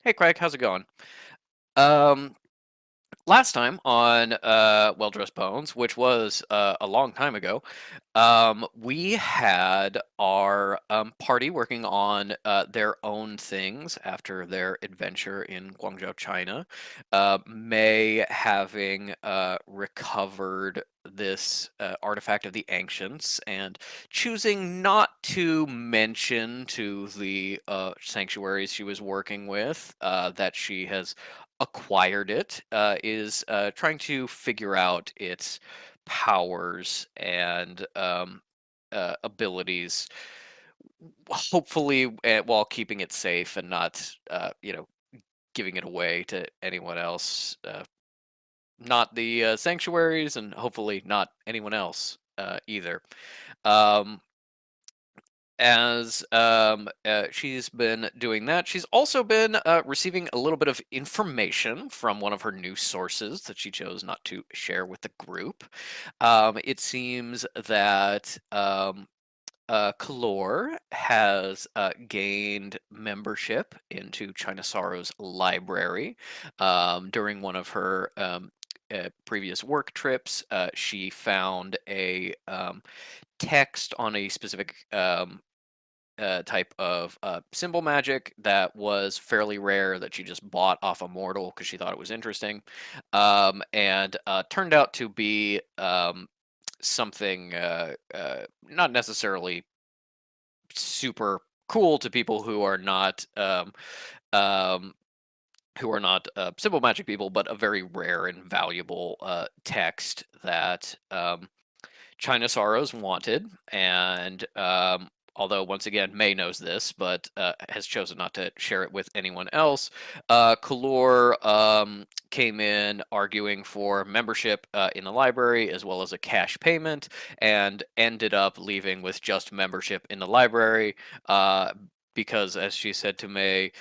Hey Craig, how's it going? Um, Last time on Well Dressed Bones, which was a long time ago, we had our party working on their own things after their adventure in Guangzhou, China. Mei having recovered this artifact of the ancients and choosing not to mention to the sanctuaries she was working with that she has acquired it, is trying to figure out its powers and abilities, hopefully, while keeping it safe and not, giving it away to anyone else. Not the sanctuaries, and hopefully not anyone else either. Um, as she's been doing that, she's also been receiving a little bit of information from one of her new sources that she chose not to share with the group. It seems that Kalor has gained membership into China Sorrow's library during one of her previous work trips. She found a text on a specific type of symbol magic that was fairly rare that she just bought off a mortal because she thought it was interesting, and turned out to be something not necessarily super cool to people um, who are not symbol magic people, but a very rare and valuable text that China Sorrows wanted, and although once again May knows this, but has chosen not to share it with anyone else, Kalor came in arguing for membership in the library as well as a cash payment, and ended up leaving with just membership in the library. Because, as she said to May,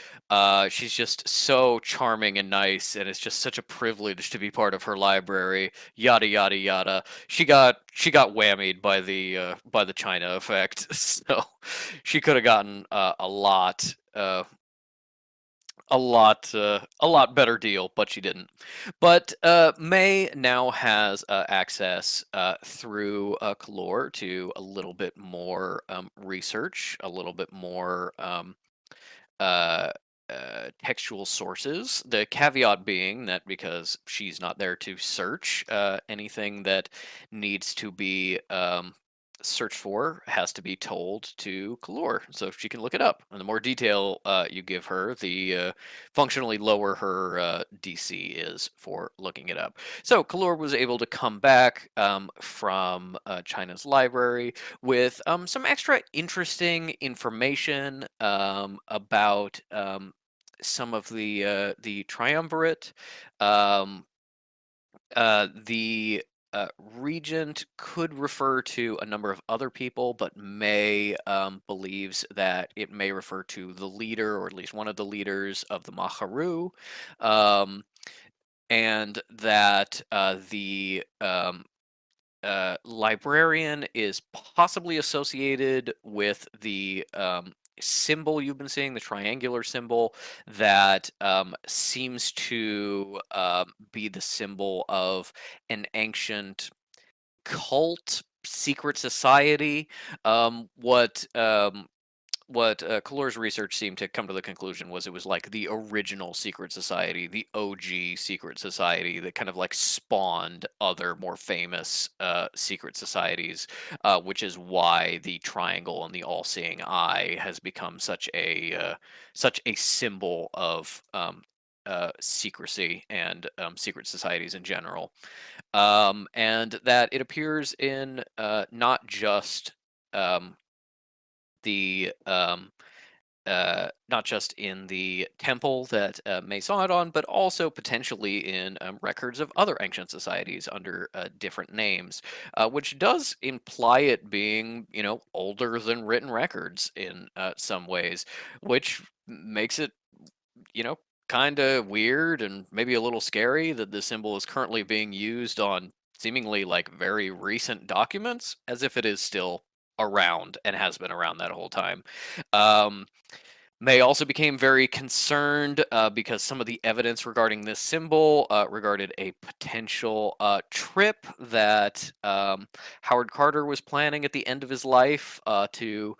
she's just so charming and nice, and it's just such a privilege to be part of her library. Yada yada yada. She got whammied by the China effect, so she could have gotten a lot better deal, but she didn't. But May now has access through Kalor to a little bit more research, a little bit more uh, textual sources. The caveat being that because she's not there to search, anything that needs to be searched for has to be told to Kalor so she can look it up. And the more detail you give her, the functionally lower her DC is for looking it up. So Kalor was able to come back from China's library with some extra interesting information about some of the triumvirate. Um, the regent could refer to a number of other people, but May believes that it may refer to the leader, or at least one of the leaders of the Maharu, um, and that the librarian is possibly associated with the symbol you've been seeing, the triangular symbol that seems to be the symbol of an ancient cult, secret society. What Kalor's research seemed to come to the conclusion was it was like the original secret society, the OG secret society that kind of like spawned other more famous secret societies, which is why the triangle and the all-seeing eye has become such a symbol of secrecy and secret societies in general, and that it appears in not just um, the not just in the temple that May saw it on, but also potentially in records of other ancient societies under different names, which does imply it being, older than written records in some ways, which makes it, you know, kind of weird and maybe a little scary that the symbol is currently being used on seemingly like very recent documents, as if it is still around and has been around that whole time. Um, May also became very concerned because some of the evidence regarding this symbol regarded a potential trip that Howard Carter was planning at the end of his life to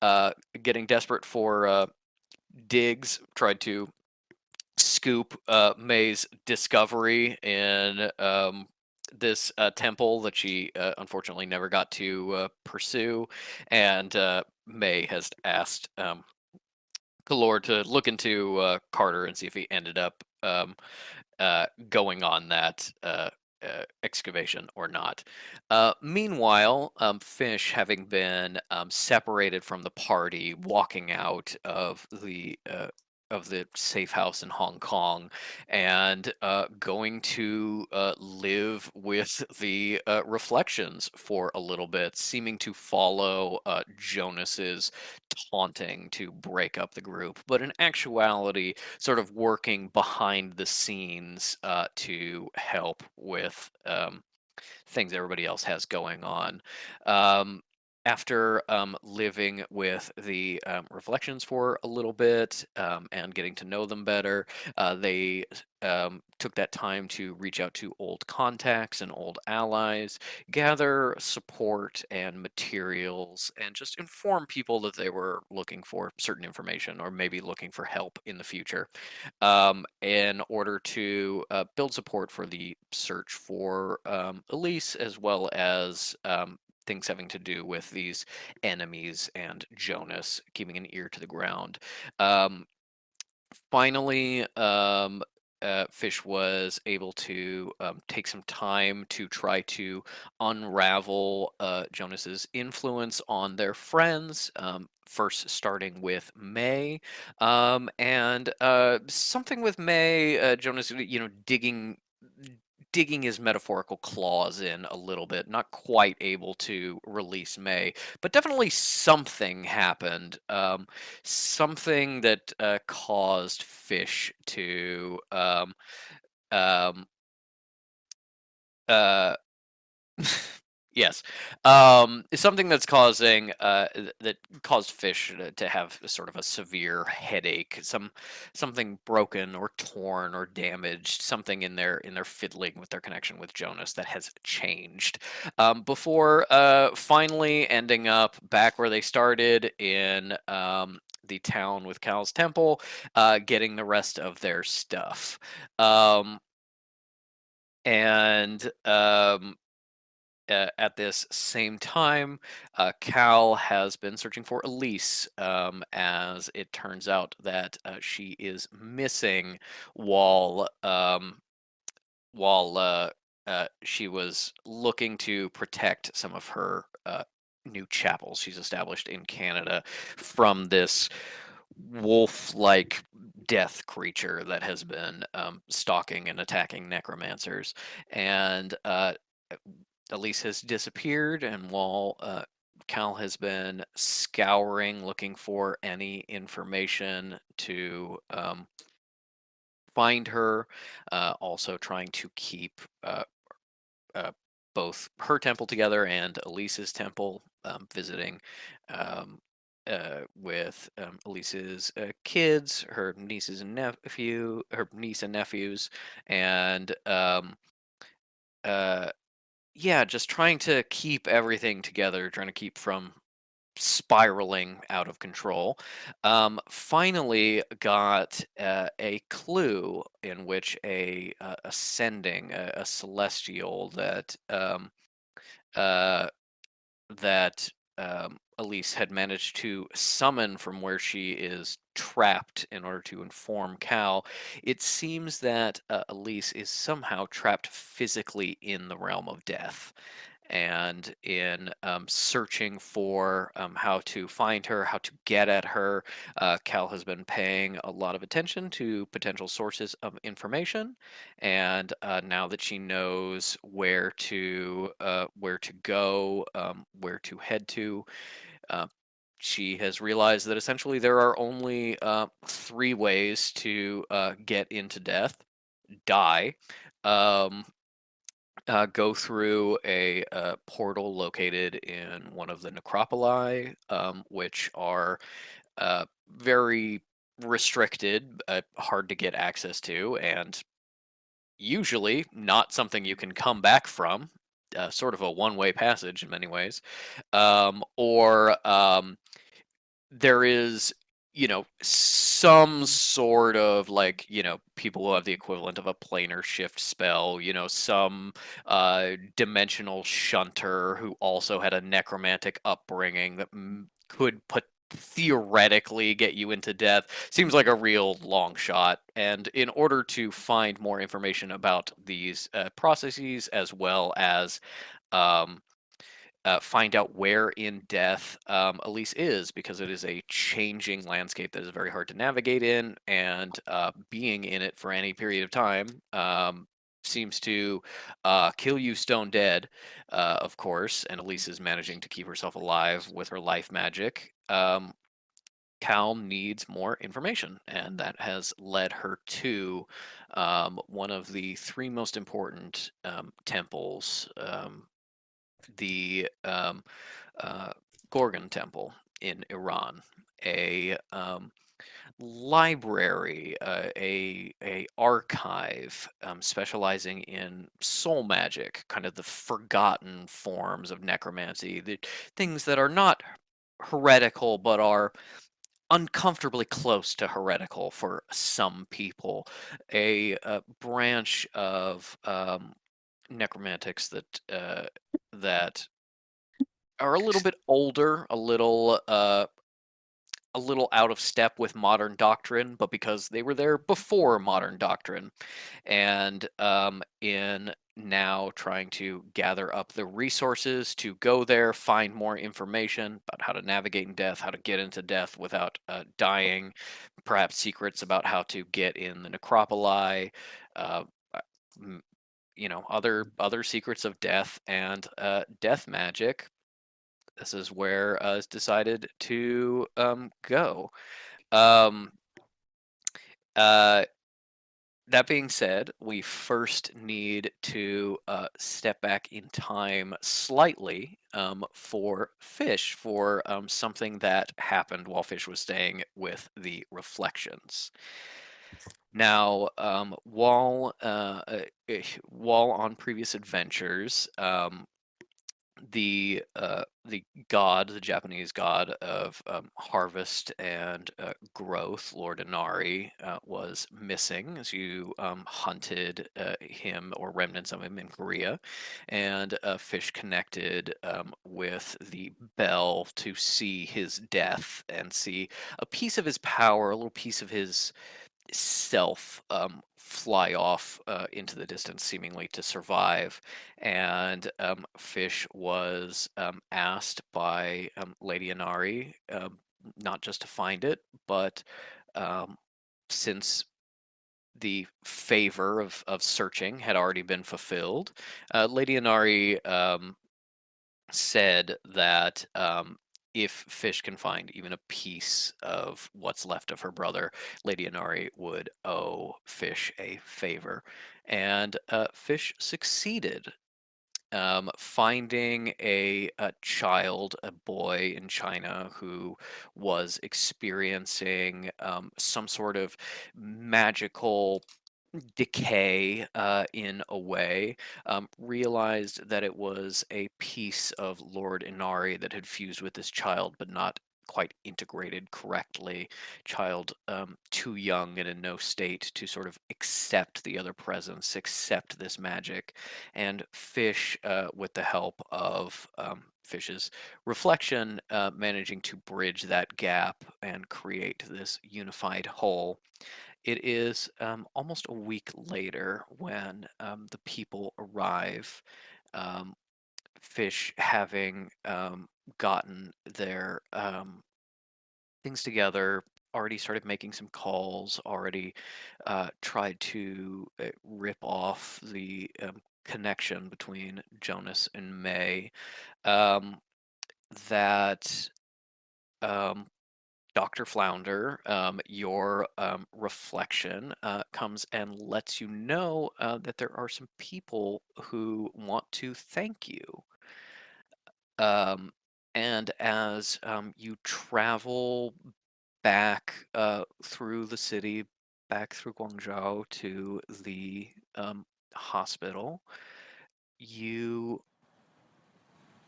uh, getting desperate for digs, tried to scoop May's discovery in this temple that she unfortunately never got to pursue. And May has asked Galore to look into Carter and see if he ended up going on that excavation or not. Meanwhile, Fish, having been separated from the party, walking out of the safe house in Hong Kong, and going to live with the reflections for a little bit, seeming to follow Jonas's taunting to break up the group, but in actuality, sort of working behind the scenes to help with things everybody else has going on. Um, After living with the reflections for a little bit and getting to know them better, they took that time to reach out to old contacts and old allies, gather support and materials, and just inform people that they were looking for certain information or maybe looking for help in the future in order to build support for the search for Elise, as well as things having to do with these enemies and Jonas, keeping an ear to the ground. Um, Finally, Fish was able to take some time to try to unravel Jonas's influence on their friends. First, starting with May, and something with May, Jonas, digging his metaphorical claws in a little bit, not quite able to release May, but definitely something happened. Something that caused Fish to um, uh, yes. It's something that's causing that caused Fish to have a sort of a severe headache, something broken or torn or damaged, something in their fiddling with their connection with Jonas that has changed. Before finally ending up back where they started in the town with Cal's temple, getting the rest of their stuff. Um, and At this same time, Cal has been searching for Elise, as it turns out that she is missing while she was looking to protect some of her new chapels she's established in Canada from this wolf-like death creature that has been stalking and attacking necromancers. And Elise has disappeared, and while Cal has been scouring, looking for any information to find her, also trying to keep uh, both her temple together and Elise's temple, visiting with Elise's kids, her nieces and her niece and nephews, and uh, yeah, just trying to keep everything together, trying to keep from spiraling out of control. Finally, got a clue in which a sending, a celestial uh, that Elise had managed to summon from where she is trapped in order to inform Cal. It seems that Elise is somehow trapped physically in the realm of death. And in searching for how to find her, how to get at her, Cal has been paying a lot of attention to potential sources of information. And now that she knows where to go, where to head to, uh, she has realized that essentially there are only three ways to get into death: die, um, go through a portal located in one of the necropoli, which are very restricted, hard to get access to, and usually not something you can come back from. Sort of a one-way passage in many ways, or there is, some sort of like, people who have the equivalent of a planar shift spell, some dimensional shunter who also had a necromantic upbringing that could put theoretically get you into death. Seems like a real long shot. And in order to find more information about these processes, as well as um, find out where in death Elise is, because it is a changing landscape that is very hard to navigate in, and being in it for any period of time seems to kill you stone dead, of course. And Elise is managing to keep herself alive with her life magic. Cal needs more information, and that has led her to one of the three most important temples, the uh, Gorgon Temple in Iran, a library, a archive specializing in soul magic, kind of the forgotten forms of necromancy, the things that are not heretical but are uncomfortably close to heretical for some people. A branch of necromantics that are a little bit older, a little out of step with modern doctrine, but because they were there before modern doctrine, and in now trying to gather up the resources to go there, find more information about how to navigate in death, how to get into death without dying, perhaps secrets about how to get in the necropoli, uh, uh, other secrets of death and death magic. This is where it's decided to go. Um, uh, that being said, we first need to step back in time slightly for Fish, for something that happened while Fish was staying with the Reflections. Now, while on previous adventures, the god, the Japanese god of harvest and growth, Lord Inari, was missing as you hunted him or remnants of him in Korea, and Fish connected with the bell to see his death and see a piece of his power, a little piece of his self fly off into the distance, seemingly to survive. And Fish was asked by Lady Inari not just to find it, but um, since the favor of searching had already been fulfilled, Lady Inari said that if Fish can find even a piece of what's left of her brother, Lady Inari would owe Fish a favor. And Fish succeeded, finding a child, a boy in China who was experiencing some sort of magical decay in a way, realized that it was a piece of Lord Inari that had fused with this child, but not quite integrated correctly. Child too young and in no state to sort of accept the other presence, accept this magic. And Fish, with the help of Fish's reflection, managing to bridge that gap and create this unified whole. It is almost a week later when the people arrive. Um, Fish having gotten their things together, already started making some calls, already tried to rip off the connection between Jonas and May. Um, that um, Dr. Flounder, your reflection comes and lets you know that there are some people who want to thank you. Um, and as you travel back through the city, back through Guangzhou to the hospital. You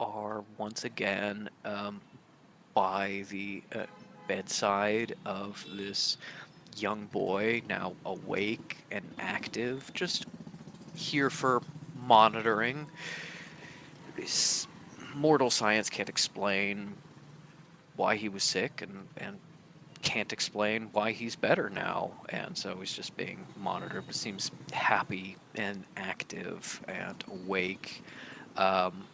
are once again by the bedside of this young boy, now awake and active, just here for monitoring. This mortal science can't explain why he was sick and can't explain why he's better now. And so he's just being monitored, but seems happy and active and awake. Um,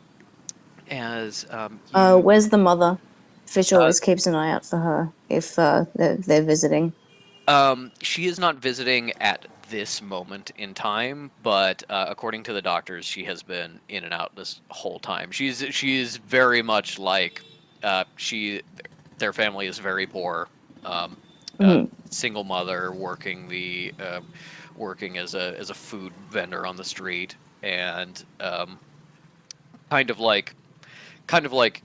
as you Where's the mother? Fish uh, always keeps an eye out for her if they're visiting. She is not visiting at this moment in time, but according to the doctors, she has been in and out this whole time. She's very much like she their family is very poor. Um, uh, Hmm. Single mother working the working as a food vendor on the street, and kind of like kind of like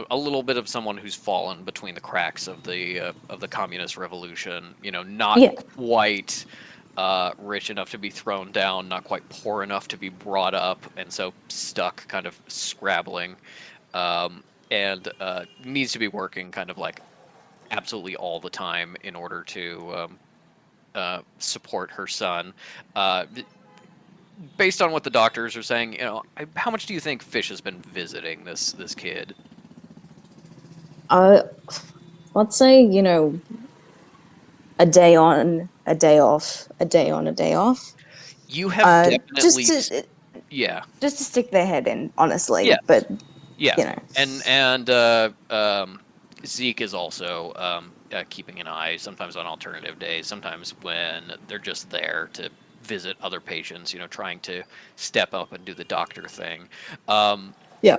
a little bit of someone who's fallen between the cracks of the communist revolution. Not Yeah. quite rich enough to be thrown down, not quite poor enough to be brought up, and so stuck, kind of scrabbling, and needs to be working kind of like absolutely all the time in order to support her son. Uh, Based on what the doctors are saying, how much do you think Fish has been visiting this kid? Uh, let's say, a day on, a day off, a day on, a day off. You have Uh, just definitely, to yeah, just to stick their head in, honestly. yes, But yeah, you know, and Zeke is also keeping an eye. Sometimes on alternative days, sometimes when they're just there to visit other patients. Trying to step up and do the doctor thing. Um, yeah.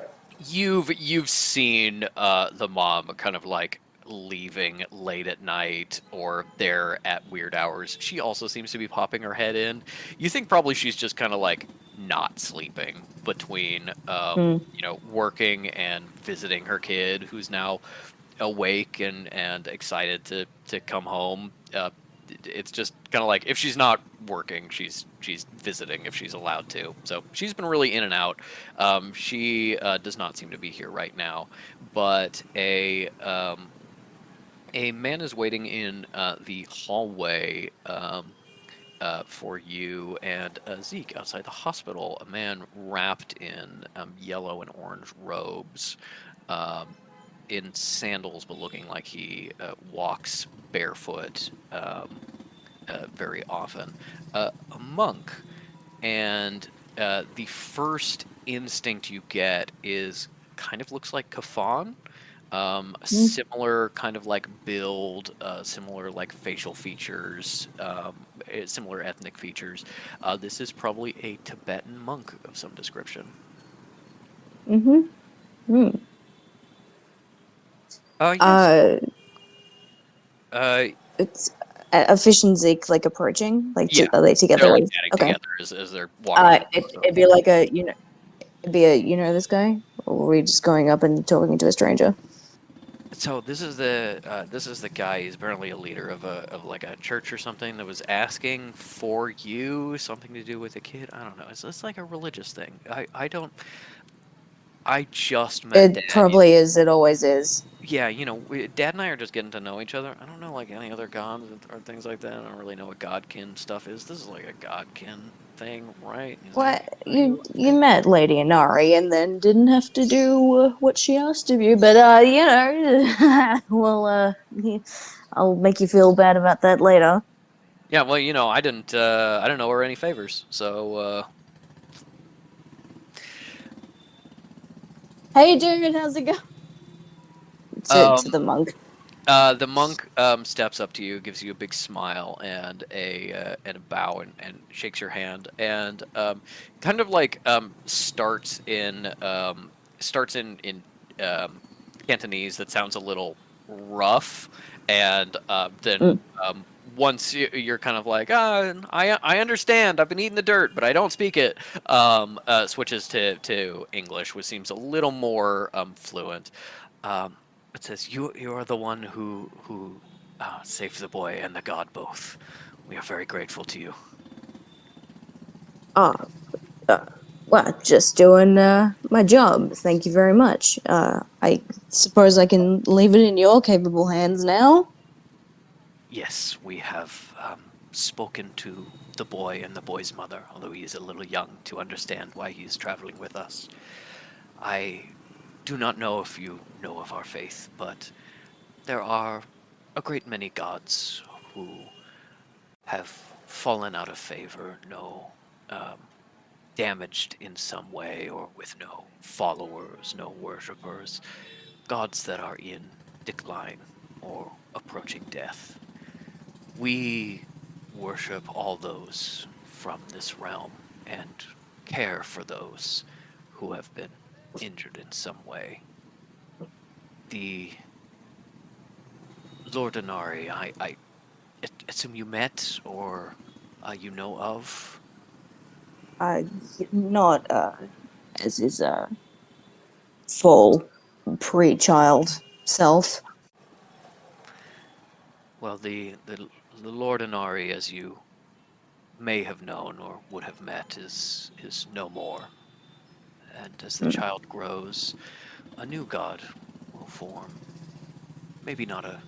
you've seen the mom kind of like leaving late at night or there at weird hours. She also seems to be popping her head in. You think probably she's just kind of like not sleeping between Mm. working and visiting her kid who's now awake and excited to come home. It's just kind of like if she's not working, she's visiting if she's allowed to. So she's been really in and out. She does not seem to be here right now, but a man is waiting in the hallway. For you and Zeke outside the hospital, a man wrapped in yellow and orange robes, um, in sandals, but looking like he walks barefoot very often. A monk, and the first instinct you get is kind of looks like Kafan. A Mm. similar kind of like build, similar like facial features, similar ethnic features. This is probably a Tibetan monk of some description. Mm-hmm. Mm. Yes. Uh, Uh, it's a Fish and Zeke like approaching. Like, yeah. are they They're together? like chatting Okay. together as they're walking around the It'd hospital. be like a it'd be a this guy, or were we just going up and talking to a stranger? So this is the guy. He's apparently a leader of like a church or something that was asking for you something to do with a kid. I don't know. It's like a religious thing. I don't. I just met It Dad. probably is. It always is. Yeah, Dad and I are just getting to know each other. I don't know like any other gods or things like that. I don't really know what Godkin stuff is. This is like a Godkin thing, right? Is that What are you you okay? met Lady Inari and then didn't have to do what she asked of you, but well, I'll make you feel bad about that later. Yeah, well, I didn't know her any favors, so Hey, dude, how's it going? To um the monk. The monk steps up to you, gives you a big smile and a bow, and shakes your hand, and kind of like starts in um, Cantonese that sounds a little rough, and then Mm, once you're kind of like, I understand. I've been eating the dirt, but I don't speak it. Switches to English, which seems a little more fluent. Um, It says, you are the one who saved the boy and the god both. We are very grateful to you. Ah, uh, well, just doing my job. Thank you very much. I suppose I can leave it in your capable hands now. Yes, we have spoken to the boy and the boy's mother, although he is a little young to understand why he is traveling with us. I do not know if you know of our faith, but there are a great many gods who have fallen out of favor, no, damaged in some way, or with no followers, no worshippers, gods that are in decline or approaching death. We worship all those from this realm and care for those who have been injured in some way. The Lord Anari, I assume you met or you know of. Uh, not as his full pre-child self. Well, the Lord Anari, as you may have known or would have met, is no more. And as the Hmm. child grows, a new god will form. Maybe not a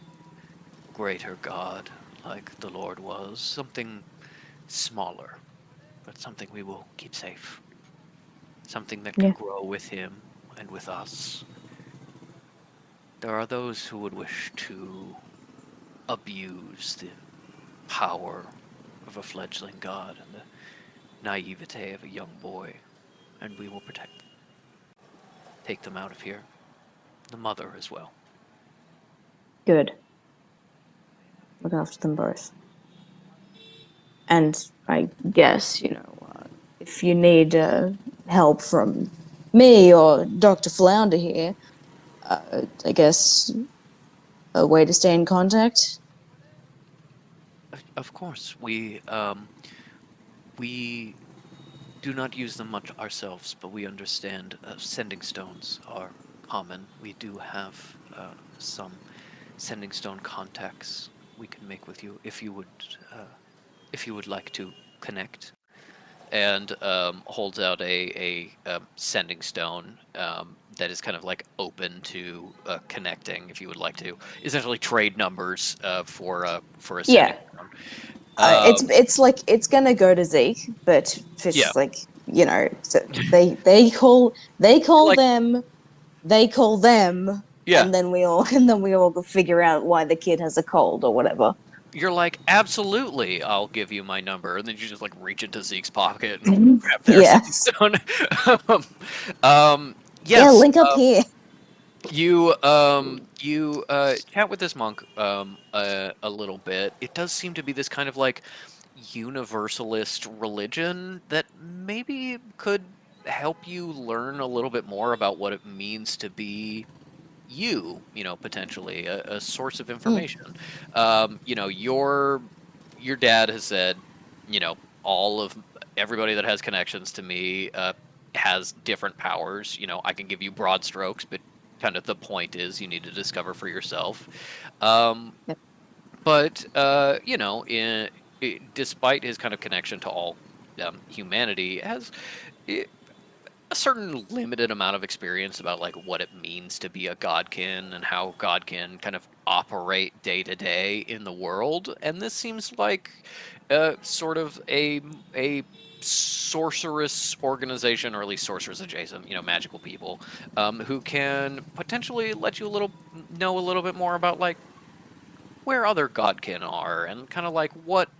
greater god like the Lord was, something smaller, but something we will keep safe. Something that can Yeah. grow with him and with us. There are those who would wish to abuse the power of a fledgling god and the naivete of a young boy, and we will protect them. Take them out of here. The mother as well. Good. Look after them both. And I guess, if you need help from me or Dr. Flounder here, I guess a way to stay in contact. Of course, we do not use them much ourselves, but we understand sending stones are common. We do have some sending stone contacts we can make with you uh, if you would like to connect. And holds out a sending stone that is kind of like open to connecting if you would like to essentially trade numbers for a sending Yeah, stone. it's like it's gonna go to Zeke, but Fish Yeah, is like, so they call like them, yeah, and then we all go figure out why the kid has a cold or whatever. you're like absolutely. I'll give you my number, and then you just like reach into Zeke's pocket and grab their sending Yes. stone. um, um, Yeah, yes, link up here. you chat with this monk a little bit. It does seem to be this kind of like universalist religion that maybe could help you learn a little bit more about what it means to be you, potentially a source of Mm, information. Your dad has said, all of everybody that has connections to me has different powers. I can give you broad strokes, but kind of the point is you need to discover for yourself. Um, yep. but despite his kind of connection to all humanity, has a certain limited amount of experience about like what it means to be a godkin and how God can kind of operate day to day in the world. And this seems like sort of a sorceress organization, or at least sorceress adjacent, magical people, who can potentially let you know a little bit more about like where other godkin are and kind of like what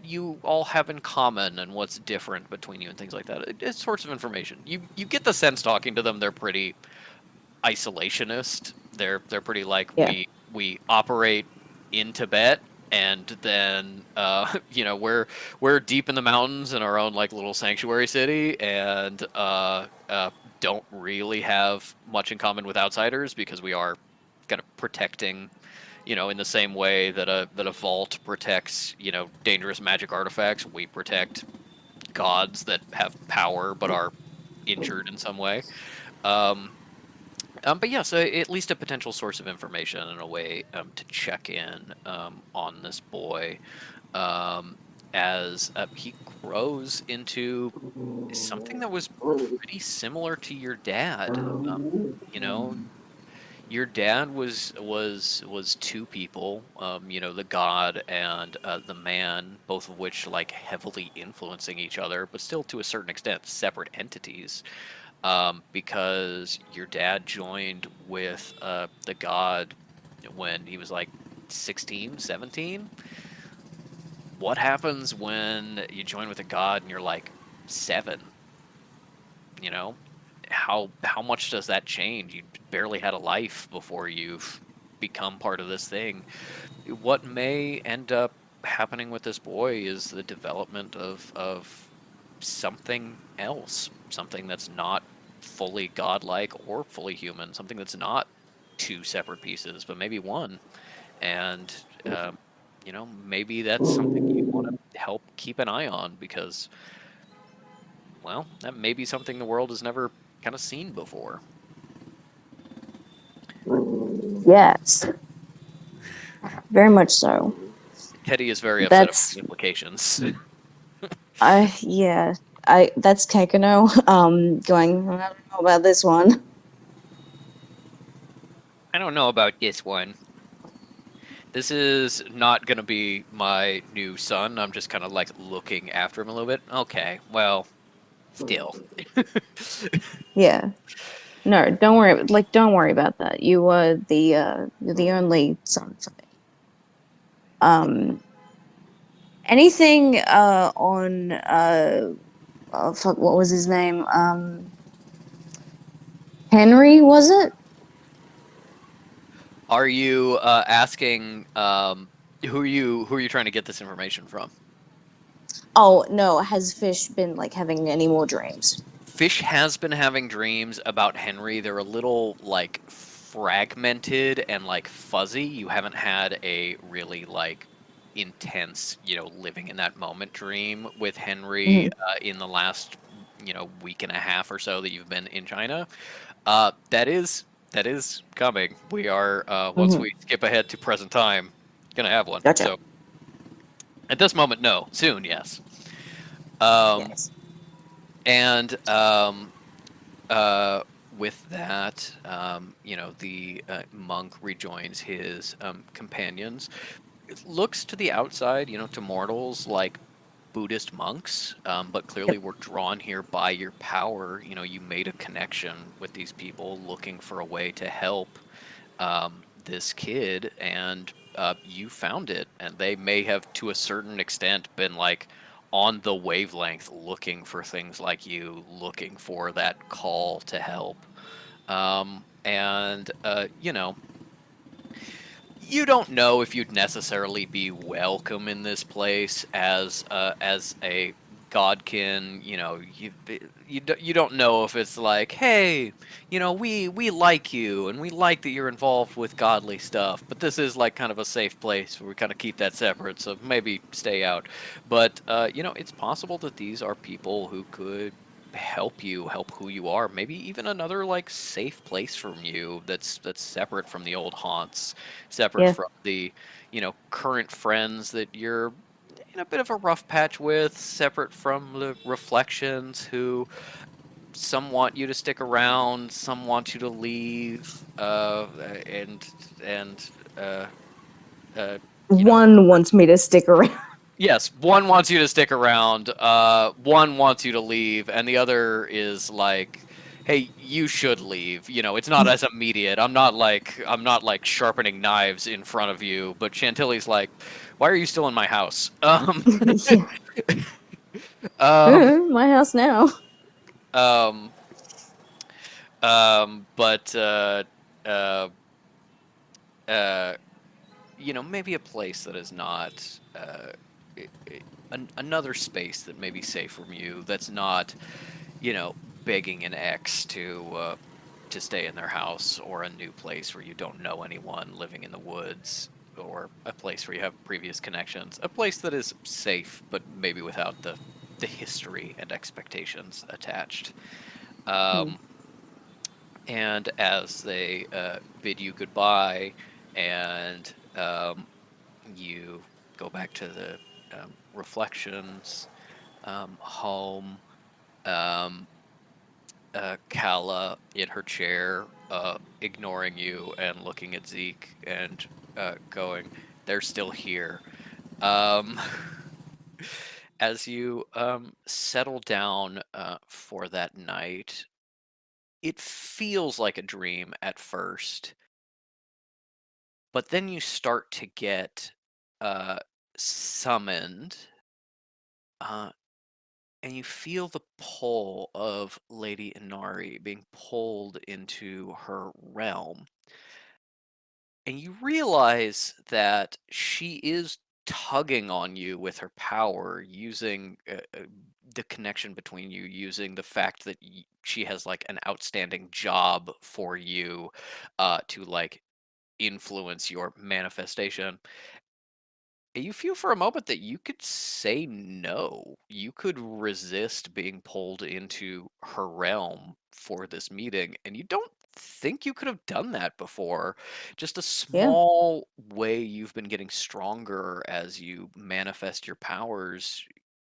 you all have in common and what's different between you and things like that. It's sorts of information. You get the sense talking to them they're pretty isolationist. They're pretty like Yeah. we operate in Tibet, and then we're deep in the mountains in our own like little sanctuary city, and don't really have much in common with outsiders because we are kind of protecting, in the same way that a vault protects, dangerous magic artifacts. We protect gods that have power but are injured in some way. Um, But yeah, so at least a potential source of information and a way to check in on this boy um, as he grows into something that was pretty similar to your dad. You know, your dad was two people. The god and the man, both of which like heavily influencing each other, but still to a certain extent separate entities. Because your dad joined with the god when he was like 16, 17. What happens when you join with a god and you're like 7? You know, how much does that change? You barely had a life before you've become part of this thing. What may end up happening with this boy is the development of something else, something that's not fully godlike or fully human, something that's not two separate pieces, but maybe one. And maybe that's something you want to help keep an eye on because, well, that may be something the world has never kind of seen before. Yes, very much so. Teddy is very upset about That's the implications. yeah. That's Kekano. Going. I don't know about this one. I don't know about this one. This is not going to be my new son. I'm just kind of like looking after him a little bit. Okay, well, still. Yeah. No, don't worry. Like, don't worry about that. You're the only son for me. Um, anything on oh, fuck, what was his name? Henry, was it? Are you asking who are you trying to get this information from? Oh no, has Fish been like having any more dreams? Fish has been having dreams about Henry. They're a little like fragmented and like fuzzy. You haven't had a really like intense, living in that moment dream with Henry Hmm. in the last, week and a half or so that you've been in China. That is coming. We are once Hmm. we skip ahead to present time, gonna have one. Gotcha. So at this moment, no. Soon, yes. Um, Yes. and with that, the monk rejoins his companions. It looks to the outside, to mortals like Buddhist monks, but clearly Yep. we're drawn here by your power. You made a connection with these people looking for a way to help this kid, and you found it. And they may have, to a certain extent, been like on the wavelength looking for things like you, looking for that call to help. And, you don't know if you'd necessarily be welcome in this place as a godkin. You don't know if it's like, hey, we like you and we like that you're involved with godly stuff, but this is like kind of a safe place where we kind of keep that separate, so maybe stay out. But it's possible that these are people who could help you help who you are, maybe even another like safe place from you that's separate from the old haunts, separate Yeah. from the current friends that you're in a bit of a rough patch with, separate from the reflections who some want you to stick around, some want you to leave, and uh, uh, you know One wants me to stick around. yes, one wants you to stick around, one wants you to leave, and the other is like, hey, you should leave. It's not as immediate. I'm not like sharpening knives in front of you, but Chantilly's like, why are you still in my house? Yeah. Um, My house now. um, but uh, uh, maybe a place that is not another space that may be safe from you. That's not begging an ex to stay in their house, or a new place where you don't know anyone, living in the woods, or a place where you have previous connections. A place that is safe, but maybe without the history and expectations attached. Hmm. Um, And as they bid you goodbye, and you go back to the reflections, home, um, Kala in her chair, ignoring you and looking at Zeke and going, "They're still here." Um, as you settle down for that night, it feels like a dream at first, but then you start to get uh, summoned, uh, and you feel the pull of Lady Inari being pulled into her realm. And you realize that she is tugging on you with her power, using the connection between you, using the fact that she has like an outstanding job for you to like influence your manifestation. And you feel for a moment that you could say no. You could resist being pulled into her realm for this meeting, and you don't think you could have done that before. Just a Yeah. small way you've been getting stronger as you manifest your powers.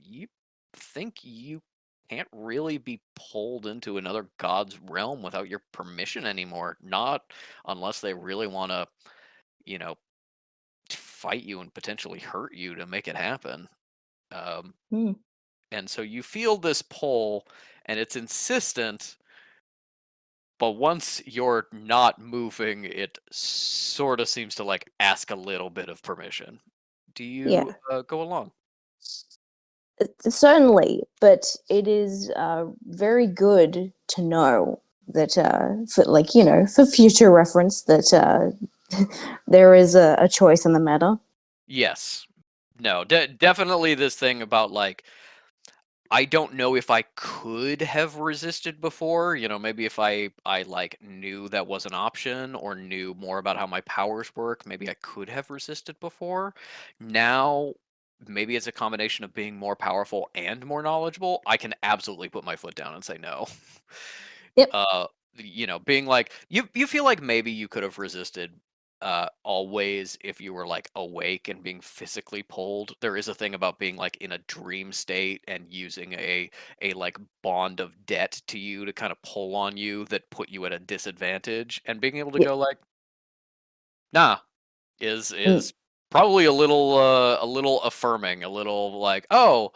You think you can't really be pulled into another god's realm without your permission anymore. Not unless they really want to, you know, fight you and potentially hurt you to make it happen. Um, Mm. and so you feel this pull, and it's insistent, but once you're not moving, it sort of seems to like ask a little bit of permission. Do you Yeah. go along? Certainly, but it is very good to know that, for like for future reference, that there is a choice in the matter. Yes. No, definitely this thing about like I don't know if I could have resisted before, maybe if I like knew that was an option or knew more about how my powers work, maybe I could have resisted before. Now, maybe it's a combination of being more powerful and more knowledgeable. I can absolutely put my foot down and say no. Yep. uh being like you feel like maybe you could have resisted always if you were like awake and being physically pulled. There is a thing about being like in a dream state and using a like bond of debt to you to kind of pull on you that put you at a disadvantage, and being able to Yeah. go like nah Mm. is probably a little affirming, a little like, oh,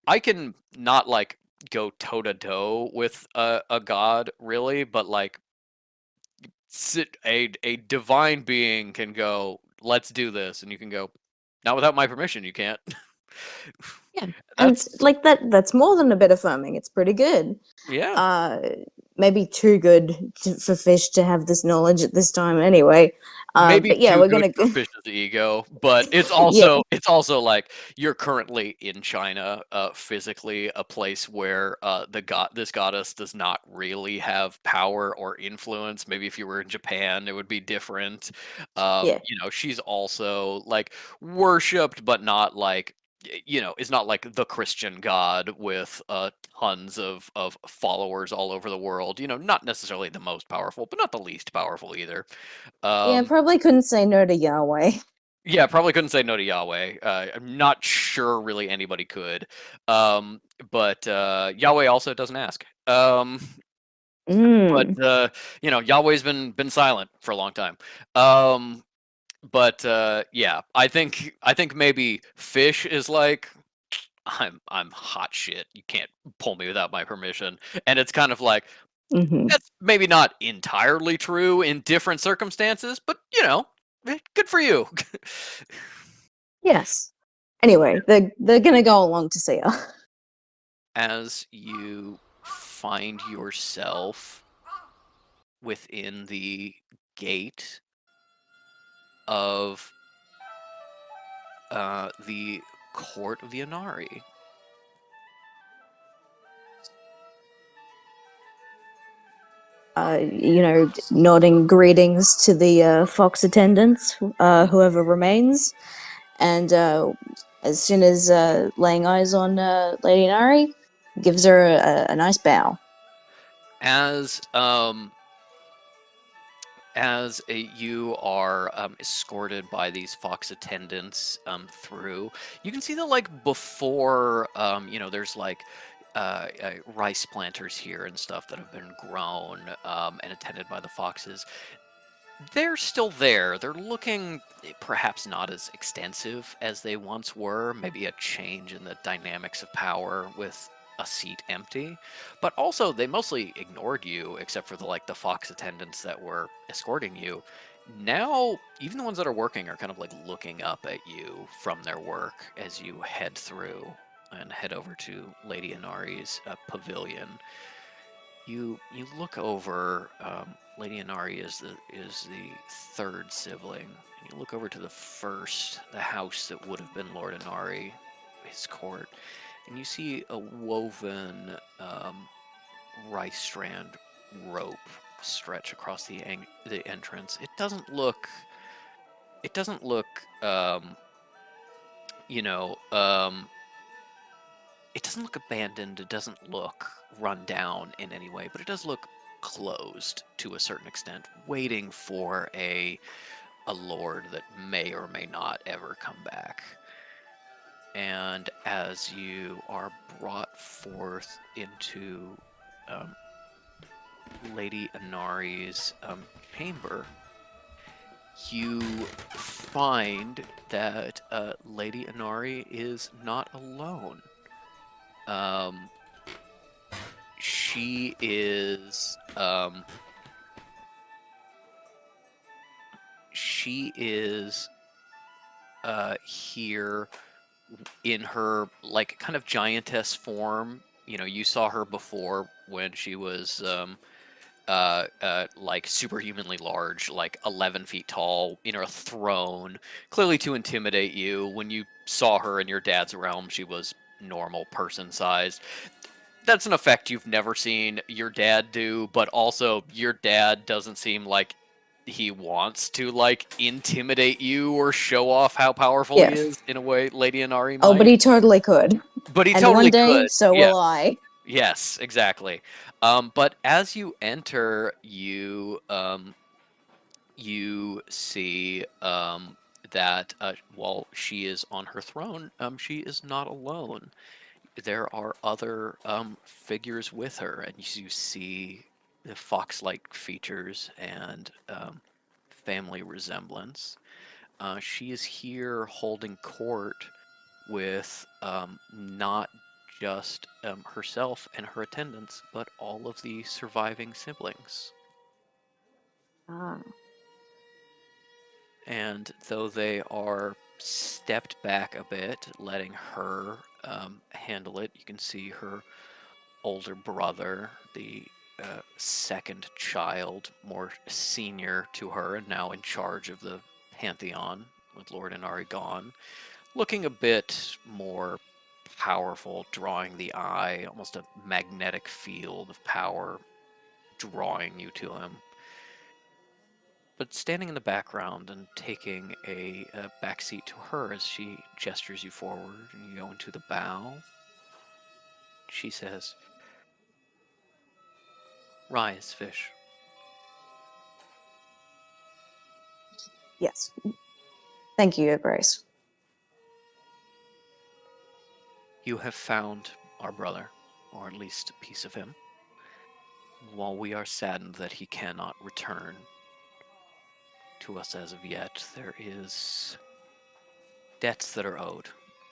I can not like go toe to toe with a god really, but like a divine being can go, let's do this, and you can go, not without my permission, you can't. Yeah. And That's like that's more than a bit affirming. It's pretty good. yeah. Uh, Maybe too good for Fish to have this knowledge at this time anyway. Maybe But yeah, too we're good gonna for Fish's ego, but it's yeah, also like you're currently in China, physically a place where this goddess does not really have power or influence. Maybe if you were in Japan, it would be different. yeah, She's also like worshipped, but not like is not like the Christian God with tons of followers all over the world. Not necessarily the most powerful, but not the least powerful either. yeah. Um, Probably couldn't say no to Yahweh. yeah, probably couldn't say no to Yahweh. I'm not sure really anybody could. Um, but Yahweh also doesn't ask. But Mm. Yahweh's been silent for a long time. Um, but yeah, I think maybe Fish is like, I'm hot shit. You can't pull me without my permission. And it's kind of like Hmm. that's maybe not entirely true in different circumstances, but good for you. Yes. Anyway, they're gonna go along to see her. As you find yourself within the gate of the court of the Inari. Nodding greetings to the Fox attendants, whoever remains, and as soon as laying eyes on Lady Nari, gives her a nice bow. As as you are escorted by these fox attendants through, you can see that like before, there's like rice planters here and stuff that have been grown and attended by the foxes. They're still there. They're looking perhaps not as extensive as they once were, maybe a change in the dynamics of power with a seat empty. But also they mostly ignored you except for the fox attendants that were escorting you. Now, even the ones that are working are kind of like looking up at you from their work as you head through and head over to Lady Inari's pavilion. You look over. Lady Inari is the third sibling, and you look over to the first, the house that would have been Lord Inari, his court, and you see a woven rice strand rope stretch across the entrance. It doesn't look. It doesn't look. You know. It doesn't look abandoned. It doesn't look run down in any way, but it does look closed to a certain extent, waiting for a lord that may or may not ever come back. And as you are brought forth into Lady Inari's chamber, you find that Lady Inari is not alone. She is here in her like kind of giantess form. You saw her before when she was like superhumanly large, like 11 feet tall, in her throne, clearly to intimidate you. When you saw her in your dad's realm, she was normal person sized. That's an effect you've never seen your dad do, but also your dad doesn't seem like he wants to like intimidate you or show off how powerful he Yeah. is in a way Lady Inari Oh, but might. he totally could. But he And one totally day, could. so Yeah. will I. Yes, exactly. But as you enter, you see that while she is on her throne, she is not alone. There are other figures with her, and you see the fox-like features and family resemblance. She is here holding court with not just herself and her attendants, but all of the surviving siblings. Ah. And though they are stepped back a bit, letting her handle it, you can see her older brother, the second child, more senior to her, and now in charge of the Pantheon with Lord Inari gone, looking a bit more powerful, drawing the eye, almost a magnetic field of power drawing you to him. But standing in the background and taking a backseat to her as she gestures you forward and you go into the bow, she says, "Rise, fish." Yes. Thank you, Your Grace. You have found our brother, or at least a piece of him. While we are saddened that he cannot return to us as of yet, there is debts that are owed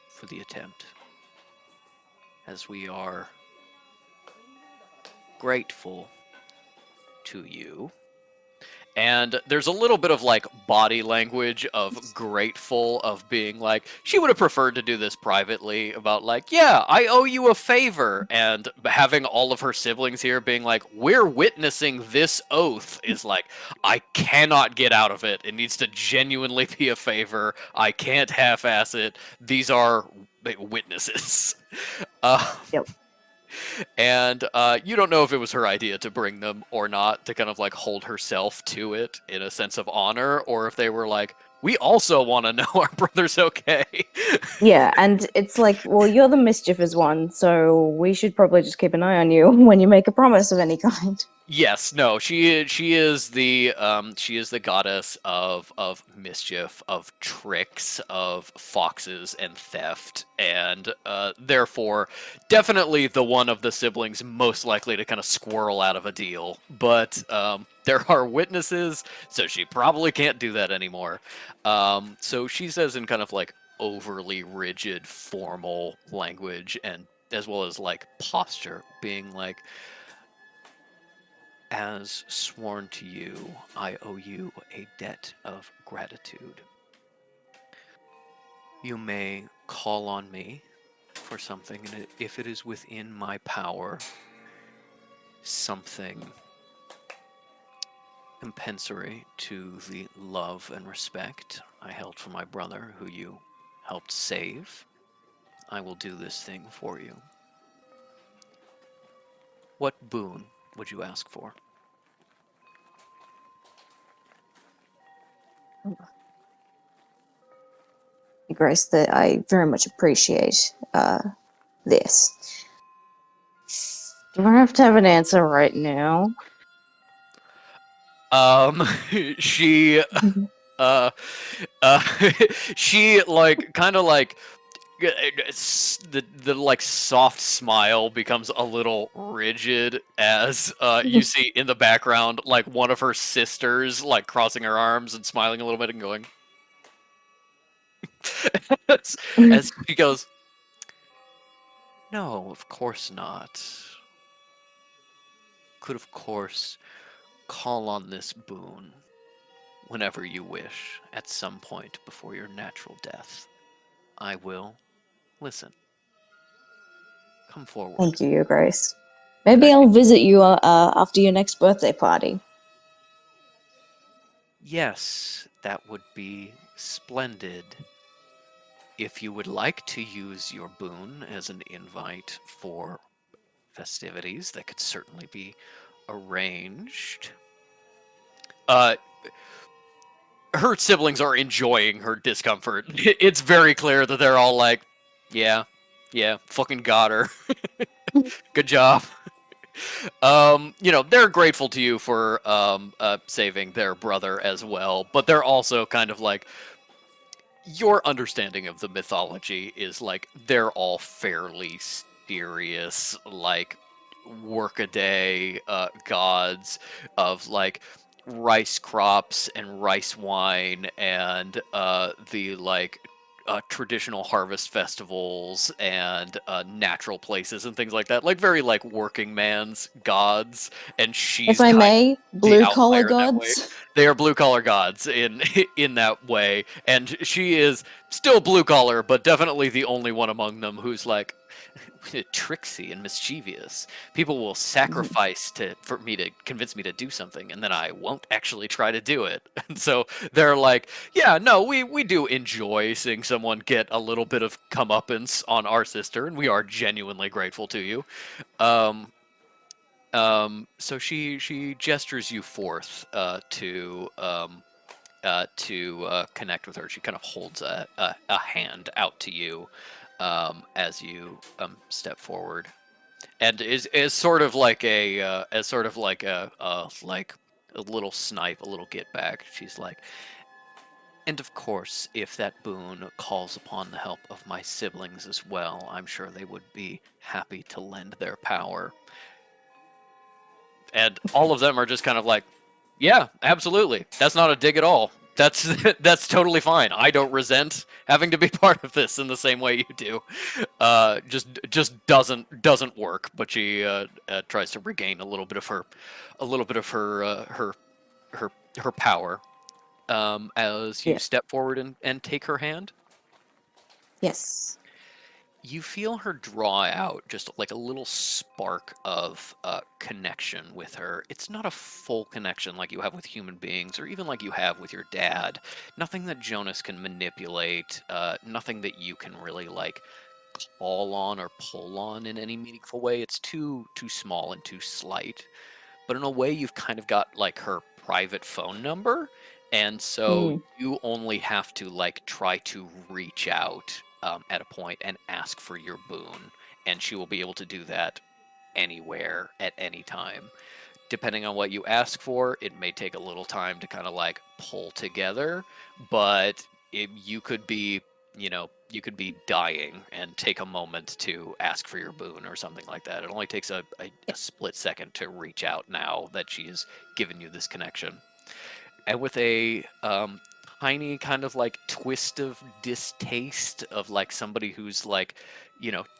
for the attempt. As we are grateful to you. And there's a little bit of like body language of grateful, of being like, she would have preferred to do this privately, about like, yeah, I owe you a favor. And having all of her siblings here being like, we're witnessing this oath, is like, I cannot get out of it. It needs to genuinely be a favor. I can't half-ass it. These are witnesses. Yep. And you don't know if it was her idea to bring them or not, to kind of like hold herself to it in a sense of honor, or if they were like, we also want to know our brother's okay. Yeah, and it's like, well, you're the mischievous one, so we should probably just keep an eye on you when you make a promise of any kind. Yes, no, she is the goddess of mischief, of tricks, of foxes and theft, and therefore definitely the one of the siblings most likely to kind of squirrel out of a deal. But there are witnesses, so she probably can't do that anymore. So she says in kind of like overly rigid, formal language, and as well as like posture, being like, as sworn to you, I owe you a debt of gratitude. You may call on me for something, and if it is within my power, something compensatory to the love and respect I held for my brother, who you helped save, I will do this thing for you. What boon would you ask for? Grace, that I very much appreciate this. Do I have to have an answer right now? Um, she, uh, uh, she like kind of like the like soft smile becomes a little rigid as you see in the background like one of her sisters like crossing her arms and smiling a little bit and going as, as she goes, no, of course not. Could of course call on this boon whenever you wish at some point before your natural death. I will listen. Come forward. Thank you, Your Grace. And Maybe I I'll think, visit you after your next birthday party. yes, that would be splendid. If you would like to use your boon as an invite for festivities, that could certainly be arranged. Uh, her siblings are enjoying her discomfort. It's very clear that they're all like, yeah, yeah, fucking got her. Good job. They're grateful to you for saving their brother as well, but they're also kind of like, your understanding of the mythology is like they're all fairly serious, like workaday gods of like rice crops and rice wine and the like traditional harvest festivals and natural places and things like that, like very like working man's gods, and If she's I kind may, of the blue collar outlier in that way. gods. They are blue collar gods in in that way, and she is still blue collar, but definitely the only one among them who's like tricksy and mischievous. People will sacrifice to for me to convince me to do something, and then I won't actually try to do it. And so they're like, yeah, no, we do enjoy seeing someone get a little bit of comeuppance on our sister, and we are genuinely grateful to you. Um, so she gestures you forth to connect with her. She kind of holds a hand out to you as you step forward, and is sort of like as sort of like a little snipe, a little get back. She's like, and of course, if that boon calls upon the help of my siblings as well, I'm sure they would be happy to lend their power. And all of them are just kind of like, yeah, absolutely. That's not a dig at all. That's that's totally fine. I don't resent having to be part of this in the same way you do. Just doesn't work. But she tries to regain a little bit of her power as you Yeah. step forward and take her hand. Yes. You feel her draw out just like a little spark of connection with her. It's not a full connection like you have with human beings or even like you have with your dad. Nothing that Jonas can manipulate, nothing that you can really like call on or pull on in any meaningful way. It's too small and too slight. But in a way, you've kind of got like her private phone number, and so Mm. you only have to like try to reach out at a point and ask for your boon, and she will be able to do that anywhere at any time. Depending on what you ask for, it may take a little time to kind of like pull together, but you could be, you could be dying and take a moment to ask for your boon or something like that. It only takes a split second to reach out now that she's given you this connection. And with a tiny kind of like twist of distaste of like somebody who's like,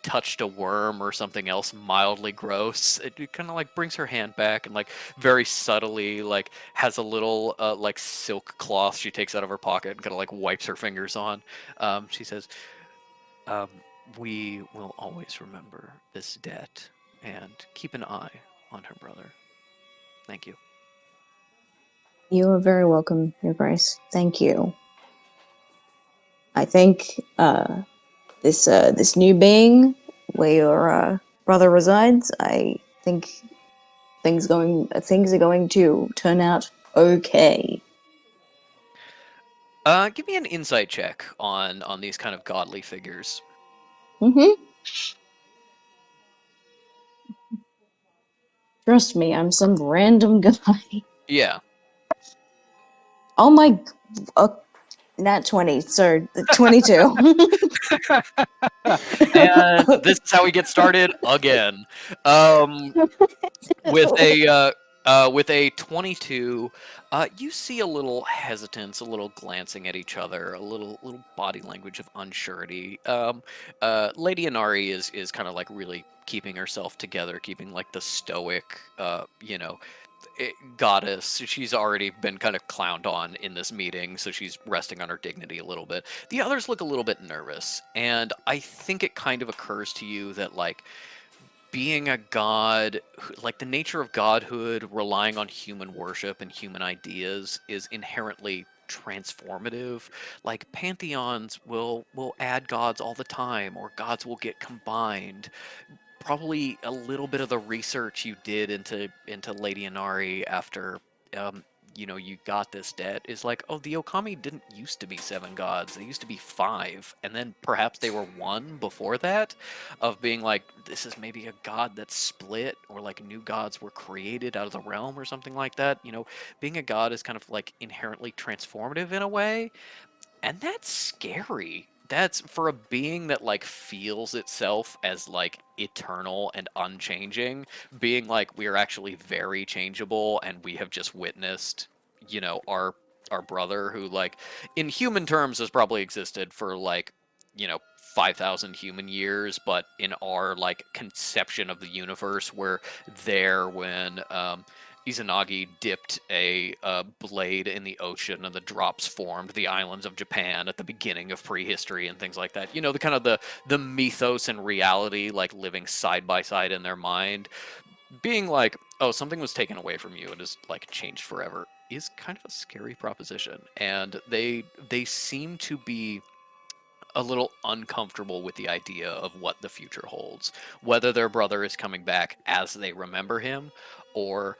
touched a worm or something else mildly gross, it kind of like brings her hand back and like very subtly like has a little like silk cloth she takes out of her pocket and kind of like wipes her fingers on. She says, um, "We will always remember this debt and keep an eye on her brother. Thank you." You are very welcome, Your Grace. Thank you. I think this new being where your brother resides, I think things are going to turn out okay. Give me an insight check on these kind of godly figures. Mm-hmm. Trust me, I'm some random guy. Yeah. Oh my, uh, not 20, so 22. And this is how we get started again. Um, with a 22, you see a little hesitance, a little glancing at each other, a little body language of unsurety. Lady Inari is kind of like really keeping herself together, keeping like the stoic, goddess. She's already been kind of clowned on in this meeting, so she's resting on her dignity a little bit. The others look a little bit nervous, and I think it kind of occurs to you that like being a god, like the nature of godhood, relying on human worship and human ideas is inherently transformative. Like pantheons will add gods all the time, or gods will get combined. Probably a little bit of the research you did into Lady Inari after um, you got this debt is like, oh, the Okami didn't used to be seven gods. They used to be five, and then perhaps they were one before that, of being like, this is maybe a god that's split, or like new gods were created out of the realm or something like that. Being a god is kind of like inherently transformative in a way, and that's scary. That's for a being that like feels itself as like eternal and unchanging, being like we're actually very changeable and we have just witnessed, our brother who like in human terms has probably existed for like, 5,000 human years, but in our like conception of the universe, we're there when Izanagi dipped a blade in the ocean and the drops formed the islands of Japan at the beginning of prehistory and things like that. The kind of the mythos and reality like living side by side in their mind, being like, oh, something was taken away from you and is like changed forever is kind of a scary proposition. And they seem to be a little uncomfortable with the idea of what the future holds, whether their brother is coming back as they remember him, or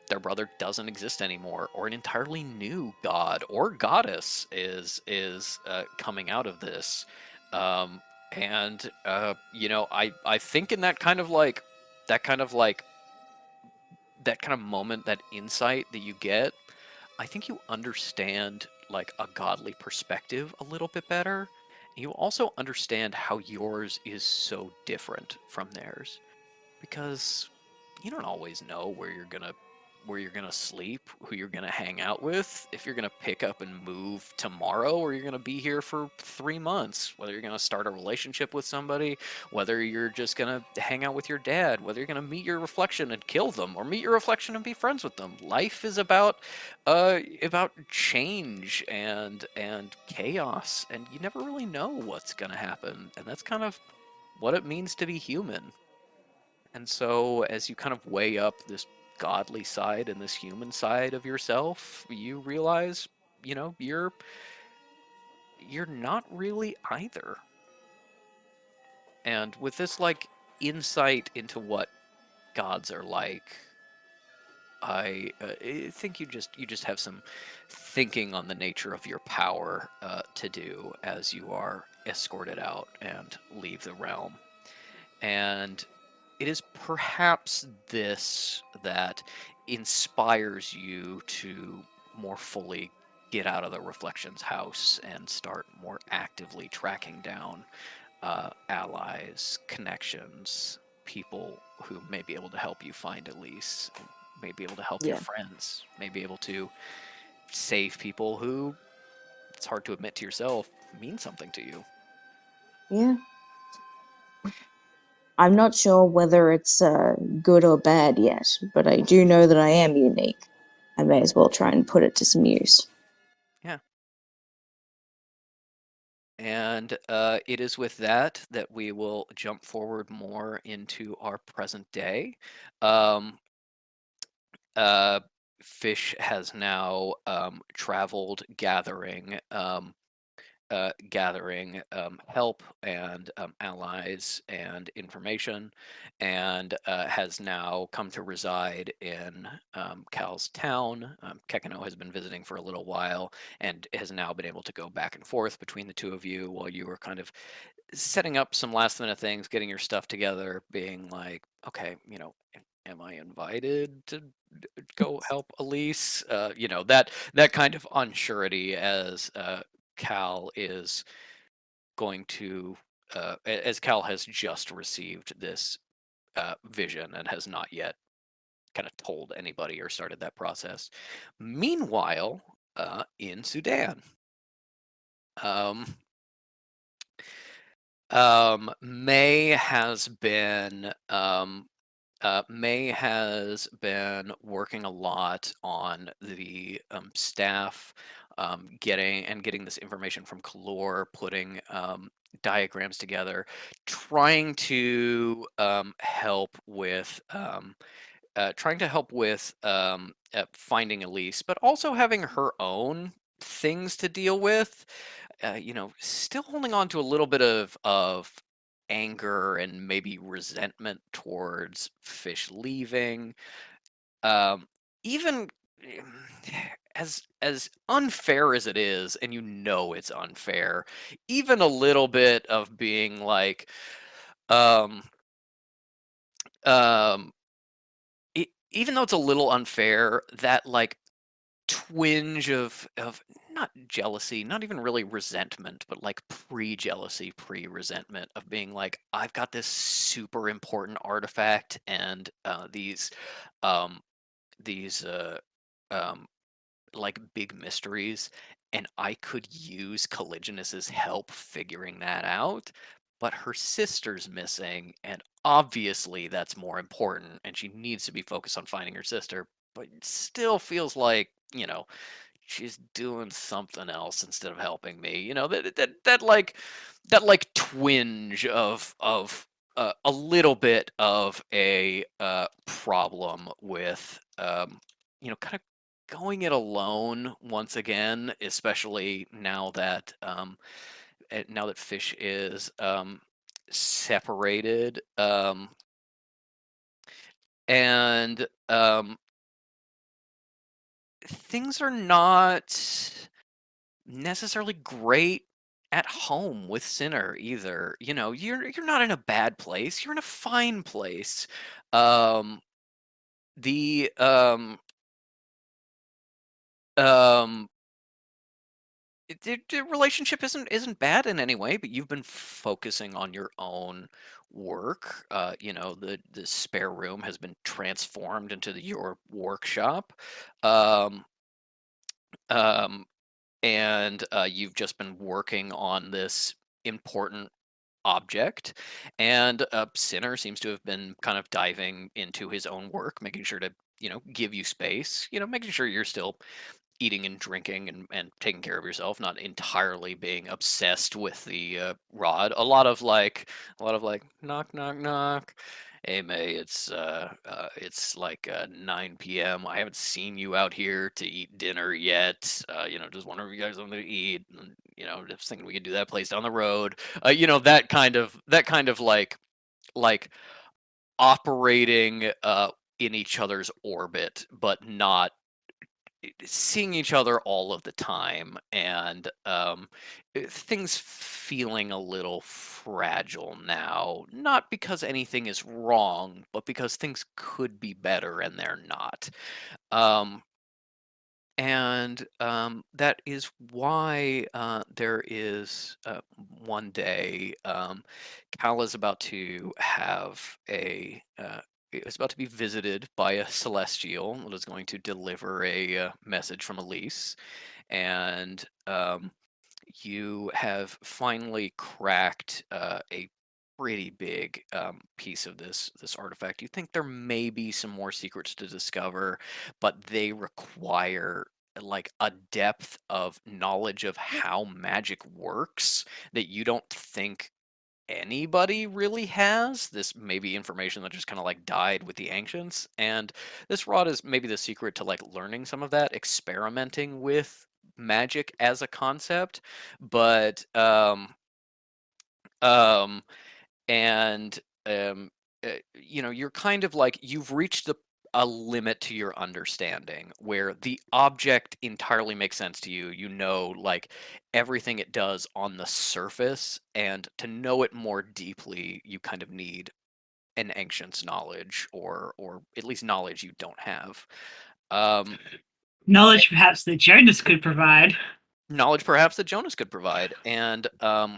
their brother doesn't exist anymore, or an entirely new god or goddess is coming out of this. Um, and I think in that kind of like that kind of moment, that insight that you get, I think you understand like a godly perspective a little bit better. You also understand how yours is so different from theirs, because you don't always know where you're gonna sleep, who you're gonna hang out with, if you're gonna pick up and move tomorrow, or you're gonna be here for 3 months, whether you're gonna start a relationship with somebody, whether you're just gonna hang out with your dad, whether you're gonna meet your reflection and kill them, or meet your reflection and be friends with them. Life is about change and chaos, and you never really know what's gonna happen, and that's kind of what it means to be human. And so, as you kind of weigh up this godly side and this human side of yourself, you realize, you're not really either. And with this like insight into what gods are like, I think you just have some thinking on the nature of your power to do as you are escorted out and leave the realm. And it is perhaps this that inspires you to more fully get out of the Reflections house and start more actively tracking down allies, connections, people who may be able to help you find Elise, may be able to help your Yeah. friends, may be able to save people who, it's hard to admit to yourself, mean something to you. Yeah. I'm not sure whether it's good or bad yet, but I do know that I am unique. I may as well try and put it to some use. Yeah. And it is with that that we will jump forward more into our present day. Um, uh, Fish has now traveled, gathering help and allies and information, and has now come to reside in Cal's town. Kekino has been visiting for a little while and has now been able to go back and forth between the two of you while you were kind of setting up some last minute things, getting your stuff together, being like, okay, am I invited to go help Elise? That kind of unsurety as Cal is going to, as Cal has just received this vision and has not yet kind of told anybody or started that process. Meanwhile, in Sudan, um, May has been working a lot on the staff, getting this information from Kalor, putting diagrams together, trying to help with finding Elise, but also having her own things to deal with. Still holding on to a little bit of anger and maybe resentment towards Fish leaving. Um, even as unfair as it is, and it's unfair, even a little bit of being like, um, um, even though it's a little unfair, that like twinge of not jealousy, not even really resentment, but like pre-jealousy, pre-resentment of being like, I've got this super important artifact and um these um like big mysteries, and I could use Calligenus's help figuring that out, but her sister's missing, and obviously that's more important, and she needs to be focused on finding her sister, but it still feels like, she's doing something else instead of helping me. That like twinge of a little bit of a problem with kind of going it alone once again, especially now that Fish is separated, and things are not necessarily great at home with Sinner either. You're not in a bad place. You're in a fine place. Um, the um, the relationship isn't bad in any way, but you've been focusing on your own work. The spare room has been transformed into your workshop. Um, um, and you've just been working on this important object, and Sinner seems to have been kind of diving into his own work, making sure to give you space, making sure you're still eating and drinking and taking care of yourself, not entirely being obsessed with the rod. A lot of like knock knock knock. Hey May, it's like 9 p.m. I haven't seen you out here to eat dinner yet. Just wondering if you guys have something to eat. And, just thinking we could do that place down the road. That kind of like operating in each other's orbit, but not seeing each other all of the time, and things feeling a little fragile now, not because anything is wrong, but because things could be better and they're not. Um, and that is why there is one day Cal is about to have a is about to be visited by a celestial that is going to deliver a message from Elise, and you have finally cracked a pretty big piece of this artifact. You think there may be some more secrets to discover, but they require like a depth of knowledge of how magic works that you don't think anybody really has. This may be information that just kind of like died with the ancients, and this rod is maybe the secret to like learning some of that, experimenting with magic as a concept. But um and you're kind of like you've reached a limit to your understanding where the object entirely makes sense to you. You know, like everything it does on the surface, and to know it more deeply, you kind of need an ancient's knowledge, or at least knowledge you don't have. Um, Knowledge perhaps that Jonas could provide. Knowledge perhaps that Jonas could provide, and uh,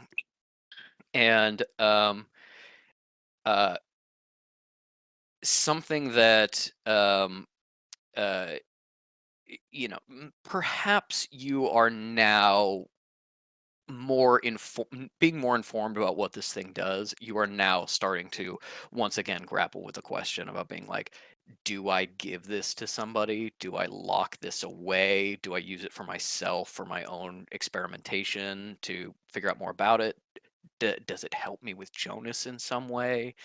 something that uh, perhaps you are now being more informed about what this thing does. You are now starting to once again grapple with the question about being like, do I give this to somebody? Do I lock this away? Do I use it for myself, for my own experimentation to figure out more about it? Does it help me with Jonas in some way?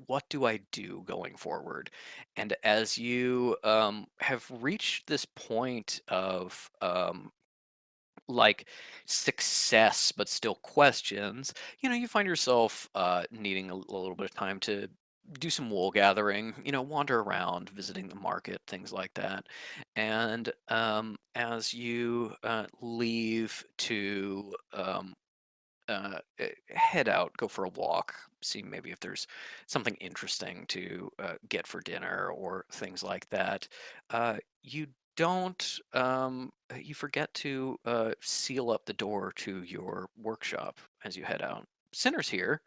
What do I do going forward? And as you have reached this point of like success, but still questions, you find yourself needing a little bit of time to do some wool gathering, wander around, visiting the market, things like that. And as you leave to head out, go for a walk, see maybe if there's something interesting to get for dinner or things like that. You don't, you forget to seal up the door to your workshop as you head out. Sinner's here.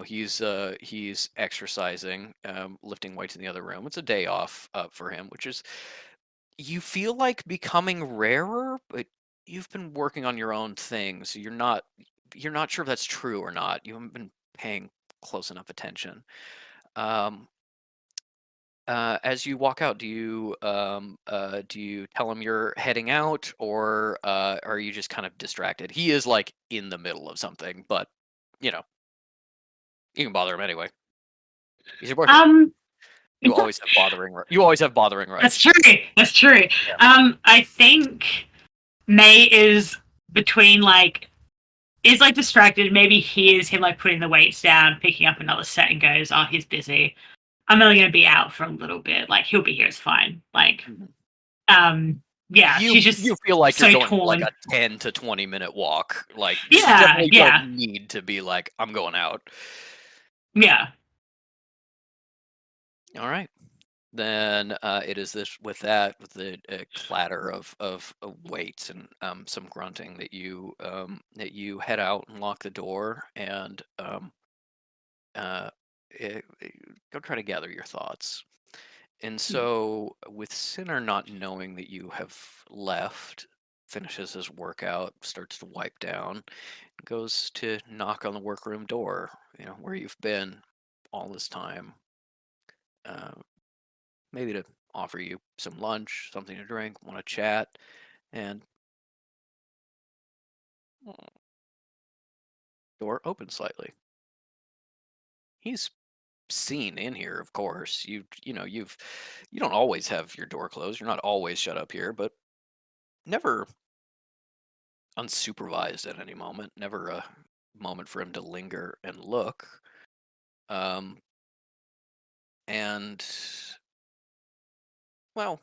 He's exercising, lifting weights in the other room. It's a day off for him, which is you feel like becoming rarer, but you've been working on your own things. So you're not sure if that's true or not. You haven't been paying close enough attention. Um, as you walk out, do you tell him you're heading out, or are you just kind of distracted? He is like in the middle of something, but you know you can bother him anyway. He's your boyfriend. Um, You always have bothering that's rights. true. That's true. Yeah. I think May is between like is like distracted. Maybe hears him like putting the weights down, picking up another set, and goes, "Oh, he's busy. I'm only gonna be out for a little bit. Like he'll be here. It's fine." Like, Mhm. yeah, You she's you just feel like you're so going for like torn. a 10 to 20-minute walk. Like you Yeah, definitely don't yeah, need to be like, I'm going out. yeah. All right. Then it is this with that with the clatter of weights and some grunting that you head out and lock the door and uh, go try to gather your thoughts. And Hmm. so, with Sinner not knowing that you have left, finishes his workout, starts to wipe down, goes to knock on the workroom door, where you've been all this time, uh, maybe to offer you some lunch, something to drink, want to chat, and door opens slightly. He's seen in here, of course. You don't always have your door closed. You're not always shut up here, but never unsupervised at any moment. Never a moment for him to linger and look. Um, and well,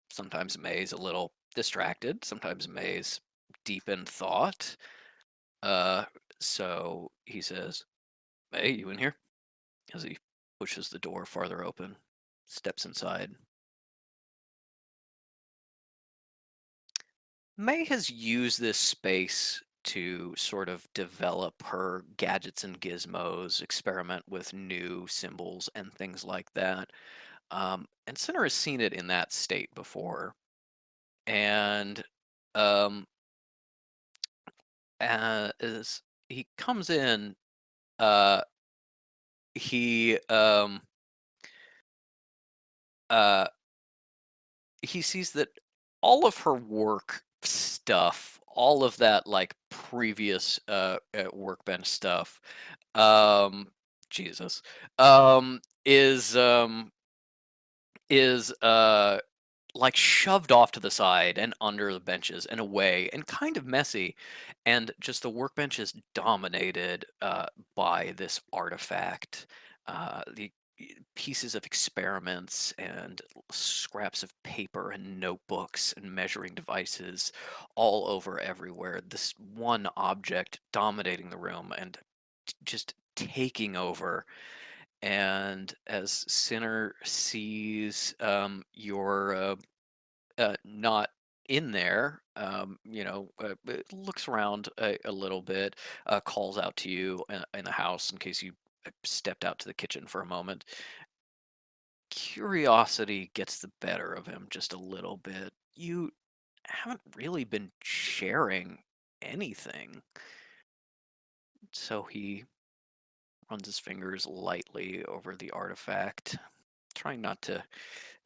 sometimes May's a little distracted. Sometimes May's deep in thought. Uh, so he says, "May, you in here?" As he pushes the door farther open, steps inside. May has used this space to sort of develop her gadgets and gizmos, experiment with new symbols and things like that. And Sinner has seen it in that state before. And um, as he comes in, uh, he uh, he sees that all of her work stuff, all of that like previous workbench stuff, um, Jesus, um, is um, is like shoved off to the side and under the benches and away and kind of messy, and just the workbench is dominated by this artifact. The pieces of experiments and scraps of paper and notebooks and measuring devices all over everywhere. This one object dominating the room and just taking over. And as Sinner sees your not in there, looks around a little bit, calls out to you in the house in case you stepped out to the kitchen for a moment. Curiosity gets the better of him just a little bit. You haven't really been sharing anything. So he runs his fingers lightly over the artifact, trying not to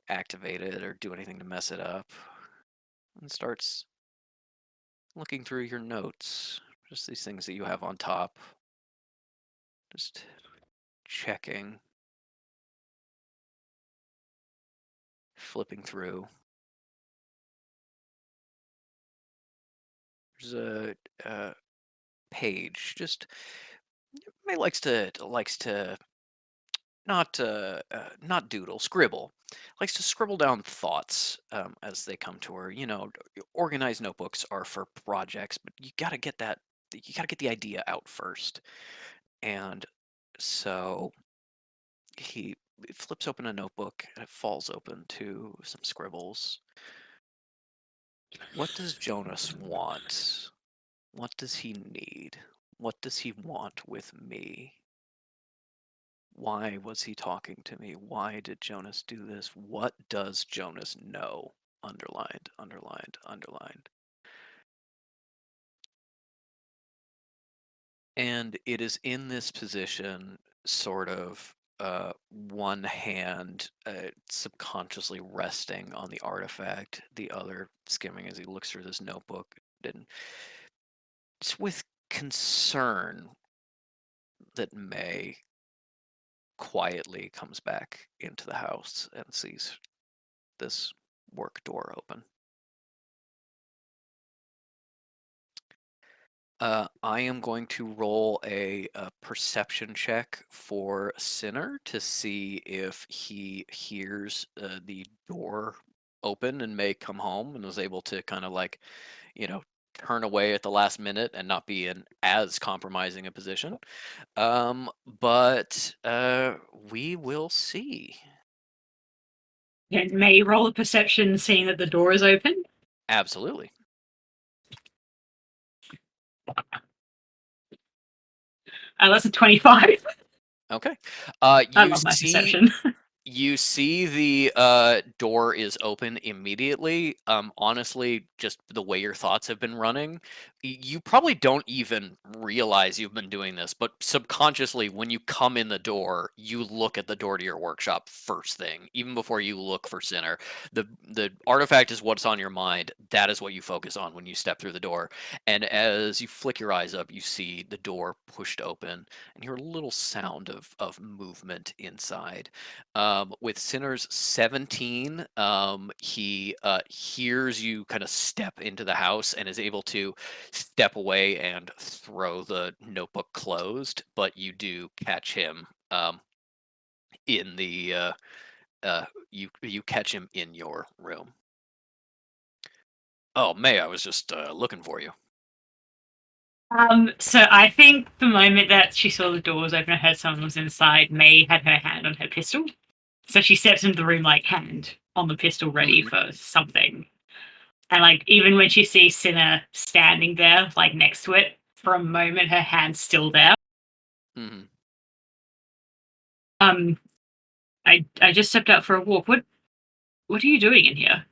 activate it or do anything to mess it up, and starts looking through your notes. Just these things that you have on top. Just checking, flipping through. There's a page. Just May likes to not doodle, scribble. Likes to scribble down thoughts as they come to her. Organized notebooks are for projects, but you got to get that. You got to get the idea out first. And so he flips open a notebook and it falls open to some scribbles. What does Jonas want? What does he need? What does he want with me? Why was he talking to me? Why did Jonas do this? What does Jonas know? Underlined, underlined, underlined. And it is in this position, sort of one hand subconsciously resting on the artifact, the other skimming as he looks through this notebook. And it's with concern that May quietly comes back into the house and sees this work door open. I am going to roll a perception check for Sinner to see if he hears the door open and may come home and was able to kind of like, you know, turn away at the last minute and not be in as compromising a position. But we will see. Can May roll a perception seeing that the door is open? Absolutely. That's a 25. Okay. I You love my see perception. You see the door is open immediately. Honestly, just the way your thoughts have been running, you probably don't even realize you've been doing this, but subconsciously, when you come in the door, you look at the door to your workshop first thing, even before you look for Sinner. The artifact is what's on your mind. That is what you focus on when you step through the door. And as you flick your eyes up, you see the door pushed open and hear a little sound of movement inside. With Sinner's 17, he hears you kind of step into the house and is able to step away and throw the notebook closed, but you do catch him in the you catch him in your room. Oh, May, I was just looking for you. So I think the moment that she saw the doors open and heard someone was inside, May had her hand on her pistol. So she steps into the room like hand on the pistol ready Mhm, for something. And like even when she sees Cinna standing there, like next to it, for a moment her hand's still there. mhm. Um I just stepped out for a walk. What are you doing in here?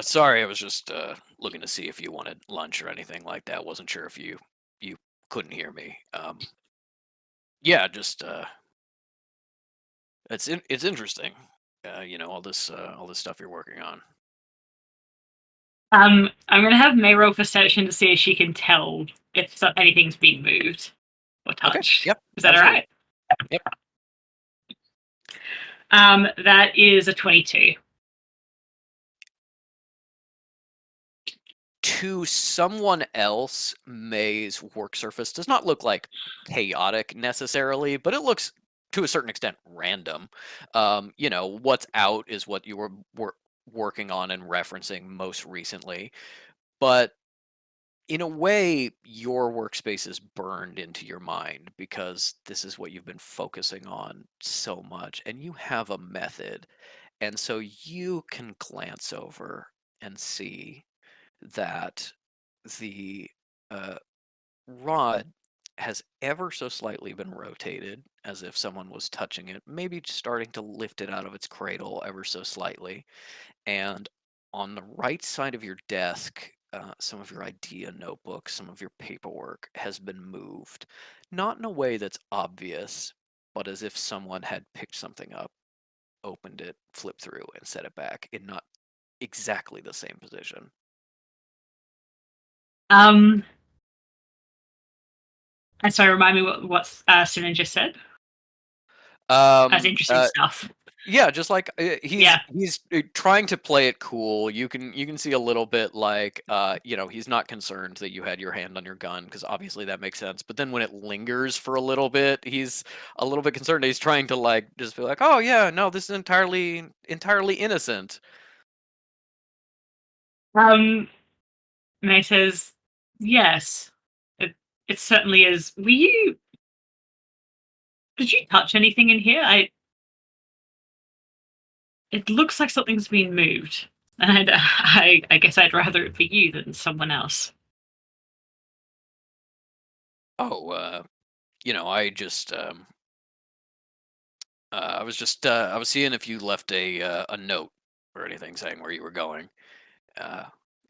Sorry, I was just looking to see if you wanted lunch or anything like that. Wasn't sure if you couldn't hear me. Yeah, just it's interesting. All this stuff you're working on. I'm gonna have May roll for perception to see if she can tell if anything's been moved or Okay. touched. Yep. Is that Absolutely. alright? Yep. That is a 22. To someone else, May's work surface does not look like chaotic necessarily, but it looks to a certain extent random. What's out is what you were working on and referencing most recently, but in a way, your workspace is burned into your mind because this is what you've been focusing on so much, and you have a method, and so you can glance over and see that the uh, rod has ever so slightly been rotated as if someone was touching it, maybe just starting to lift it out of its cradle ever so slightly. And on the right side of your desk, some of your idea notebooks, some of your paperwork has been moved. Not in a way that's obvious, but as if someone had picked something up, opened it, flipped through, and set it back in not exactly the same position. Um and so remind me what Sinan just said. That's Um, interesting uh, stuff. Yeah, just like Yeah. he's trying to play it cool. You can see a little bit like he's not concerned that you had your hand on your gun because obviously that makes sense. But then when it lingers for a little bit, he's a little bit concerned. He's trying to like just be like, oh yeah, no, this is entirely innocent. Um May says, yes. It it certainly is. Did you touch anything in here? It looks like something's been moved. And I guess I'd rather it be you than someone else. Oh, I just I was seeing if you left a note or anything saying where you were going. Uh,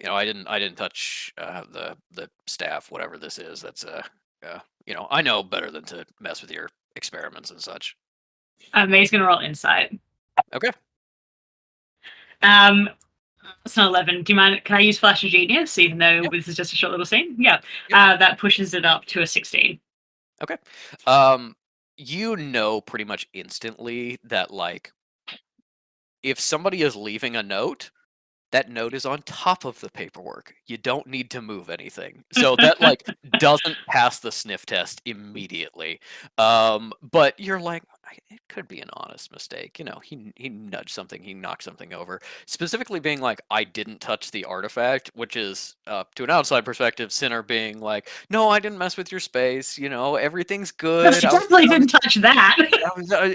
I didn't touch the staff, whatever this is. That's I know better than to mess with your experiments and such. May's gonna roll insight. Okay. Um, it's an 11. Do you mind? Can I use Flash of Genius, even though Yep. this is just a short little scene? Yeah. Yep. That pushes it up to a 16. Okay. You know pretty much instantly that like if somebody is leaving a note, that note is on top of the paperwork. You don't need to move anything. So that like doesn't pass the sniff test immediately. But you're like, it could be an honest mistake. He nudged something, he knocked something over. Specifically being like, I didn't touch the artifact, which is to an outside perspective, Sinner being like, no, I didn't mess with your space. Everything's But good. she definitely didn't touch that.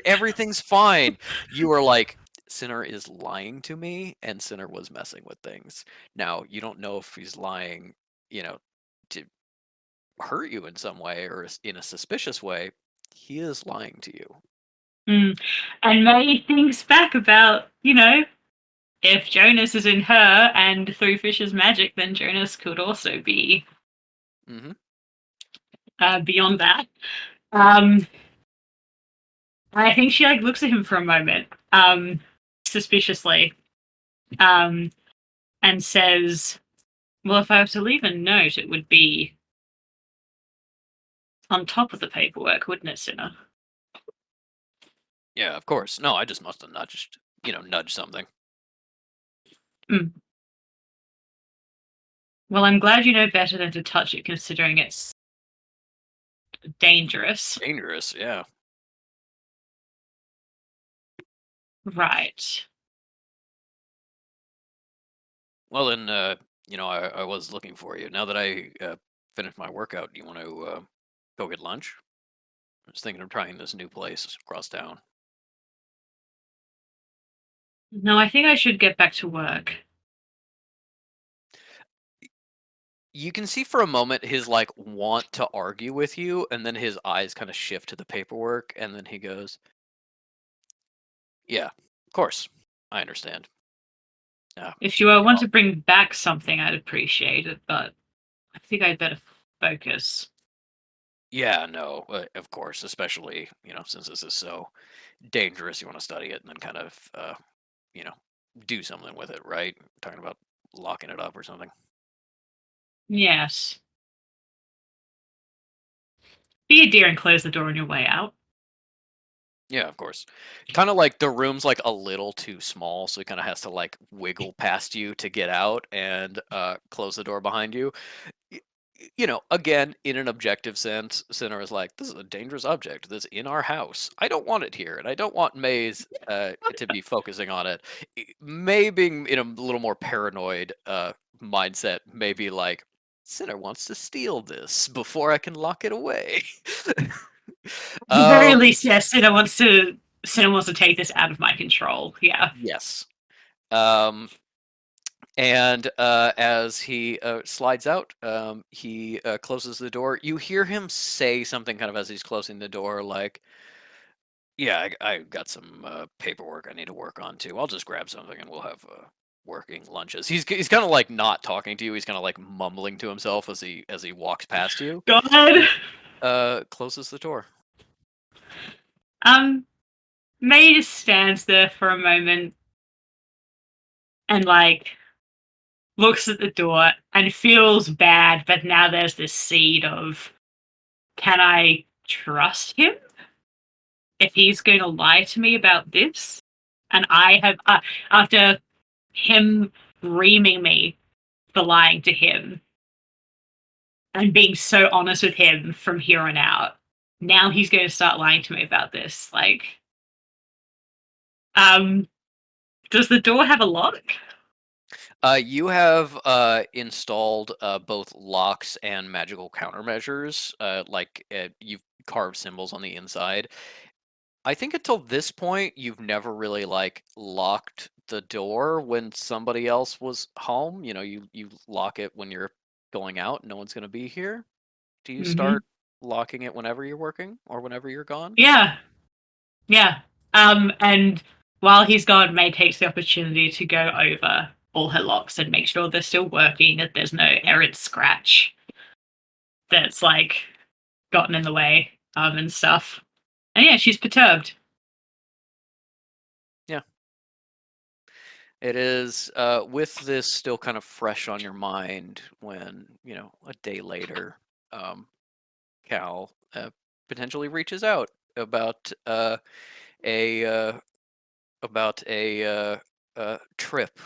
Everything's fine. You were like, Sinner is lying to me, and Sinner was messing with things. Now, you don't know if he's lying, to hurt you in some way or in a suspicious way. He is lying to you. Mm. And May thinks back about, if Jonas is in her and through Fisher's magic, then Jonas could also be Hmm. beyond that. Um, I think she like looks at him for a moment, suspiciously, um, and says, "Well, if I were to leave a note, it would be on top of the paperwork, wouldn't it, Sinner?" Yeah, of course. No, I just must have nudged something. Mm. Well, I'm glad you know better than to touch it, considering it's dangerous. Dangerous, yeah. Right. Well, then, I was looking for you. Now that I finished my workout, do you want to go get lunch? I was thinking of trying this new place across town. No, I think I should get back to work. You can see for a moment his like want to argue with you, and then his eyes kind of shift to the paperwork, and then he goes, "Yeah, of course, I understand." Yeah, If you want to bring back something, I'd appreciate it, but I think I'd better focus. yeah, no, of course, especially since this is so dangerous, you want to study it and then kind of you know do something with it, right? Talking about locking it up or something. Yes. Be a dear and close the door on your way out. Yeah, of course. Kind of like the room's like a little too small, so he kind of has to like wiggle past you to get out and close the door behind you. Y- again, in an objective sense, Sinner is like, this is a dangerous object that's in our house. I don't want it here, and I don't want Maze to be focusing on it. May being in a little more paranoid mindset, maybe like, Sinner wants to steal this before I can lock it away. At the very um, least, yes, Cinna wants to take this out of my control. Yeah. yes. Um, and as he slides out, he closes the door. You hear him say something kind of as he's closing the door, like, "Yeah, I got some paperwork I need to work on too. I'll just grab something and we'll have working lunches." He's kind of like not talking to you. He's kind of like mumbling to himself as he walks past you. God. Closes the door. May just stands there for a moment and like looks at the door and feels bad, but now there's this seed of, can I trust him if he's going to lie to me about this? And I have, after him reaming me for lying to him and being so honest with him from here on out, now he's going to start lying to me about this. Like, does the door have a lock? You have installed both locks and magical countermeasures. You've carved symbols on the inside. I think until this point, you've never really like locked the door when somebody else was home. You lock it when you're going out. No one's going to be here. Do you Mm-hmm. start locking it whenever you're working or whenever you're gone? Yeah. Yeah. And while he's gone, May takes the opportunity to go over all her locks and make sure they're still working, that there's no errant scratch that's like gotten in the way, and stuff. And yeah, she's perturbed. Yeah. It is with this still kind of fresh on your mind when, a day later, Cal potentially reaches out about a trip.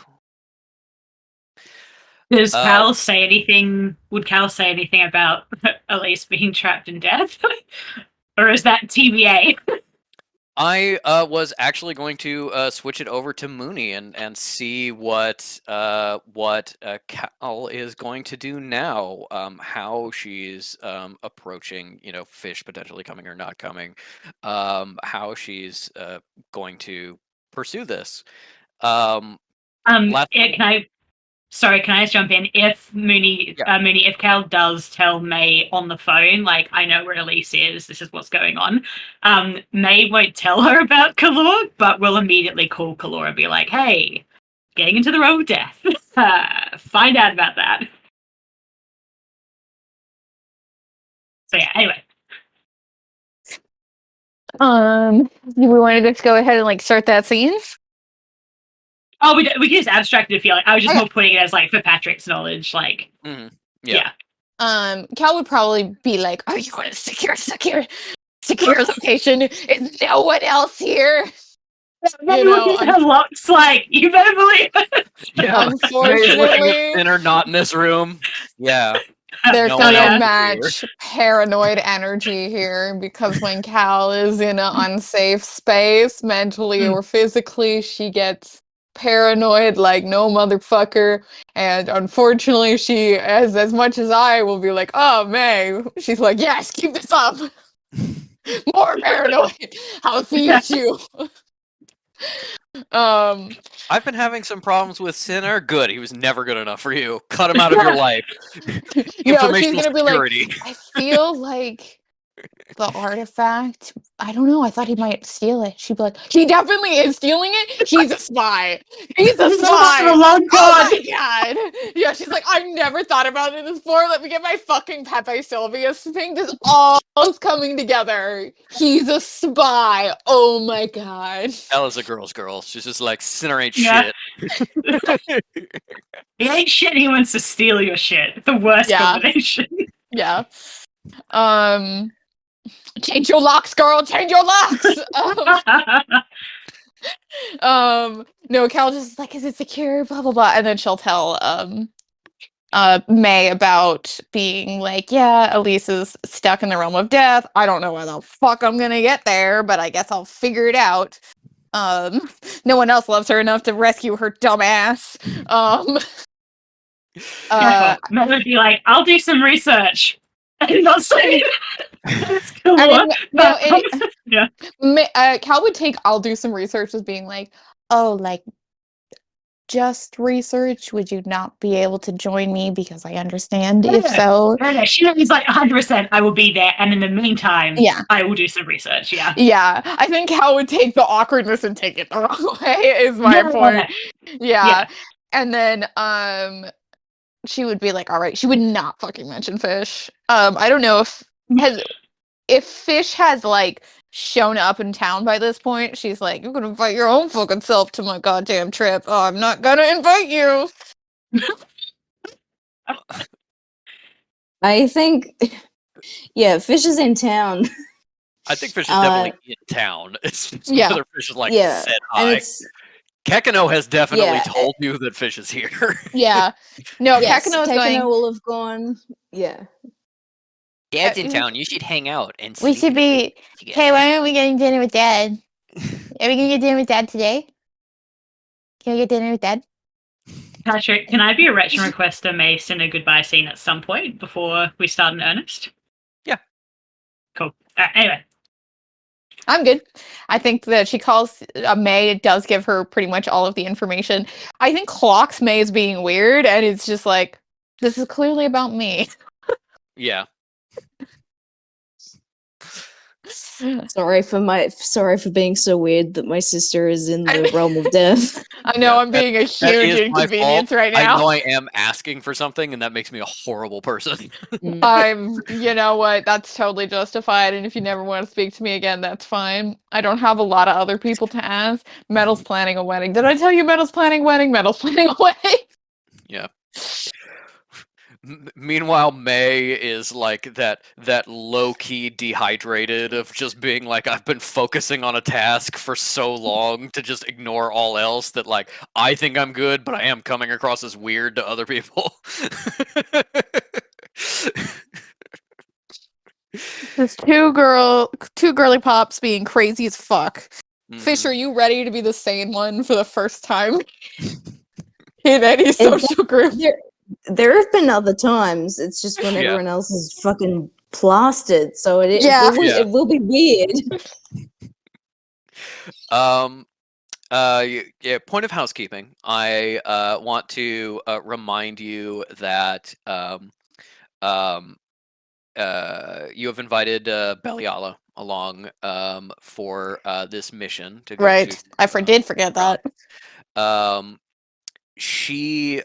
Does Uh, Cal say anything? Would Cal say anything about Elise being trapped in death? Or is that TVA? I was actually going to switch it over to Mooney and see what Cal is going to do now. How she's approaching, fish potentially coming or not coming. How she's going to pursue this. Last, Can I? Sorry, can I just jump in? If yeah. Mooney, if Cal does tell May on the phone, like, I know where Elise is, this is what's going on, May won't tell her about Kalor, but will immediately call Kalor and be like, hey, getting into the road of death. Find out about that. So yeah, anyway. Do we want to just go ahead and like start that scene? Oh, we can just abstract it if you like. I was just Okay. more putting it as like for Patrick's knowledge, like, Yeah. yeah. Cal would probably be like, "Are you in a secure location? Is no one else here?" Locks, like, you better believe it. Yeah. Unfortunately, Sinner not in this room. Yeah. They're No one gonna else match paranoid energy here because when Cal is in an unsafe space, mentally Mm. or physically, she gets paranoid like no motherfucker. And unfortunately, she, as much as I will be like, "Oh, May," she's like, "Yes, keep this up, more paranoid. I'll feed you." Um, I've been having some problems with Sinner. Good. He was never good enough for you. Cut him out of your life. no, she's Informational gonna be like, security. I feel like the artifact. I don't know. I thought he might steal it. She'd be like, he definitely is stealing it. He's a spy. He's a spy. Oh my Oh god! my god. Yeah, she's like, I've never thought about it before. Let me get my fucking Pepe Sylvia's thing. This all is coming together. He's a spy. Oh my god. Ella's a girl's girl. She's just like, Sinner ain't Yeah. shit. He ain't shit, he wants to steal your shit. The worst Yeah. combination. Yeah. Change your locks, girl. Change your locks. No, Cal just is like, is it secure? Blah blah blah. And then she'll tell May about being like, yeah, Elise is stuck in the realm of death. I don't know how the fuck I'm gonna get there, but I guess I'll figure it out. No one else loves her enough to rescue her dumb ass. Mel would be like, I'll do some research. And not say it's cool. and no, Yeah. Cal would take I'll do some research as being like, oh, like just research? Would you not be able to join me? Because I understand if so. No, she's like 100%. I will be there, and in the meantime, Yeah. I will do some research. Yeah. Yeah, I think Cal would take the awkwardness and take it the wrong way, is my point. Yeah. And then she would be like, all right, she would not fucking mention Fish. I don't know if Fish has like shown up in town by this point. She's like, you're gonna invite your own fucking self to my goddamn trip. Oh, I'm not gonna invite you. I think, yeah, Fish is in town. I think Fish is definitely in town. It's just Yeah. whether Fish is like Yeah, said and hi. it's Kekano has definitely Yeah, told you that Fish is here. Yeah. No, yes, Kakano's Kekano going. will have gone. Yeah, Dad's in town. You should hang out and We sleep should be. together. Hey, why aren't we getting dinner with Dad? Are we gonna get dinner with Dad today? Can we get dinner with Dad? Patrick, can I be a retch and request a Mace in a goodbye scene at some point before we start in earnest? Yeah. Cool. Anyway. I'm good. I think that she calls May. It does give her pretty much all of the information. I think clocks May as being weird, and it's just like, this is clearly about me. Yeah. sorry for being so weird that my sister is in the realm of death. I know Yeah, I'm being a That huge is my inconvenience fault. right I now. know I am asking for something, and that makes me a horrible person. You know what? That's totally justified. And if you never want to speak to me again, that's fine. I don't have a lot of other people to ask. Metal's planning a wedding. Did I tell you Metal's planning a wedding? Metal's planning a wedding. Yeah. Meanwhile, May is like that low key dehydrated of just being like, I've been focusing on a task for so long to just ignore all else that like I think I'm good, but I am coming across as weird to other people. There's two girly pops being crazy as fuck. Fish, Mhm. are you ready to be the sane one for the first time in any social group? There have been other times. It's just when Yeah. everyone else is fucking plastered, so it Yeah. it will be weird. Yeah, point of housekeeping. I want to remind you that you have invited Beliala along for this mission to go Right. to. I did forget that. She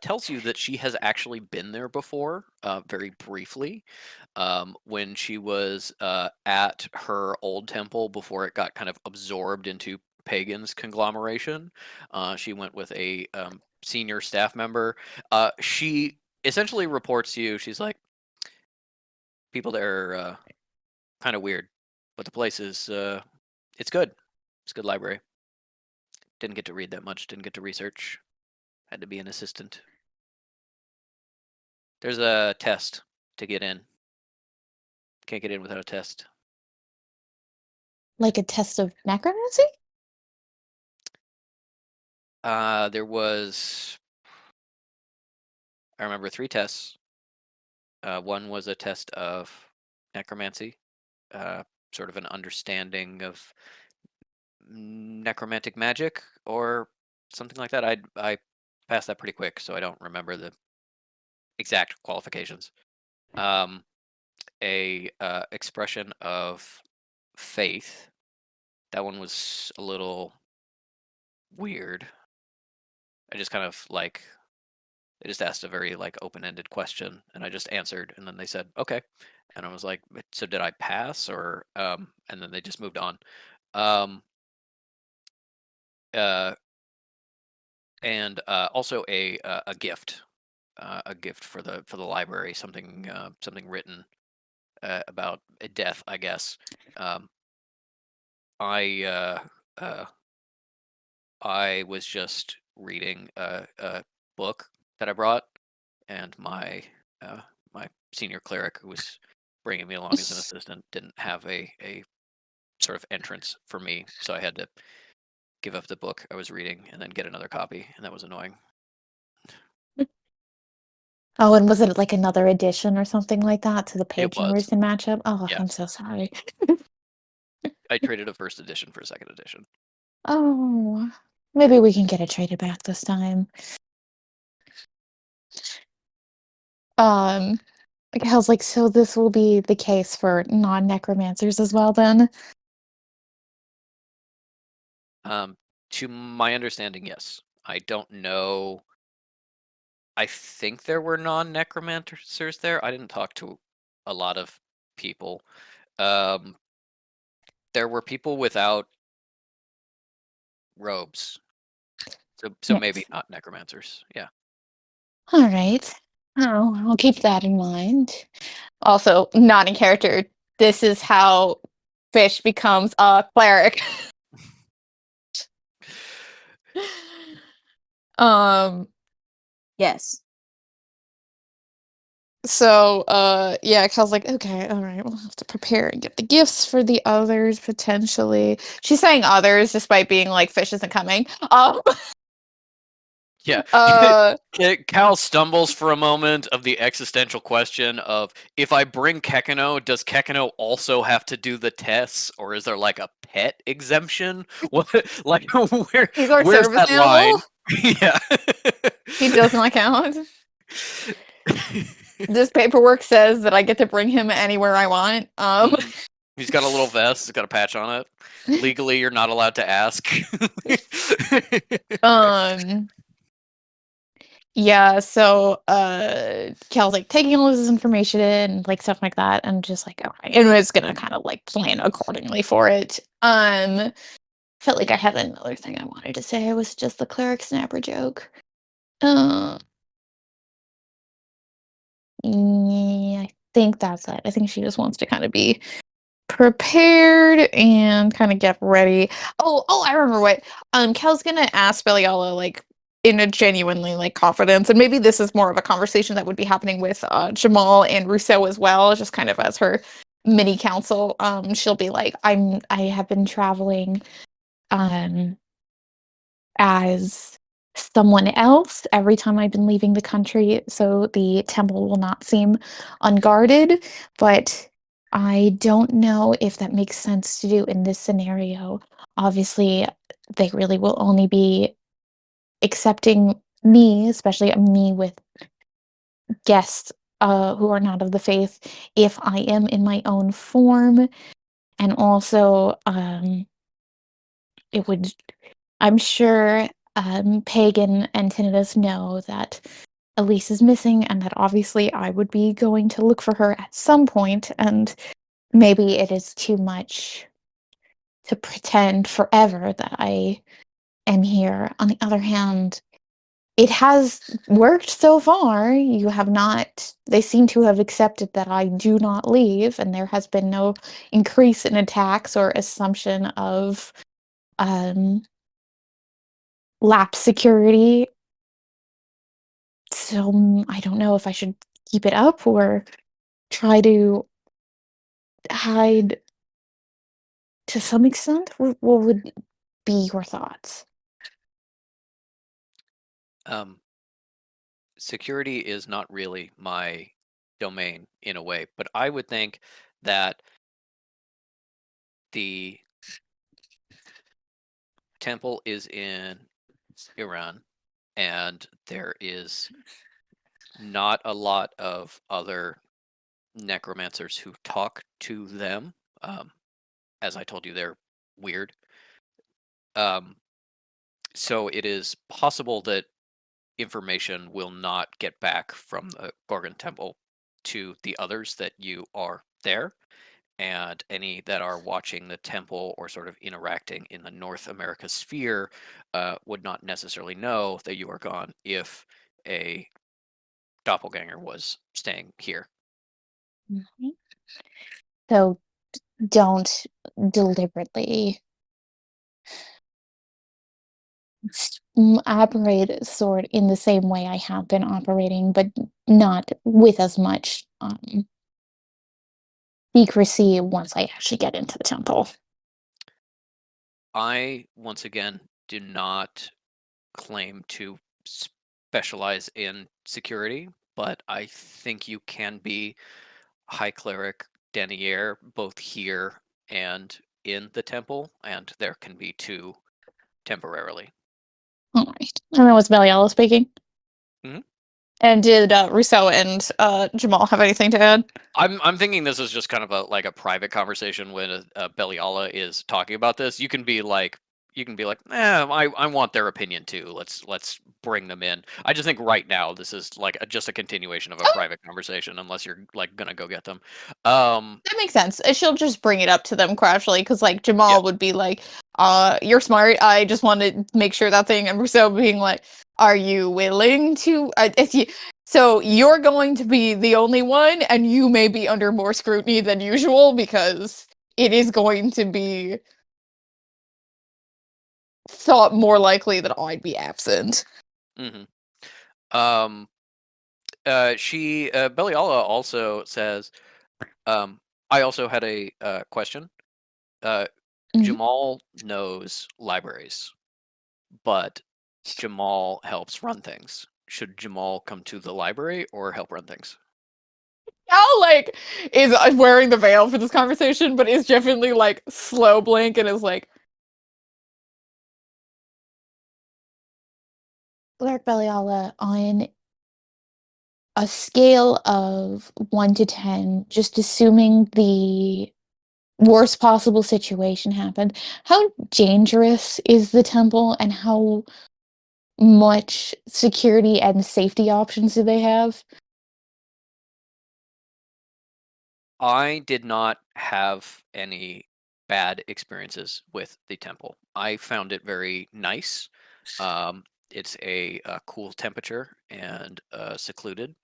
tells you that she has actually been there before, very briefly, when she was at her old temple before it got kind of absorbed into Pagan's conglomeration. She went with a senior staff member. She essentially reports to you. She's like, people there are kind of weird, but the place is it's good. It's a good library. Didn't get to read that much. Didn't get to research. Had to be an assistant. There's a test to get in. Can't get in without a test. Like a test of necromancy? There was, I remember 3 tests. One was a test of necromancy, sort of an understanding of necromantic magic or something like that. I passed that pretty quick, so I don't remember the exact qualifications. A expression of faith. That one was a little weird. I just kind of like they just asked a very like open-ended question, and I just answered, and then they said okay, and I was like, so did I pass or and then they just moved on. Um, uh, and also a gift, a gift for the library, something something written about a death, I guess. Um, I uh, I was just reading a book that I brought, and my senior cleric, who was bringing me along as an assistant, didn't have a sort of entrance for me, so I had to give up the book I was reading and then get another copy, and that was annoying. Oh, and was it like another edition or something like that so the It page numbers was, can match up? Oh, yeah. I'm so sorry. I traded a first edition for a second edition. Oh, maybe we can get it traded back this time. Um, like Hal's like, so this will be the case for non-necromancers as well then? To my understanding, yes. I don't know. I think there were non-necromancers there. I didn't talk to a lot of people. Um, there were people without robes, so maybe Yes. not necromancers. Yeah. All right. Oh, I'll keep that in mind. Also, not in character. This is how Fish becomes a cleric. um. Yes. So, yeah, Cal's like, okay, all right, we'll have to prepare and get the gifts for the others potentially. She's saying others despite being like Fish isn't coming. Yeah. Uh, Cal stumbles for a moment of the existential question of if I bring Kekino, does Kekino also have to do the tests, or is there like a pet exemption? What like he's our where's service that line? animal. Yeah. He does not count. This paperwork says that I get to bring him anywhere I want. Mhm. He's got a little vest. It's got a patch on it. Legally, you're not allowed to ask. um, yeah, so Cal's like taking all this information in, like stuff like that, and just like okay, and was gonna kind of like plan accordingly for it. Felt like I had another thing I wanted to say. It was just the cleric snapper joke. Uh, yeah, I think that's it. I think she just wants to kind of be prepared and kind of get ready. Oh, I remember what. Cal's gonna ask Beliala like in a genuinely like confidence, and maybe this is more of a conversation that would be happening with Jamal and Rousseau as well, just kind of as her mini counsel. She'll be like, I have been traveling um as someone else every time I've been leaving the country, so the temple will not seem unguarded, but I don't know if that makes sense to do in this scenario. Obviously, they really will only be accepting me, especially me with guests who are not of the faith, if I am in my own form. And also, it would I'm sure Pagan and Tinnitus know that Elise is missing and that obviously I would be going to look for her at some point, and maybe it is too much to pretend forever that I am here. On the other hand, it has worked so far. You have not, they seem to have accepted that I do not leave, and there has been no increase in attacks or assumption of um lapse security. So I don't know if I should keep it up or try to hide to some extent. What would be your thoughts? Um, security is not really my domain in a way, but I would think that the temple is in Iran, and there is not a lot of other necromancers who talk to them. As I told you, they're weird. Um, so it is possible that information will not get back from the Gorgon Temple to the others that you are there, and any that are watching the temple or sort of interacting in the North America sphere would not necessarily know that you are gone if a doppelganger was staying here. Mhm. So don't deliberately operate sort in the same way I have been operating, but not with as much secrecy once I actually get into the temple. I, once again, do not claim to specialize in security, but I think you can be High Cleric Denier both here and in the temple, and there can be two temporarily. All right. And that was Valiala speaking. Mhm. And did Rousseau and Jamal have anything to add? I'm thinking this is just kind of a private conversation when Beliala is talking about this. You can be like, I want their opinion too. Let's bring them in. I just think right now this is like just a continuation of a Oh, private conversation, unless you're like gonna go get them. Um, that makes sense. She'll just bring it up to them casually because, like, yeah, Jamal would be like, you're smart. I just want to make sure that thing. And Rousseau being like, are you willing to? If you, so you're going to be the only one, and you may be under more scrutiny than usual because it is going to be thought more likely that I'd be absent. hmm Um, Beliala also says, I also had a question. Uh, Mhm. Jamal knows libraries, but Jamal helps run things. Should Jamal come to the library or help run things? Al like is wearing the veil for this conversation, but is definitely like slow blink and is like, Blair Beliala, on a scale of 1 to 10, just assuming the worst possible situation happened, how dangerous is the temple and how much security and safety options do they have? I did not have any bad experiences with the temple. I found it very nice. It's a cool temperature and secluded,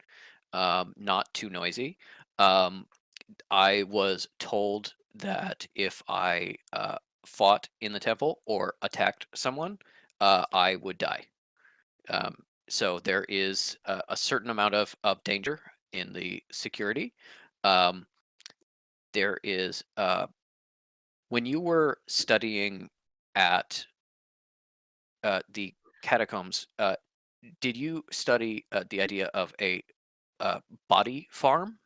not too noisy. Um, I was told that if I fought in the temple or attacked someone, I would die. Um, so there is a certain amount of danger in the security. Um, there is when you were studying at the catacombs, did you study the idea of a body farm?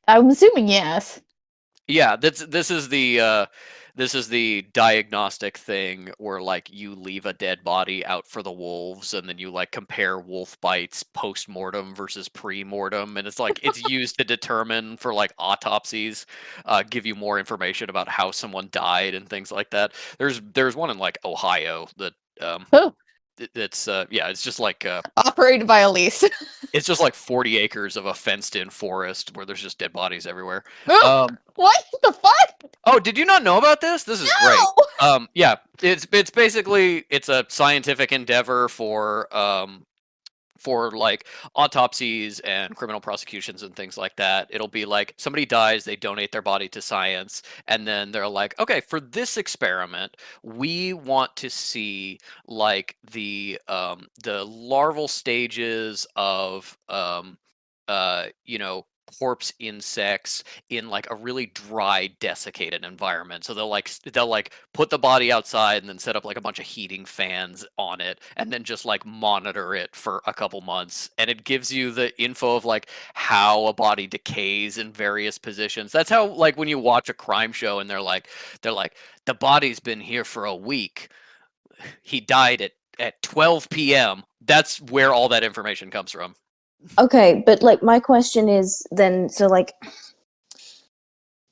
I'm assuming yes. Yeah, this is the diagnostic thing where like you leave a dead body out for the wolves and then you like compare wolf bites post mortem versus pre mortem, and it's like it's used to determine for like autopsies, give you more information about how someone died and things like that. There's one in like Ohio that Oh, it's yeah, it's just like operated by Elise. it's just like 40 acres of a fenced in forest where there's just dead bodies everywhere. Oh, Um, what the fuck? Oh, did you not know about this? This is great. No! Yeah, it's basically it's a scientific endeavor for for like autopsies and criminal prosecutions and things like that. It'll be like somebody dies, they donate their body to science, and then they're like, okay, for this experiment, we want to see like the larval stages of you know, corpse insects in like a really dry, desiccated environment. So they'll like put the body outside and then set up like a bunch of heating fans on it and then just like monitor it for a couple months. And it gives you the info of like how a body decays in various positions. That's how like when you watch a crime show and they're like the body's been here for a week. He died at 12 p.m. That's where all that information comes from. Okay, but like my question is then, so like,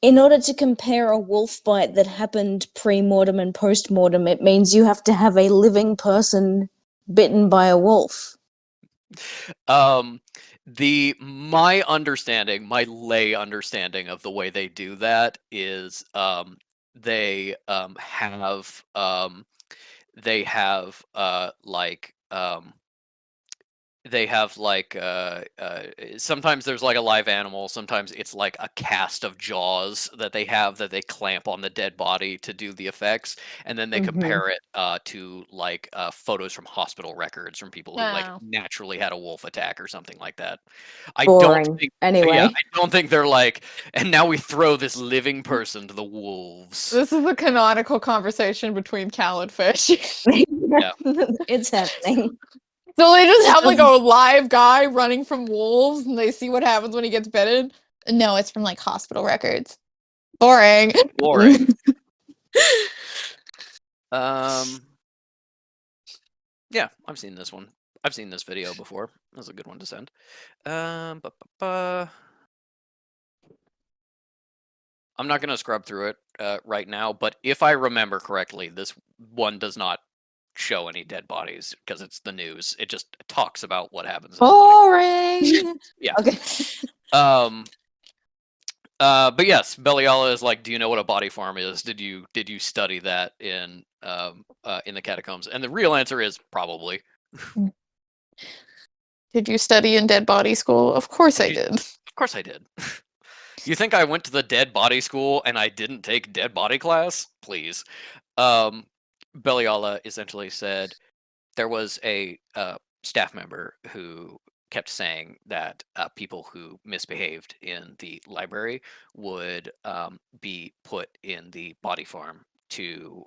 in order to compare a wolf bite that happened pre-mortem and post-mortem, it means you have to have a living person bitten by a wolf. My understanding, my lay understanding of the way they do that is they have they have like sometimes there's like a live animal, sometimes it's like a cast of jaws that they have that they clamp on the dead body to do the effects, and then they compare it to like photos from hospital records from people who like Oh. naturally had a wolf attack or something like that. I Boring. don't think Anyway. I don't think they're like, and now we throw this living person to the wolves. This is a canonical conversation between Cal and Fish. It's happening. So they just have like a live guy running from wolves and they see what happens when he gets bitten. No, it's from like hospital records. Boring. Boring. Yeah, I've seen this one. I've seen this video before. That was a good one to send. I'm not going to scrub through it right now, but if I remember correctly, this one does not show any dead bodies because it's the news. It just talks about what happens. Boring. Yeah. Okay. But yes, Beliala is like, do you know what a body farm is? Did you study that in the catacombs? And the real answer is probably. Did you study in dead body school? Of course I did. Of course I did. You think I went to the dead body school and I didn't take dead body class? Please. Beliala essentially said there was a staff member who kept saying that people who misbehaved in the library would be put in the body farm to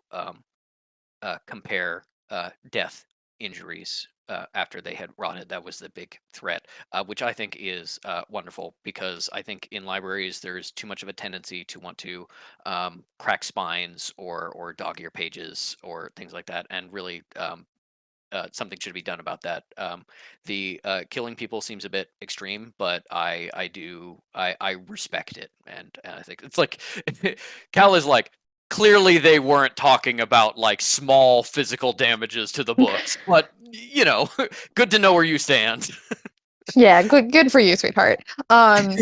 compare death injuries after they had rotted. That was the big threat, which I think is wonderful because I think in libraries there's too much of a tendency to want to crack spines or dog ear pages or things like that, and really something should be done about that. The killing people seems a bit extreme, but I respect it, and I think it's like Cal is like, clearly they weren't talking about like small physical damages to the books, but you know, good to know where you stand. Yeah, good for you, sweetheart.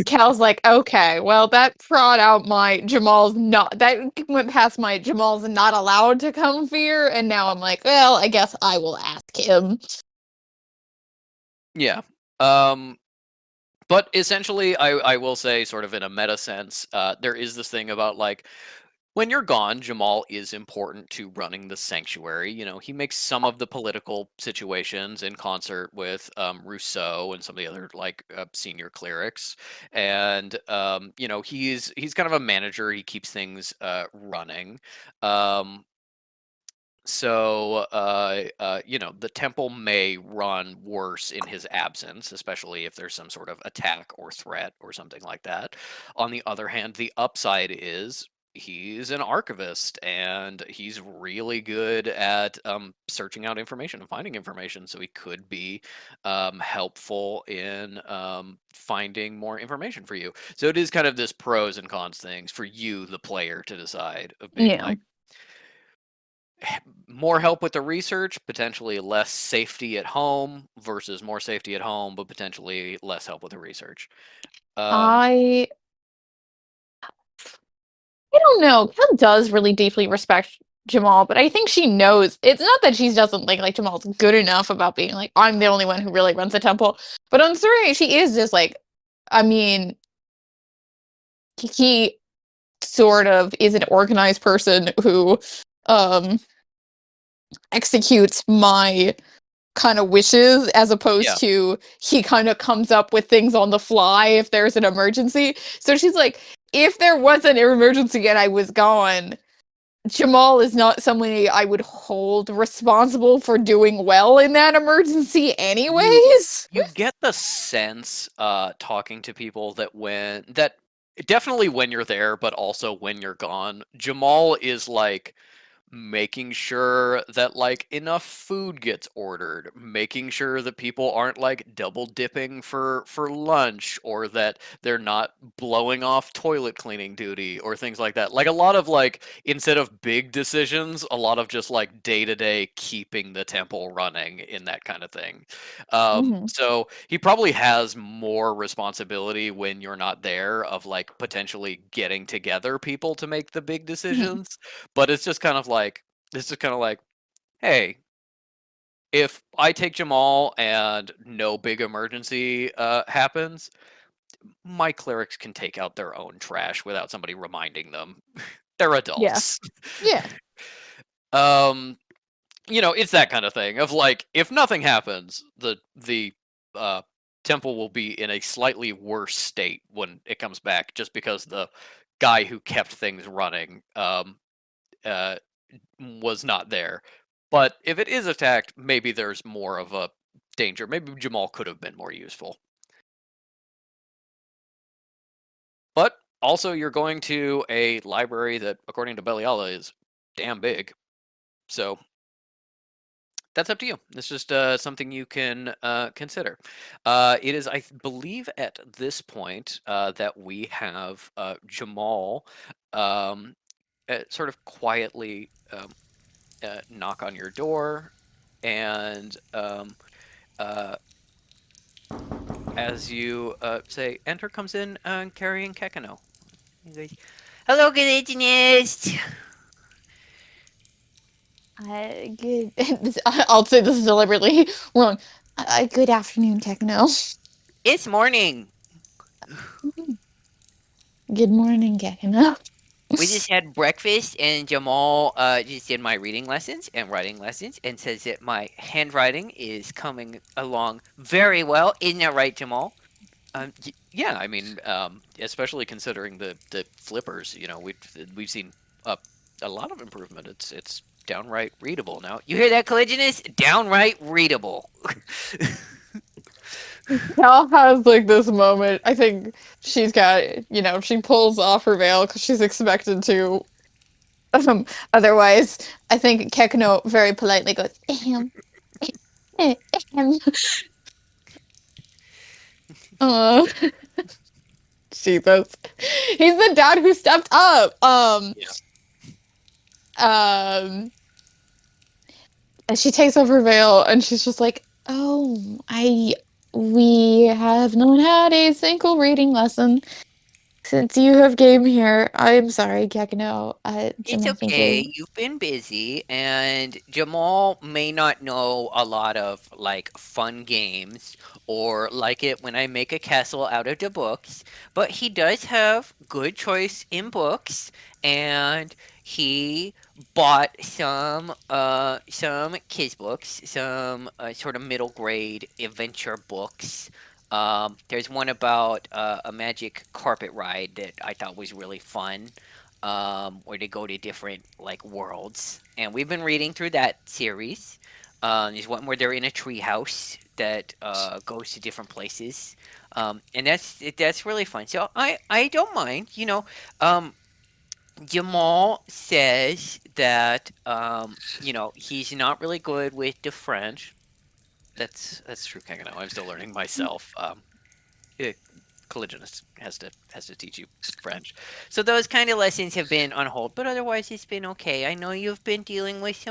Cal's like, okay, well that brought out my that went past my Jamal's not allowed to come fear, and now I'm like, well, I guess I will ask him. Yeah. But essentially, I will say, sort of in a meta sense, there is this thing about like, when you're gone, Jamal is important to running the sanctuary. You know, he makes some of the political situations in concert with Rousseau and some of the other like senior clerics, and you know, he's kind of a manager. He keeps things running. So, you know, the temple may run worse in his absence, especially if there's some sort of attack or threat or something like that. On the other hand, the upside is he's an archivist and he's really good at searching out information and finding information. So he could be helpful in finding more information for you. So it is kind of this pros and cons things for you, the player, to decide of being Yeah. like, more help with the research, potentially less safety at home versus more safety at home, but potentially less help with the research. I don't know. Cal does really deeply respect Jamal, but I think she knows. It's not that she doesn't like Jamal's good enough about being like, I'm the only one who really runs the temple. But on Surrey, she is just like, I mean, he sort of is an organized person who um executes my kind of wishes as opposed to he kind of comes up with things on the fly if there's an emergency. So she's like, if there wasn't an emergency and I was gone, Jamal is not somebody I would hold responsible for doing well in that emergency anyways. You get the sense talking to people that definitely when you're there, but also when you're gone, Jamal is like making sure that like enough food gets ordered, making sure that people aren't like double dipping for lunch, or that they're not blowing off toilet cleaning duty or things like that. Like a lot of like, instead of big decisions, a lot of just like day-to-day keeping the temple running in that kind of thing. Mhm. So he probably has more responsibility when you're not there of like potentially getting together people to make the big decisions. But it's just kind of like, hey, if I take Jamal and no big emergency happens, my clerics can take out their own trash without somebody reminding them. They're Yeah. adults. Yeah. It's that kind of thing of like, if nothing happens, the uh, temple will be in a slightly worse state when it comes back, just because the guy who kept things running uh, was not there. But if it is attacked, maybe there's more of a danger. Maybe Jamal could have been more useful. But also, you're going to a library that, according to Beliala, is damn big. So that's up to you. It's just something you can consider. It is, I believe, at this point that we have Jamal um, sort of quietly knock on your door, and uh, as you say, enter, comes in carrying Kekano. He goes, "Hello, good agent." Good. I'll say this is deliberately wrong. Good afternoon, Techno. It's morning. Good morning, Techno. We just had breakfast, and Jamal just did my reading lessons and writing lessons, and says that my handwriting is coming along very well. Isn't that right, Jamal? Yeah, I mean, especially considering the flippers, we've seen a lot of improvement. It's downright readable now. You hear that, Colliginous? Downright readable. Cal has like this moment. I think she's got, she pulls off her veil because she's expected to. Otherwise, I think Kekno very politely goes, ahem, ahem. Uh, Jesus. He's the dad who stepped up. Um, and she takes off her veil and she's just like, "Oh, we have not had a single reading lesson since you have came here. I'm sorry, Kekno. It's Jamal, thank okay. you." You've been busy, and Jamal may not know a lot of like fun games or like it when I make a castle out of the books, but he does have good choice in books, and he bought some kids books, some sort of middle grade adventure books. There's one about a magic carpet ride that I thought was really fun, where they go to different like worlds, and we've been reading through that series. There's one where they're in a tree house that goes to different places, and that's really fun. So I don't mind. Jamal says that he's not really good with the French. That's true, Kagano. I'm still learning myself. eh, Colliginist has to teach you French. So those kind of lessons have been on hold, but otherwise it's been okay. I know you've been dealing with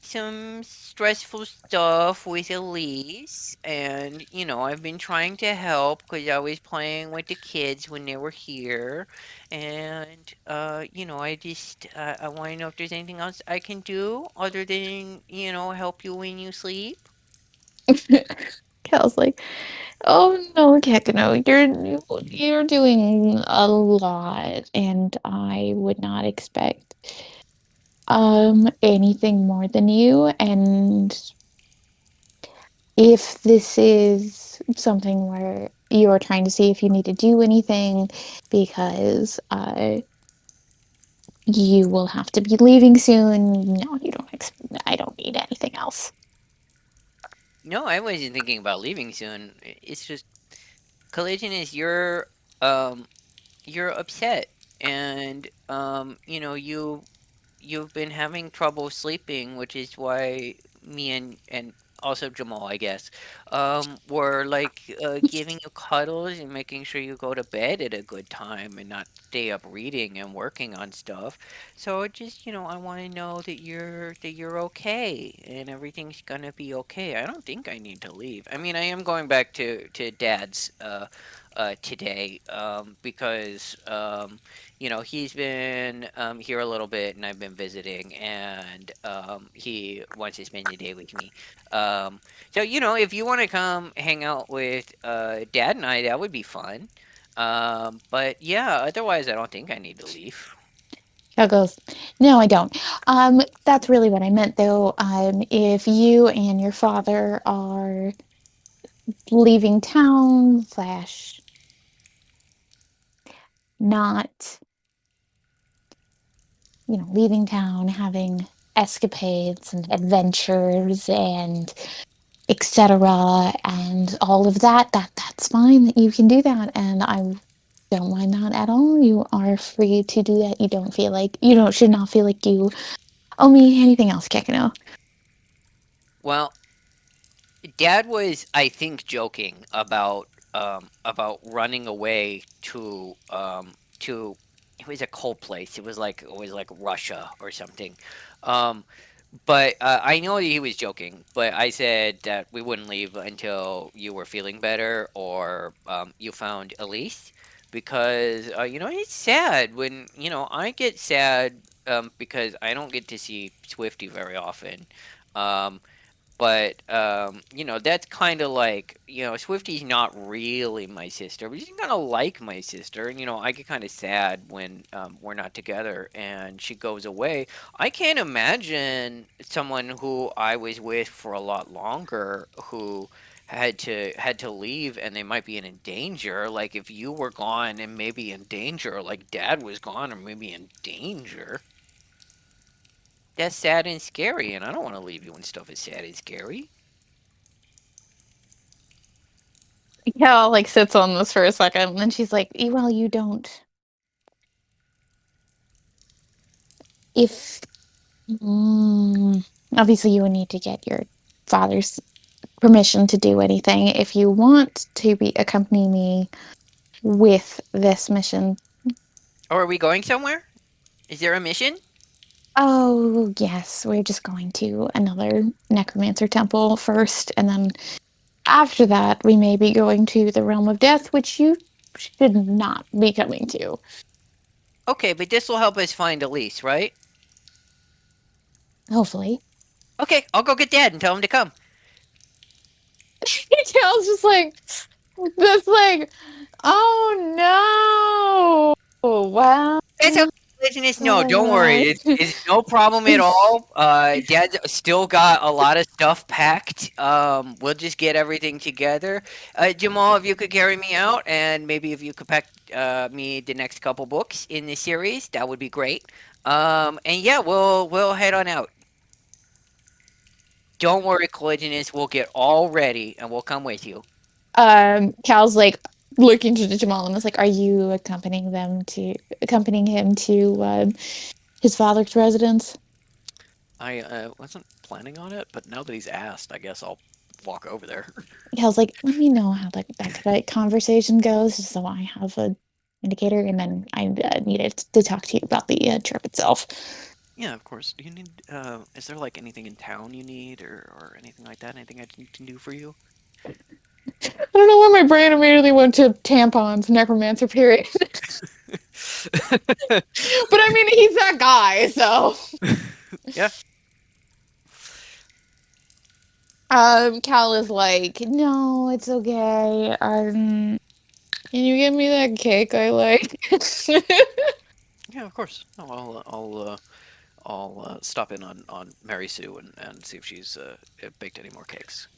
some stressful stuff with Elise, and I've been trying to help because I was playing with the kids when they were here, and I just I want to know if there's anything else I can do other than help you when you sleep. Cal's like, oh no, Kekano, you're doing a lot, and I would not expect anything more than you. And if this is something where you're trying to see if you need to do anything because you will have to be leaving soon, no, you don't I don't need anything else. No, I wasn't thinking about leaving soon. It's just Collision is um you're upset, and you've been having trouble sleeping, which is why me and also Jamal, I guess, were like giving you cuddles and making sure you go to bed at a good time and not stay up reading and working on stuff. So it just, I want to know that you're okay and everything's gonna be okay. I don't think I need to leave. I mean, I am going back to Dad's today, because he's been here a little bit, and I've been visiting, and he wants to spend the day with me. Um, so if you want to come hang out with Dad and I, that would be fun. But yeah, otherwise, I don't think I need to leave. Cal goes, no, I don't. That's really what I meant though. If you and your father are leaving town slash not, leaving town, having escapades and adventures and etc. and all of that, that's fine that you can do that. And I don't mind that at all. You are free to do that. You don't feel like should not feel like you owe me anything else, Kekano. Well, Dad was, I think, joking about running away to it was a cold place. It was like Russia or something. Um, but I know he was joking. But I said that we wouldn't leave until you were feeling better or you found Elise, because it's sad when I get sad because I don't get to see Swifty very often. Um, but that's kind of like, Swifty's not really my sister, but she's kind of like my sister. And I get kind of sad when we're not together and she goes away. I can't imagine someone who I was with for a lot longer who had to leave, and they might be in danger. Like if you were gone and maybe in danger, like Dad was gone or maybe in danger. That's sad and scary, and I don't want to leave you when stuff is sad and scary. Cal like sits on this for a second, and then she's like, well, you don't. If obviously you would need to get your father's permission to do anything. If you want to be accompany me with this mission, Oh, are we going somewhere? Is there a mission? oh yes, we're just going to another necromancer temple first, and then after that we may be going to the realm of death, which you should not be coming to. Okay, but this will help us find Elise, right? Hopefully. Okay, I'll go get Dad and tell him to come. Tails just like this, like, oh no! Wow. It's okay, Legionist. No, don't worry. It's no problem at all. Dad's still got a lot of stuff packed. We'll just get everything together. Jamal, if you could carry me out, and maybe if you could pack me the next couple books in the series, that would be great. And yeah, we'll head on out. Don't worry, Collisionist. We'll get all ready, and we'll come with you. Cal's like looking to Jamal and is like, "Are you accompanying him to his father's residence?" I wasn't planning on it, but now that he's asked, I guess I'll walk over there. Cal's like, "Let me know how that conversation goes, just so I have a indicator, and then I needed to talk to you about the trip itself." Yeah, of course. Do you need? Is there like anything in town you need, or anything like that? Anything I can do for you? I don't know why my brain immediately went to tampons, necromancer period. But I mean, he's that guy, so. Yeah. Cal is like, no, it's okay. Can you give me that cake I like? Yeah, of course. No, I'll stop in on Mary Sue and see if she's baked any more cakes.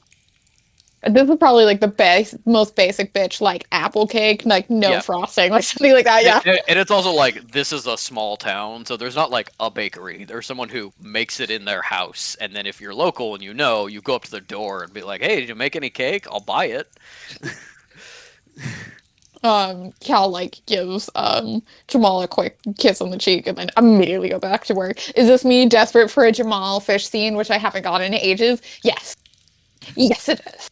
This is probably like the most basic bitch, like apple cake, like no Yeah. frosting, like something like that. Yeah. And it's also like this is a small town, so there's not like a bakery. There's someone who makes it in their house, and then if you're local and you know, you go up to their door and be like, "Hey, did you make any cake? I'll buy it." Cal like gives Jamal a quick kiss on the cheek and then immediately go back to work. Is this me desperate for a Jamal fish scene, which I haven't gotten in ages? Yes. Yes, it is.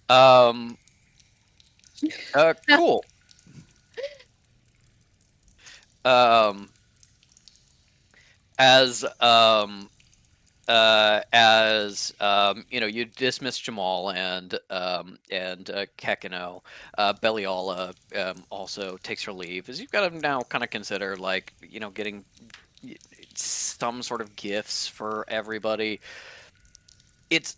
Um. Cool. Um. As you know, you dismiss Jamal and Kekino. Beliala also takes her leave, as you've got to now kind of consider, like, you know, getting some sort of gifts for everybody. It's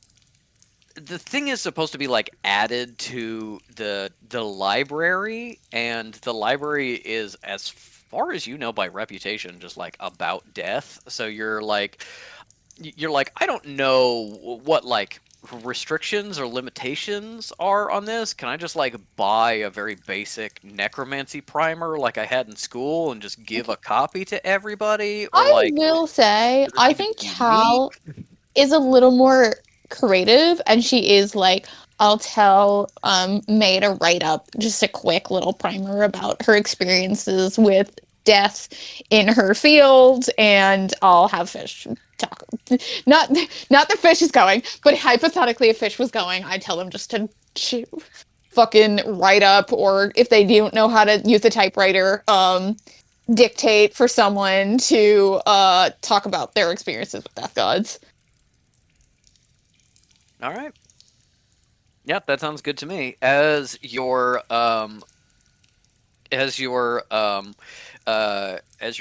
the thing is supposed to be like added to the library, and the library is, as far as you know by reputation, just like about death. So you're like, I don't know what like restrictions or limitations are on this. Can I just like buy a very basic necromancy primer like I had in school and just give a copy to everybody? Or I like, will say, does it I need to think be unique? Cal is a little more creative and she is like, I'll tell May to write up just a quick little primer about her experiences with death in her field, and I'll have Fish talk. Not not the Fish is going, but hypothetically if Fish was going, I tell them just to fucking write up, or if they don't know how to use a typewriter, dictate for someone to talk about their experiences with death gods. All right. Yeah, that sounds good to me. As you're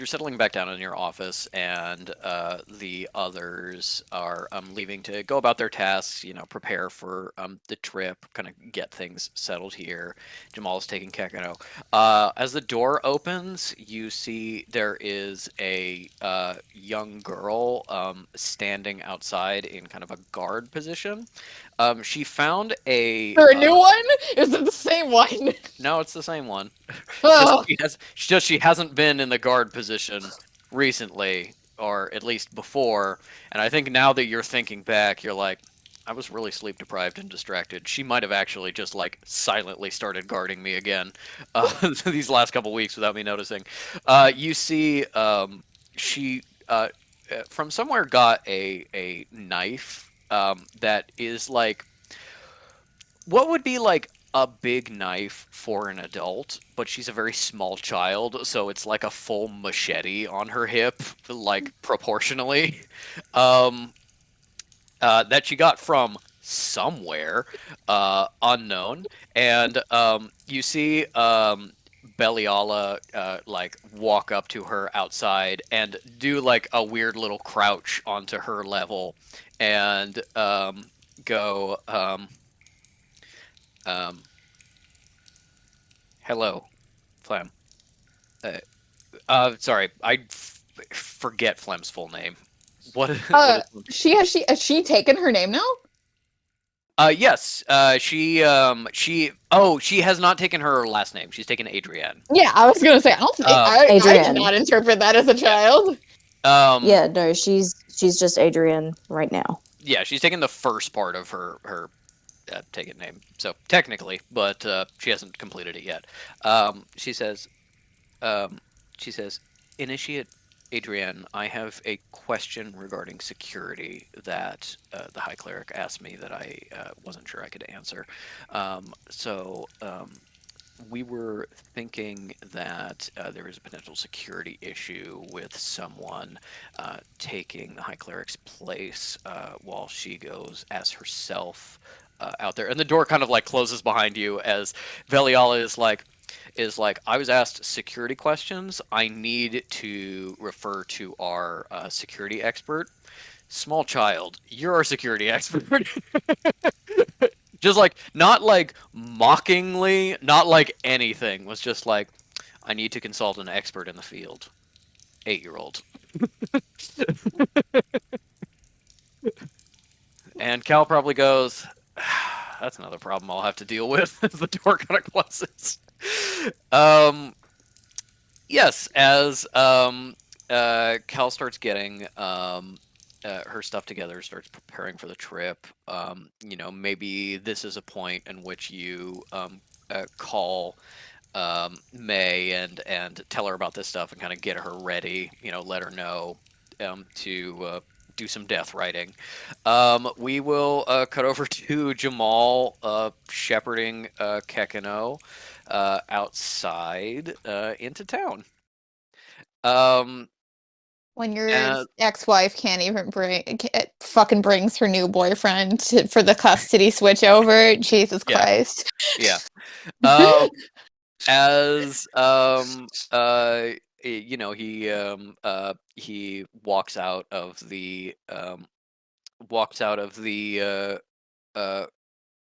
settling back down in your office, and the others are leaving to go about their tasks, you know, prepare for the trip, kind of get things settled here. Jamal's taking Kekano. As the door opens, you see there is a young girl standing outside in kind of a guard position. She found a Is there a new one? Is it the same one? no, it's the same one. Oh, She hasn't been in the guard position recently, or at least before. And I think now that you're thinking back, you're like, I was really sleep deprived and distracted. She might have actually just like silently started guarding me again these last couple weeks without me noticing. You see, she from somewhere got a knife that is like what would be like a big knife for an adult, but she's a very small child, so it's like a full machete on her hip, like proportionally, um, that she got from somewhere unknown. And you see Beliala like walk up to her outside and do like a weird little crouch onto her level and go. Um, Hello, Flem. Uh, sorry, forget Flem's full name. What? What is? has she taken her name now? Yes. She has not taken her last name. She's taken Adrienne. Yeah, I was gonna say, I don't think I did Adrienne. not interpret that as a child. Yeah, no, she's just Adrienne right now. Yeah, she's taken the first part of her taken name. So technically, but she hasn't completed it yet. She says, um, she says, Initiate Adrienne, I have a question regarding security that the High Cleric asked me that I wasn't sure I could answer. So we were thinking that there is a potential security issue with someone taking the High Cleric's place while she goes as herself out there. And the door kind of like closes behind you as Veliala is like, I was asked security questions. I need to refer to our security expert. Small child, you're our security expert. Just like, not like mockingly, not like anything. Was just like, I need to consult an expert in the field. 8-year-old. And Cal probably goes, that's another problem I'll have to deal with as the door kind of closes. Yes, as Cal starts getting her stuff together, starts preparing for the trip, maybe this is a point in which you call May and tell her about this stuff and kind of get her ready, let her know to do some death writing. We will cut over to Jamal shepherding Kekino outside into town. When your ex-wife can't even fucking brings her new boyfriend for the custody switch over, Jesus Christ. Yeah. As he walks out of the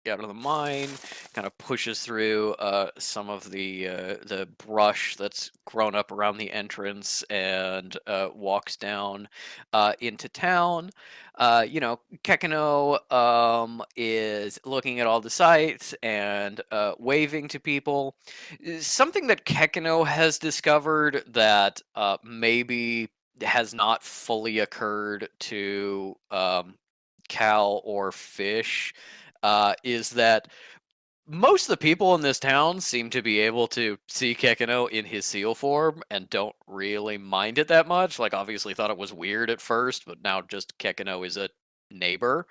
out of the mine, kind of pushes through some of the brush that's grown up around the entrance, and walks down into town. Kekino is looking at all the sights and waving to people. Something that Kekino has discovered that maybe has not fully occurred to Cal or Fish is that most of the people in this town seem to be able to see Kekino in his seal form and don't really mind it that much. Like, obviously thought it was weird at first, but now just Kekino is a neighbor.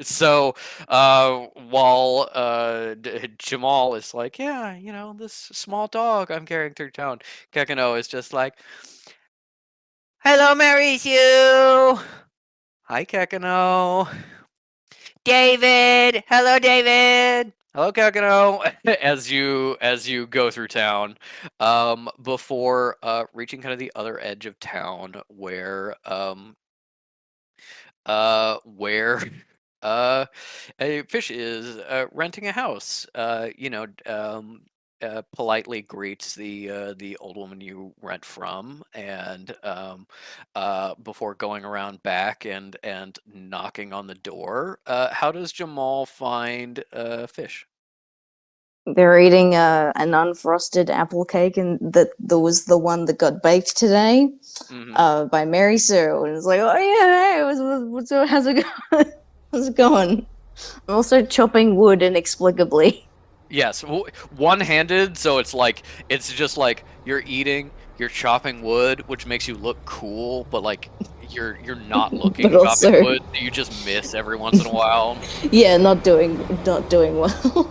So while Jamal is like, yeah, this small dog I'm carrying through town, Kekino is just like, hello, Mauricio. Hi, Kekino. David! Hello, David! Hello, Kekino! as you go through town, before reaching kind of the other edge of town, where a Fish is renting a house. Politely greets the old woman you rent from, and before going around back and knocking on the door. How does Jamal find Fish? They're eating an unfrosted apple cake, and that was the one that got baked today by Mary Sue. And it's like, oh yeah, hey, how's it going? How's it going? I'm also chopping wood inexplicably. Yes, one-handed, so it's just like you're eating, you're chopping wood, which makes you look cool, but like you're not looking chopping wood. You just miss every once in a while. Yeah, not doing well.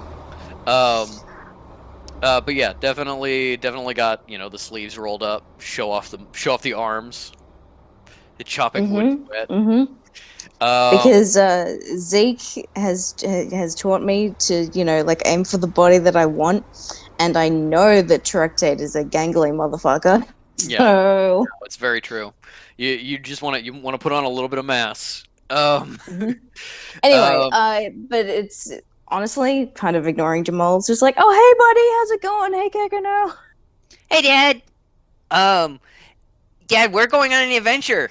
But yeah, definitely got the sleeves rolled up, show off the arms. The chopping wood wet. Because Zeke has taught me to aim for the body that I want, and I know that Tractate is a gangly motherfucker. Yeah, so... it's very true. You just want to put on a little bit of mass. Anyway, but it's honestly kind of ignoring Jamal. It's just like, oh hey buddy, how's it going? Hey Kekino. Hey Dad. Dad, we're going on an adventure.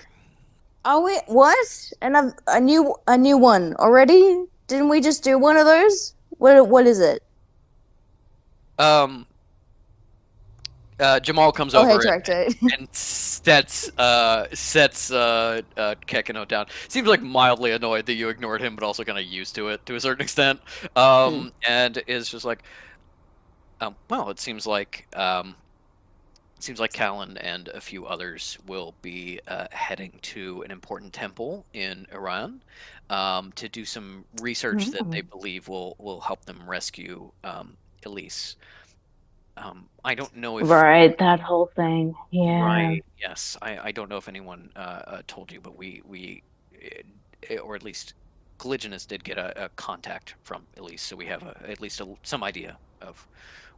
Oh wait, what? And a new one already? Didn't we just do one of those? What is it? Jamal comes over and sets Kekino down. Seems like mildly annoyed that you ignored him, but also kind of used to it to a certain extent. And is just like, well, it seems like Callan and a few others will be heading to an important temple in Iran to do some research that they believe will help them rescue Elise. I don't know if Right, that whole thing. Yeah. right. Yes, I don't know if anyone told you, but we or at least Caligulus did get a contact from Elise, so we have at least some idea of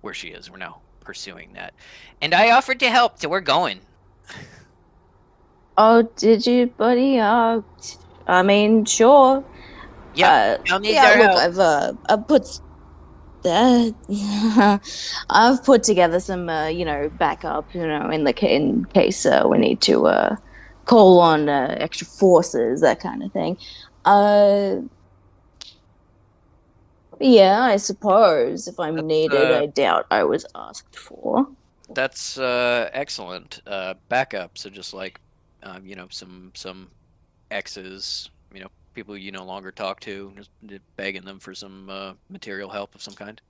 where she is. We're now pursuing that, and I offered to help, so we're going. Oh, did you, buddy? I mean, sure. Yep, Cal needs Yeah, our look, help. I've put I've put together some backup, in case we need to call on extra forces, that kind of thing. Uh yeah, I suppose if I'm That's needed, I doubt I was asked for. that's excellent backup. So just like some exes, people you no longer talk to, just begging them for some material help of some kind.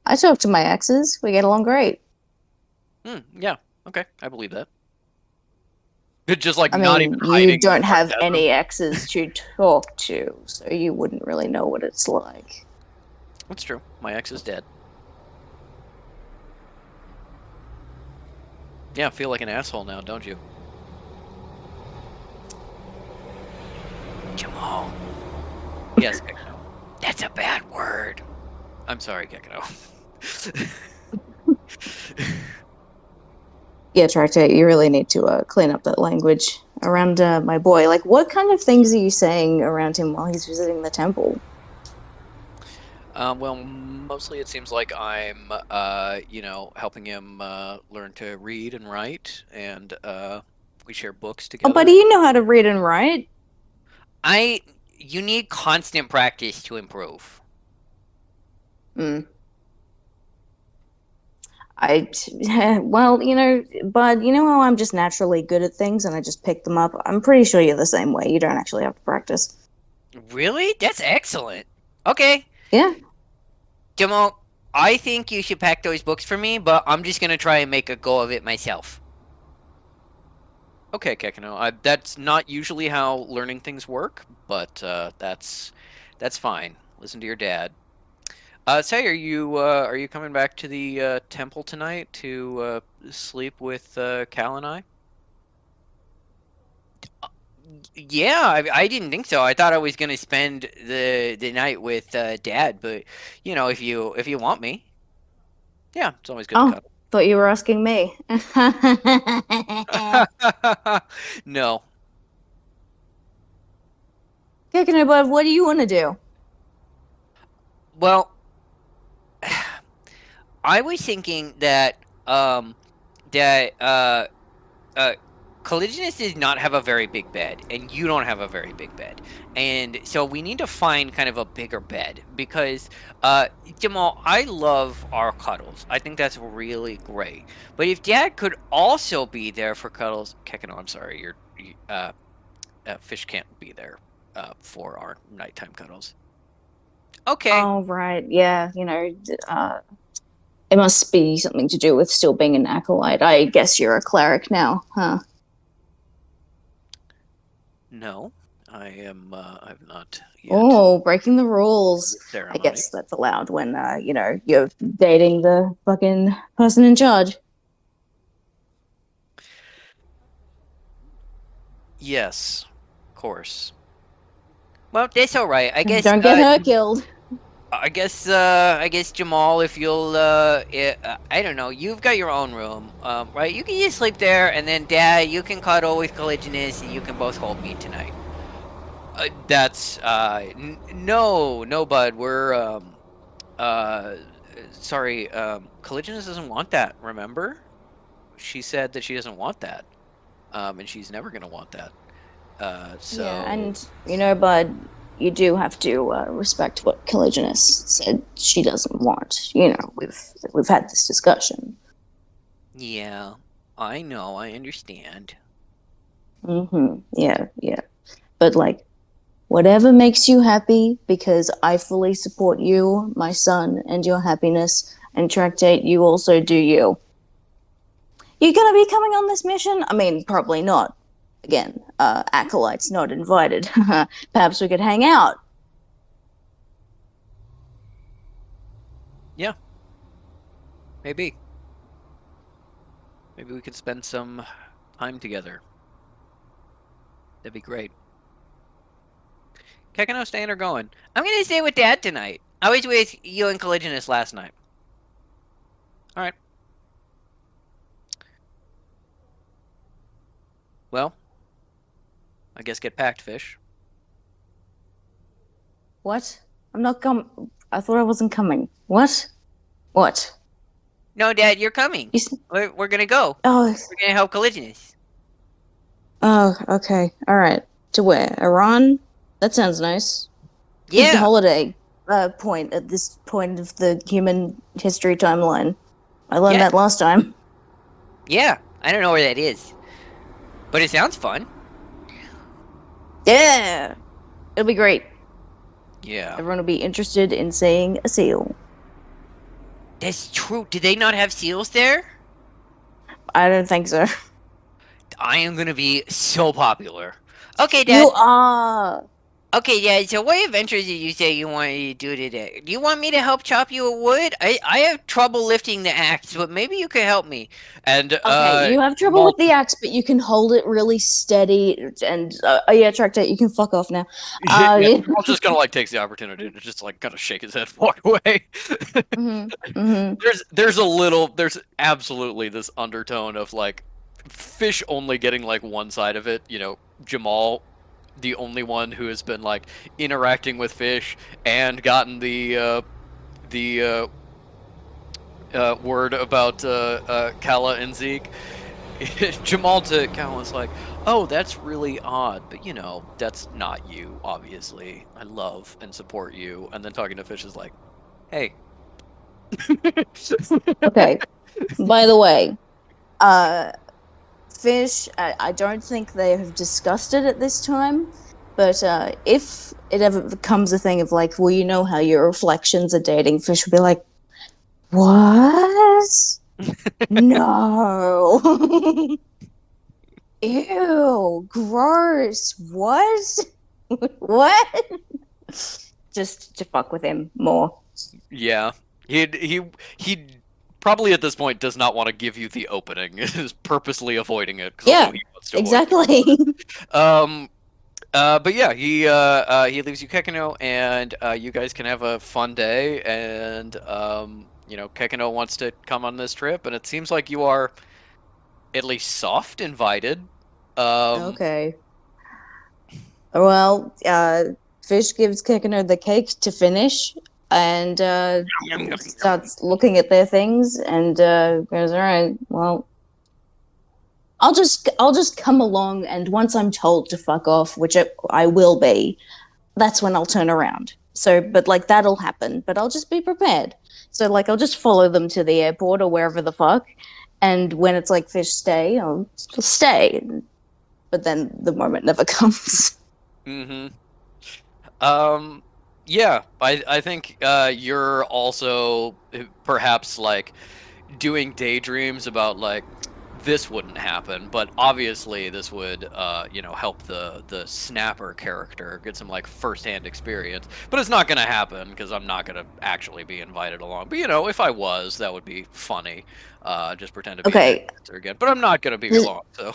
I talk to my exes. We get along great. Yeah, okay, I believe that. Just like I not even mean, you hiding don't have sarcasm. any exes to talk to, so you wouldn't really know what it's like. That's true. My ex is dead. Yeah, I feel like an asshole now, don't you? Jamal. Yes, Gekno. That's a bad word. I'm sorry, Gekno. Yeah, Tractate, you really need to clean up that language around my boy. Like, what kind of things are you saying around him while he's visiting the temple? Well, mostly it seems like I'm, helping him learn to read and write, and we share books Oh, together. buddy, you know how to read and write. You need constant practice to improve. Hmm. Well, bud, you know how I'm just naturally good at things and I just pick them up? I'm pretty sure you're the same way. You don't actually have to practice. Really? That's excellent. Okay, Yeah. Jamal, I think you should pack those books for me, but I'm just gonna try and make a go of it myself. Okay, Kekino. That's not usually how learning things work, but that's fine. Listen to your dad. Say, are you coming back to the temple tonight to sleep with Cal and I? Yeah, I didn't think so. I thought I was gonna spend the night with Dad, but if you want me, yeah, it's always good to Oh, cuddle. thought you were asking me. No. Kicking bud, what do you want to do? Well, I was thinking that Caligulus does not have a very big bed, and you don't have a very big bed, and so we need to find kind of a bigger bed because Jamal, I love our cuddles. I think that's really great. But if Dad could also be there for cuddles, Kekino, I'm sorry, Fish can't be there for our nighttime cuddles. Okay. Oh, right. Yeah, it must be something to do with still being an acolyte. I guess you're a cleric now, huh? No, I am. I've not yet. Oh, breaking the rules. I Ceremony. guess that's allowed when, you're dating the fucking person in charge. Yes, of course. Well, that's all right. Don't get her killed. I guess Jamal, if you'll, I don't know. You've got your own room, right? You can just sleep there, and then Dad, you can cuddle with Caligulus, and you can both hold me tonight. No, bud. Sorry. Caligulus doesn't want that. Remember? She said that she doesn't want that, and she's never gonna want that. So. Yeah, and bud, you do have to respect what Caligulus said she doesn't want. We've had this discussion. Yeah, I know. I understand. Mm-hmm. Yeah. But whatever makes you happy, because I fully support you, my son, and your happiness. And Tractate, you also do you. You gonna be coming on this mission? I mean, probably not. Again, acolytes not invited. Perhaps we could hang out. Yeah, Maybe. Maybe we could spend some time together. That'd be great. Kekano staying or going? I'm gonna stay with Dad tonight. I was with you and Collisionist last night. Alright. Well, I guess get packed, Fish. What? I'm not I thought I wasn't coming. What? What? No, Dad, you're coming. You s- We're gonna go. Oh, We're gonna help Collisionist. oh, okay. All right. To where? Iran? That sounds nice. Big Yeah. holiday point at this point of the human history timeline. I learned Yeah. that last time. Yeah. I don't know where that is. But it sounds fun. Yeah. It'll be great. Yeah. Everyone will be interested in seeing a seal. That's true. Did they not have seals there? I don't think so. I am gonna be so popular. Okay, Dad. You are. Okay, Dad. So what adventures did you say you wanted to do today? Do you want me to help chop you a wood? I have trouble lifting the axe, but maybe you could help me. And Okay, you have trouble with the axe, but you can hold it really steady. And yeah, Tractate, you can fuck off now. yeah, Paul just kind of like takes the opportunity to just like kind of shake his head, and walk away. There's absolutely this undertone of like Fish only getting like one side of it. You know, Jamal, the only one who has been like interacting with Fish and gotten the word about Kala and Zeke. Jamal to Kala is like, oh, that's really odd, but you know, that's not you, obviously. I love and support you. And then talking to Fish is like, hey. Okay. By the way, Fish, I don't think they have discussed it at this time, but if it ever becomes a thing of like, well, you know how your reflections are dating, Fish will be like, what? No. Ew, gross. What? What? Just to fuck with him more. Yeah. He probably at this point does not want to give you the opening. Is purposely avoiding it. 'Cause Yeah, also he wants to avoid exactly. but yeah, he leaves you Kekano, and you guys can have a fun day. And you know, Kekano wants to come on this trip, and it seems like you are at least soft invited. Okay. Well, Fish gives Kekano the cake to finish, and starts looking at their things, and goes, "All right, well, I'll just come along, and once I'm told to fuck off, which I will be, that's when I'll turn around. So, but like that'll happen, but I'll just be prepared. So, like, I'll just follow them to the airport or wherever the fuck, and when it's like Fish stay, I'll stay. But then the moment never comes." Mm-hmm. Yeah, I think you're also perhaps like doing daydreams about like this wouldn't happen, but obviously this would you know, help the Snapper character get some like first-hand experience. But it's not gonna happen because I'm not gonna actually be invited along. But you know, if I was, that would be funny. Just pretend to be Okay. an actor again. But I'm not gonna be along, so.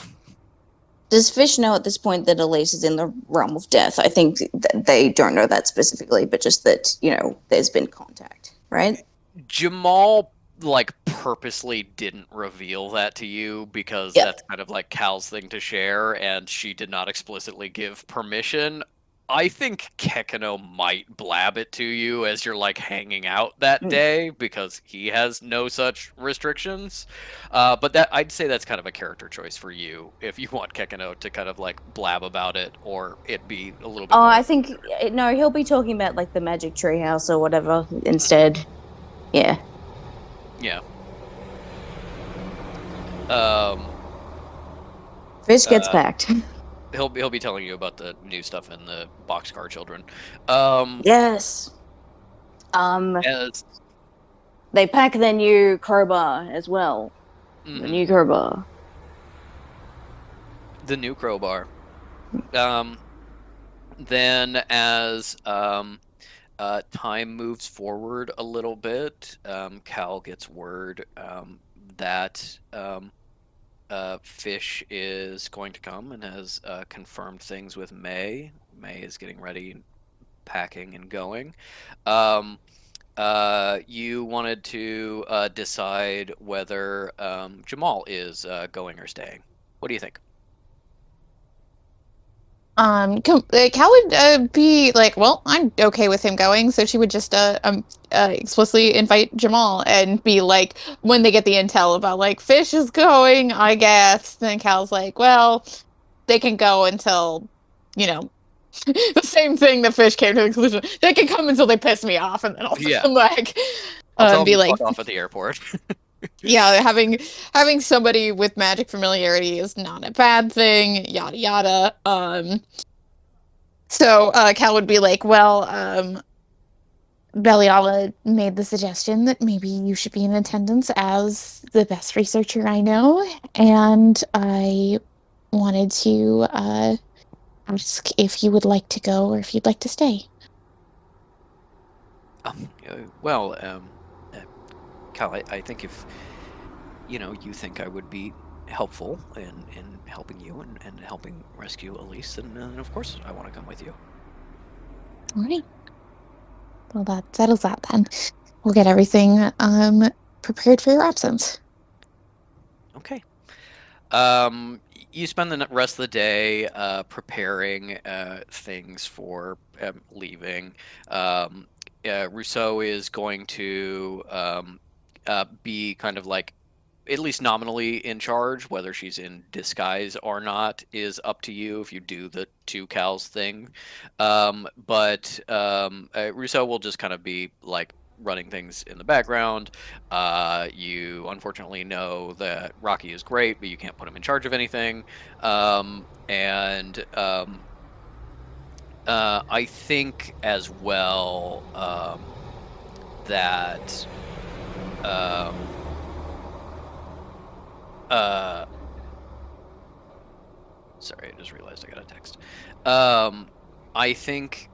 Does Fish know at this point that Elise is in the realm of death? I think they don't know that specifically, but just that, you know, there's been contact, right? Jamal like purposely didn't reveal that to you because Yep. that's kind of like Cal's thing to share, and she did not explicitly give permission. I think Kekano might blab it to you as you're like hanging out that day because he has no such restrictions. But that, I'd say that's kind of a character choice for you if you want Kekano to kind of like blab about it, or it be a little bit Oh, more. I think no, he'll be talking about like the magic treehouse or whatever instead. Yeah. Yeah. Fish gets packed. He'll be telling you about the new stuff in the Boxcar Children. Yes. As They pack their new crowbar as well. The new crowbar. the new crowbar. Then as time moves forward a little bit. Cal gets word that Fish is going to come and has confirmed things with May. May is getting ready, packing, and going. You wanted to decide whether Jamal is going or staying. What do you think? Cal would be like, well, I'm okay with him going, so she would just explicitly invite Jamal and be like, when they get the intel about like Fish is going, I guess. Then Cal's like, well, they can go until, you know, the same thing that Fish came to the conclusion. They can come until they piss me off, and then I'll Yeah. come back. I'll tell him Be to like, fuck off at the airport. yeah, having somebody with magic familiarity is not a bad thing. Yada yada. So Cal would be like, well, Beliala made the suggestion that maybe you should be in attendance as the best researcher I know, and I wanted to ask if you would like to go or if you'd like to stay. Well, Cal, I think if you think I would be helpful in helping you and helping rescue Elise, then of course I want to come with you. All right. Well, that settles that then. We'll get everything prepared for your absence. Okay. You spend the rest of the day preparing things for leaving. Rousseau is going to be kind of like, at least nominally, in charge. Whether she's in disguise or not is up to you if you do the two Cals thing. But Rousseau will just kind of be like running things in the background. You unfortunately know that Rocky is great, but you can't put him in charge of anything. I think as well that sorry, I just realized I got a text. I think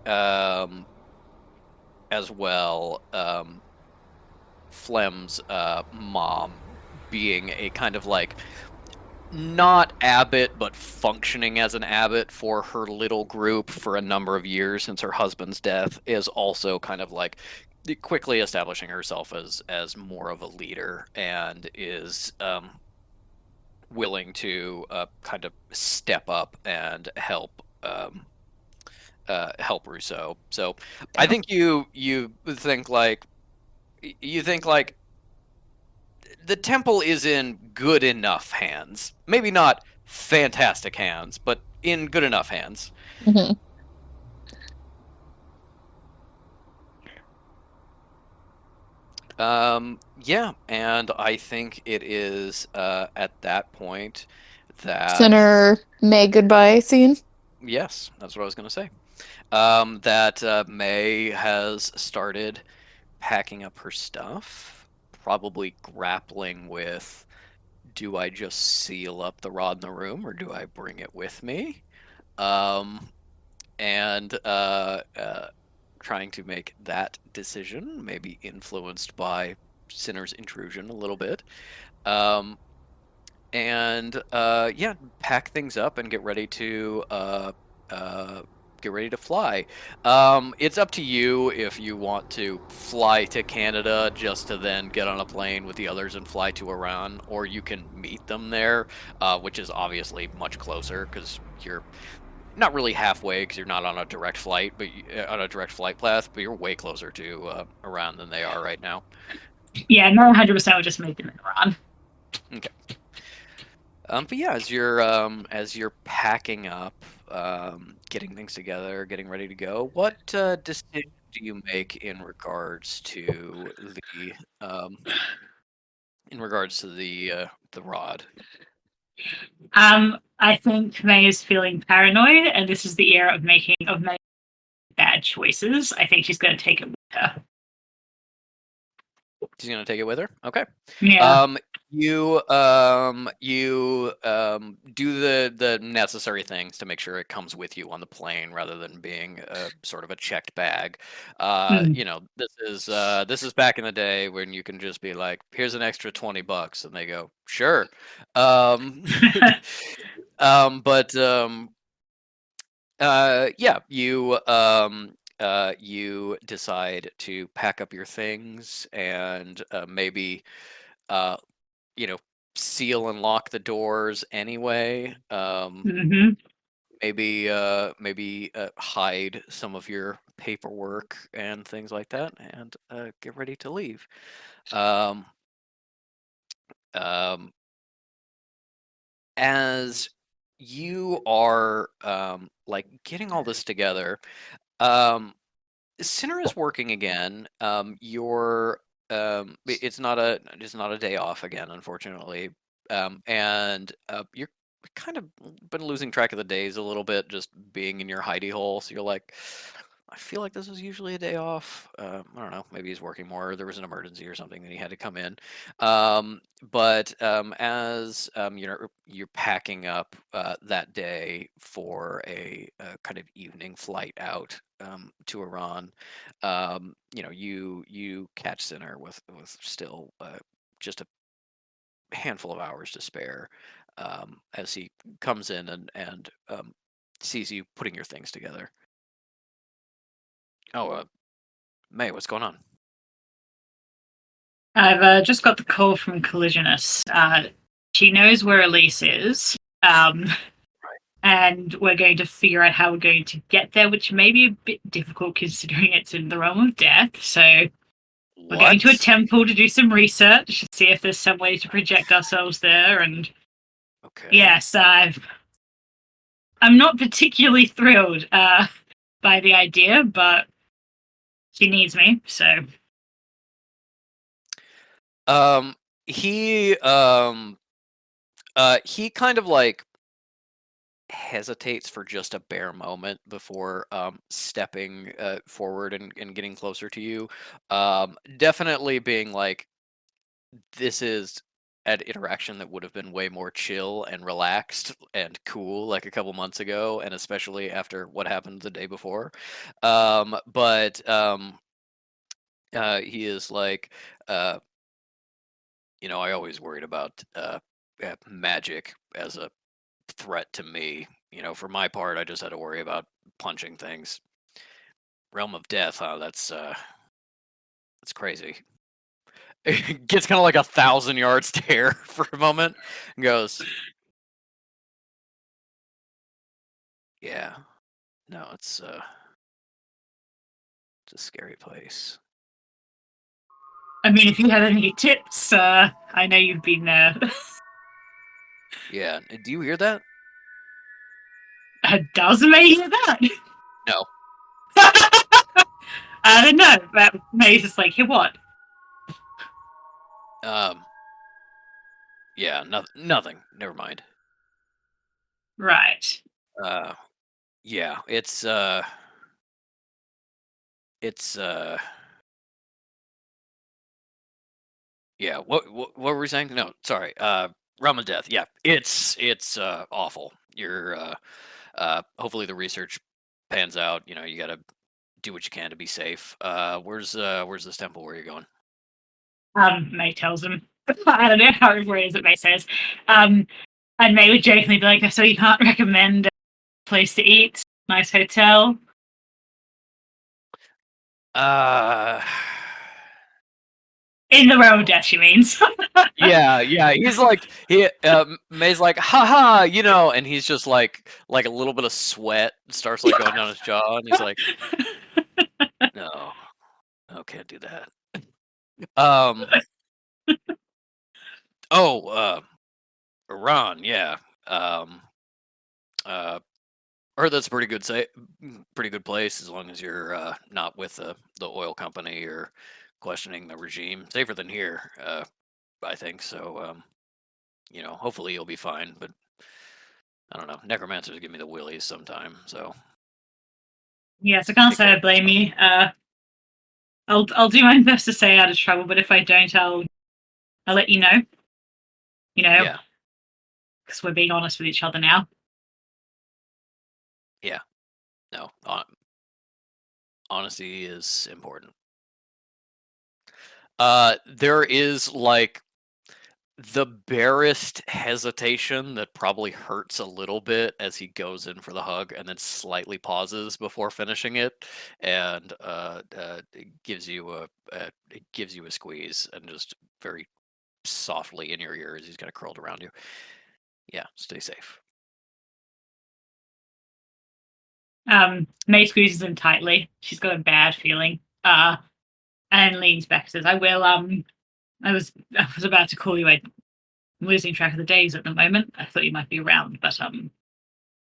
as well, Flem's mom being a kind of like not abbot, but functioning as an abbot for her little group for a number of years since her husband's death, is also kind of like quickly establishing herself as more of a leader, and is willing to kind of step up and help Rousseau. So I think you think like the temple is in good enough hands. Maybe not fantastic hands, but in good enough hands. Mm-hmm. Yeah, and I think it is at that point that Sinner May goodbye scene. yes, that's what I was going to say. That May has started packing up her stuff, probably grappling with, do I just seal up the rod in the room or do I bring it with me? And trying to make that decision, maybe influenced by Sinner's intrusion a little bit. Yeah, pack things up and get ready to fly. It's up to you if you want to fly to Canada just to then get on a plane with the others and fly to Iran, or you can meet them there, which is obviously much closer because you're not really halfway because you're not on a direct flight, but on a direct flight path, but you're way closer to Iran than they are right now. Yeah, no, 100% would just make them in Iran. Okay. But yeah, as you're packing up, getting things together, getting ready to go, what decision do you make in regards to the rod? I think May is feeling paranoid, and this is the era of making bad choices. I think she's going to take it with her. She's gonna take it with her. Okay. Yeah. You do the necessary things to make sure it comes with you on the plane rather than being a sort of a checked bag. Hmm. This is back in the day when you can just be like, here's an extra $20, and they go, sure. Um, but yeah, you decide to pack up your things and maybe uh you know, seal and lock the doors anyway. Hmm. Maybe hide some of your paperwork and things like that, and get ready to leave. Um, um, as you are like getting all this together, um, Sinner is working again. It's not a day off again, unfortunately. And you're kind of been losing track of the days a little bit, just being in your hidey hole. So you're like, I feel like this is usually a day off. I don't know. Maybe he's working more. Or there was an emergency or something that he had to come in. But as you're packing up that day for a kind of evening flight out to Iran, you catch Sinner with still just a handful of hours to spare as he comes in and sees you putting your things together. Oh, May, what's going on? I've just got the call from Collisionist. She knows where Elise is, and we're going to figure out how we're going to get there, which may be a bit difficult considering it's in the realm of death. So we're going to a What? temple to do some research, see if there's some way to project ourselves there. And Okay. yes, I'm not particularly thrilled by the idea, but she needs me, so. Um, he kind of like hesitates for just a bare moment before stepping forward and getting closer to you. Definitely being like, this is an interaction that would have been way more chill and relaxed and cool like a couple months ago, and especially after what happened the day before. But he is like, uh, I always worried about magic as a threat to me. For my part, I just had to worry about punching things. Realm of Death, huh? That's crazy. It gets kind of like 1,000 yard stare for a moment and goes, "Yeah, no, it's a scary place." I mean, if you have any tips, I know you've been there. Yeah, do you hear that? Does May hear that? No. I don't know, but May's just like, here, what? Yeah, nothing. Never mind. Right. Uh, yeah, it's yeah. What were we saying? No, sorry. Realm of Death. Yeah, it's awful. Hopefully the research pans out. You got to do what you can to be safe. Where's this temple where you're going? May tells him. I don't know how it is that May says. And May would jokingly be like, so you can't recommend a place to eat? Nice hotel? Uh, In the realm of death, she means. yeah. He's like May's like, haha, and he's just like a little bit of sweat starts like going down his jaw, and he's like, no, can't do that. Um. Oh, Iran, yeah. Um. Heard that's a pretty good place as long as you're not with the oil company or questioning the regime. Safer than here, I think. So, hopefully you'll be fine. But I don't know. Necromancers give me the willies sometime. So Yes, I can't take say care. I blame you. I'll do my best to stay out of trouble, but if I don't, I'll let you know. you know, Yeah. because we're being honest with each other now. Yeah. No. Honesty is important. There is like the barest hesitation that probably hurts a little bit as he goes in for the hug and then slightly pauses before finishing it, and it gives you a squeeze and just very softly in your ear as he's kind of curled around you. Yeah, stay safe. May squeezes him tightly. She's got a bad feeling. And leans back and says, I was about to call you. I'm losing track of the days at the moment. I thought you might be around, but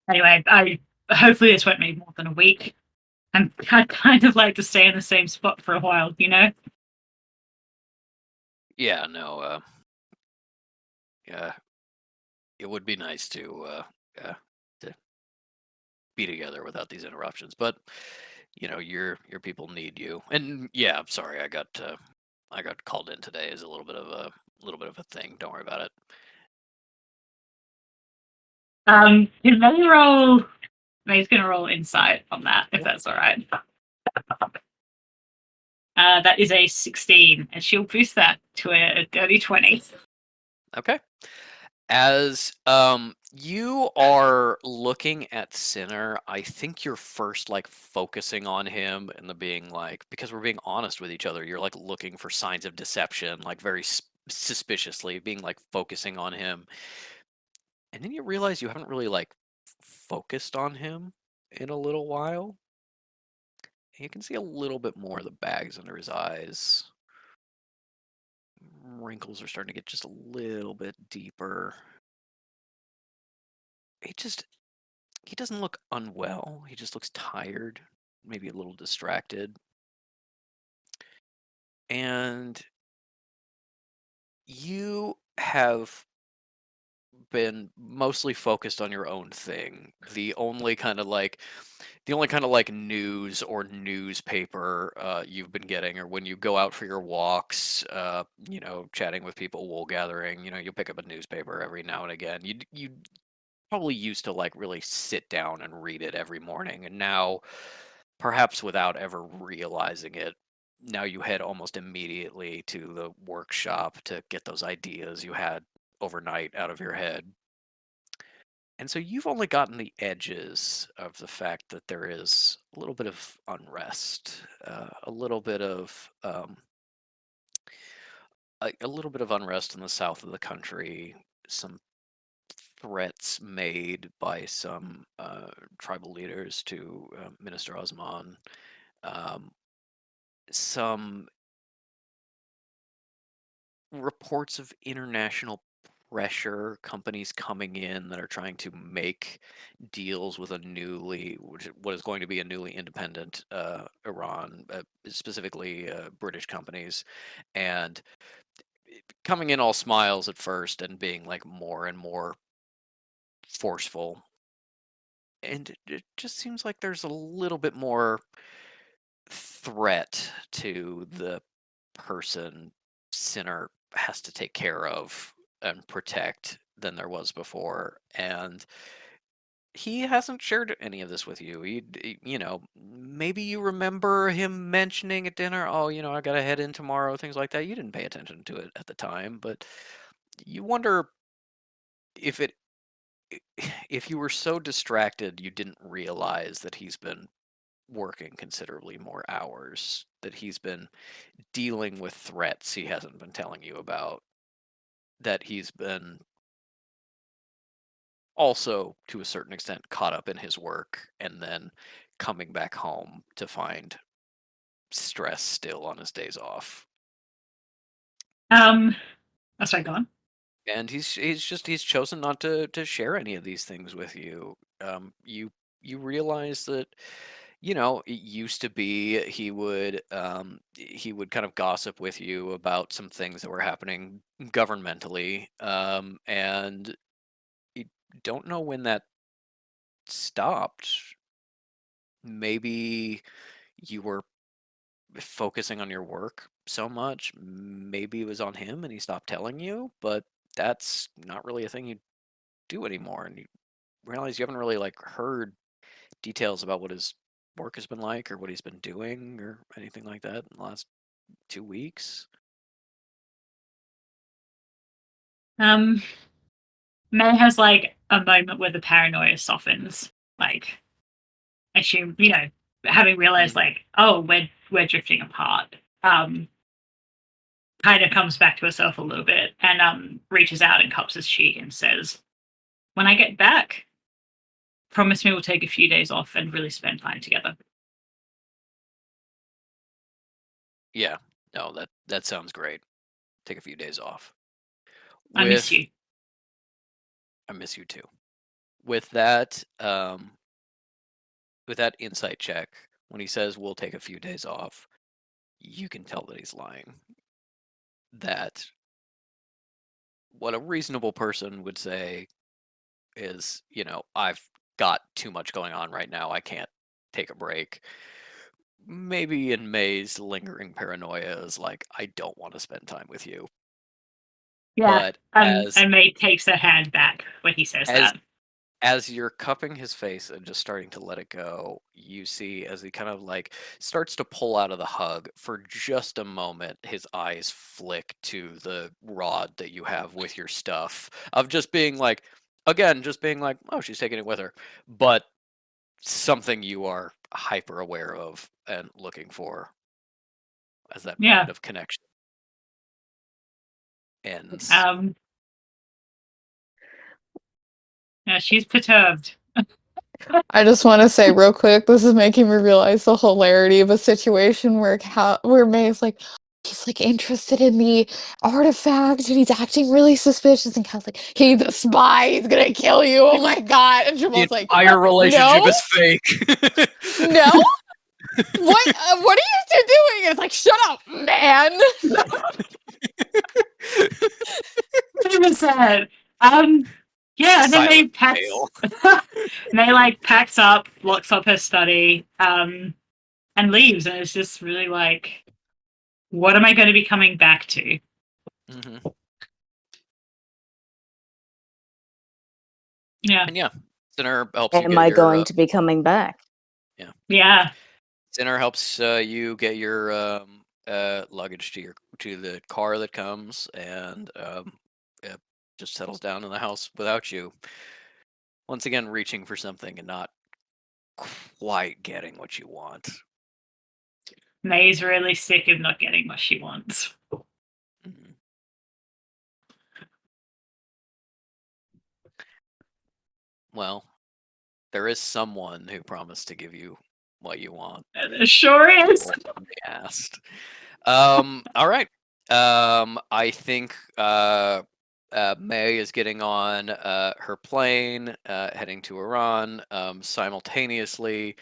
anyway, I hopefully this won't be more than a week. I'd kind of like to stay in the same spot for a while, you know? Yeah, no, yeah, it would be nice to be together without these interruptions, but your people need you. And yeah, I'm sorry, I got called in today as a little bit of a thing. Don't worry about it. Can May roll? May's gonna roll insight on that, if that's all right. That is a 16, and she'll boost that to a dirty 20. Okay. As you are looking at Sinner, I think you're first like focusing on him and the being like, because we're being honest with each other, you're like looking for signs of deception, like very suspiciously, being like focusing on him. And then you realize you haven't really like focused on him in a little while. And you can see a little bit more of the bags under his eyes. Wrinkles are starting to get just a little bit deeper. He just he doesn't look unwell. He just looks tired, maybe a little distracted. And you have been mostly focused on your own thing. The only kind of like news or newspaper you've been getting, or when you go out for your walks, chatting with people, wool gathering, you'll pick up a newspaper every now and again. You probably used to like really sit down and read it every morning, and now, perhaps without ever realizing it, now you head almost immediately to the workshop to get those ideas you had overnight out of your head. And so you've only gotten the edges of the fact that there is a little bit of unrest, a little bit of a little bit of unrest in the south of the country, some threats made by some tribal leaders to Minister Osman, um, some reports of international pressure, companies coming in that are trying to make deals with what is going to be a newly independent Iran, specifically British companies, and coming in all smiles at first and being like more and more forceful. And it just seems like there's a little bit more threat to the person Sinner has to take care of and protect than there was before. And he hasn't shared any of this with you. Maybe you remember him mentioning at dinner, oh, I got to head in tomorrow, things like that. You didn't pay attention to it at the time, but you wonder if it if you were so distracted you didn't realize that he's been working considerably more hours, that he's been dealing with threats he hasn't been telling you about, that he's been also to a certain extent caught up in his work and then coming back home to find stress still on his days off. That's right, go on. And he's chosen not to share any of these things with you. You realize that it used to be he would kind of gossip with you about some things that were happening governmentally, and you don't know when that stopped. Maybe you were focusing on your work so much, maybe it was on him and he stopped telling you, but that's not really a thing you do anymore, and you realize you haven't really like heard details about what his work has been like or what he's been doing or anything like that in the last 2 weeks. Um, May has like a moment where the paranoia softens, like assume having realized like, oh, we're drifting apart. Kind of comes back to herself a little bit and reaches out and cups his cheek and says, "When I get back, promise me we'll take a few days off and really spend time together." Yeah, no, that sounds great. Take a few days off. I miss With you. I miss you too. With that, with that insight check, when he says we'll take a few days off, you can tell that he's lying. That what a reasonable person would say is, I've got too much going on right now. I can't take a break. Maybe in May's lingering paranoia is like, I don't want to spend time with you. Yeah. But And May takes her hand back when he says as that. as you're cupping his face and just starting to let it go, you see as he kind of like starts to pull out of the hug for just a moment, his eyes flick to the rod that you have with your stuff of just being like, again, just being like, oh, she's taking it with her. But something you are hyper aware of and looking for as that Yeah. moment of connection ends. Yeah, she's perturbed. I just want to say real quick, this is making me realize the hilarity of a situation where May's like, he's like interested in the artifact and he's acting really suspicious, and Cal's like, he's a spy, he's gonna kill you. Oh my god! And The Jamal's like, entire relationship no, is fake. no. What are you two doing? And it's like, shut up, man. 100%. Yeah, and then May Silent packs. fail. May like packs up, locks up her study, and leaves, and it's just really like, what am I going to be coming back to? Mm-hmm. Yeah. And yeah, Sinner helps you Am get I your going to be coming back? Yeah. Sinner helps you get your luggage to the car that comes, and it just settles down in the house without you. Once again, reaching for something and not quite getting what you want. May's really sick of not getting what she wants. Mhm. Well, there is someone who promised to give you what you want. It sure is. When they asked. All right. I think May is getting on her plane, heading to Iran. Simultaneously,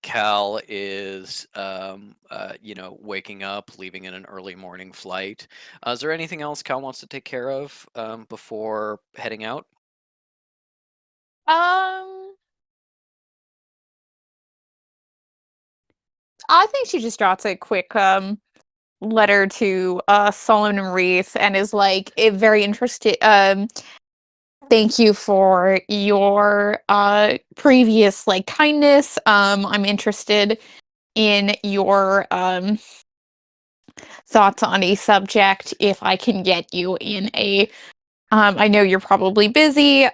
Cal is, waking up, leaving in an early morning flight. Is there anything else Cal wants to take care of before heading out? I think she just drops a quick letter to Solomon and Reese and is like very interested. Thank you for your previous like kindness. I'm interested in your thoughts on a subject. If I can get you in a, I know you're probably busy.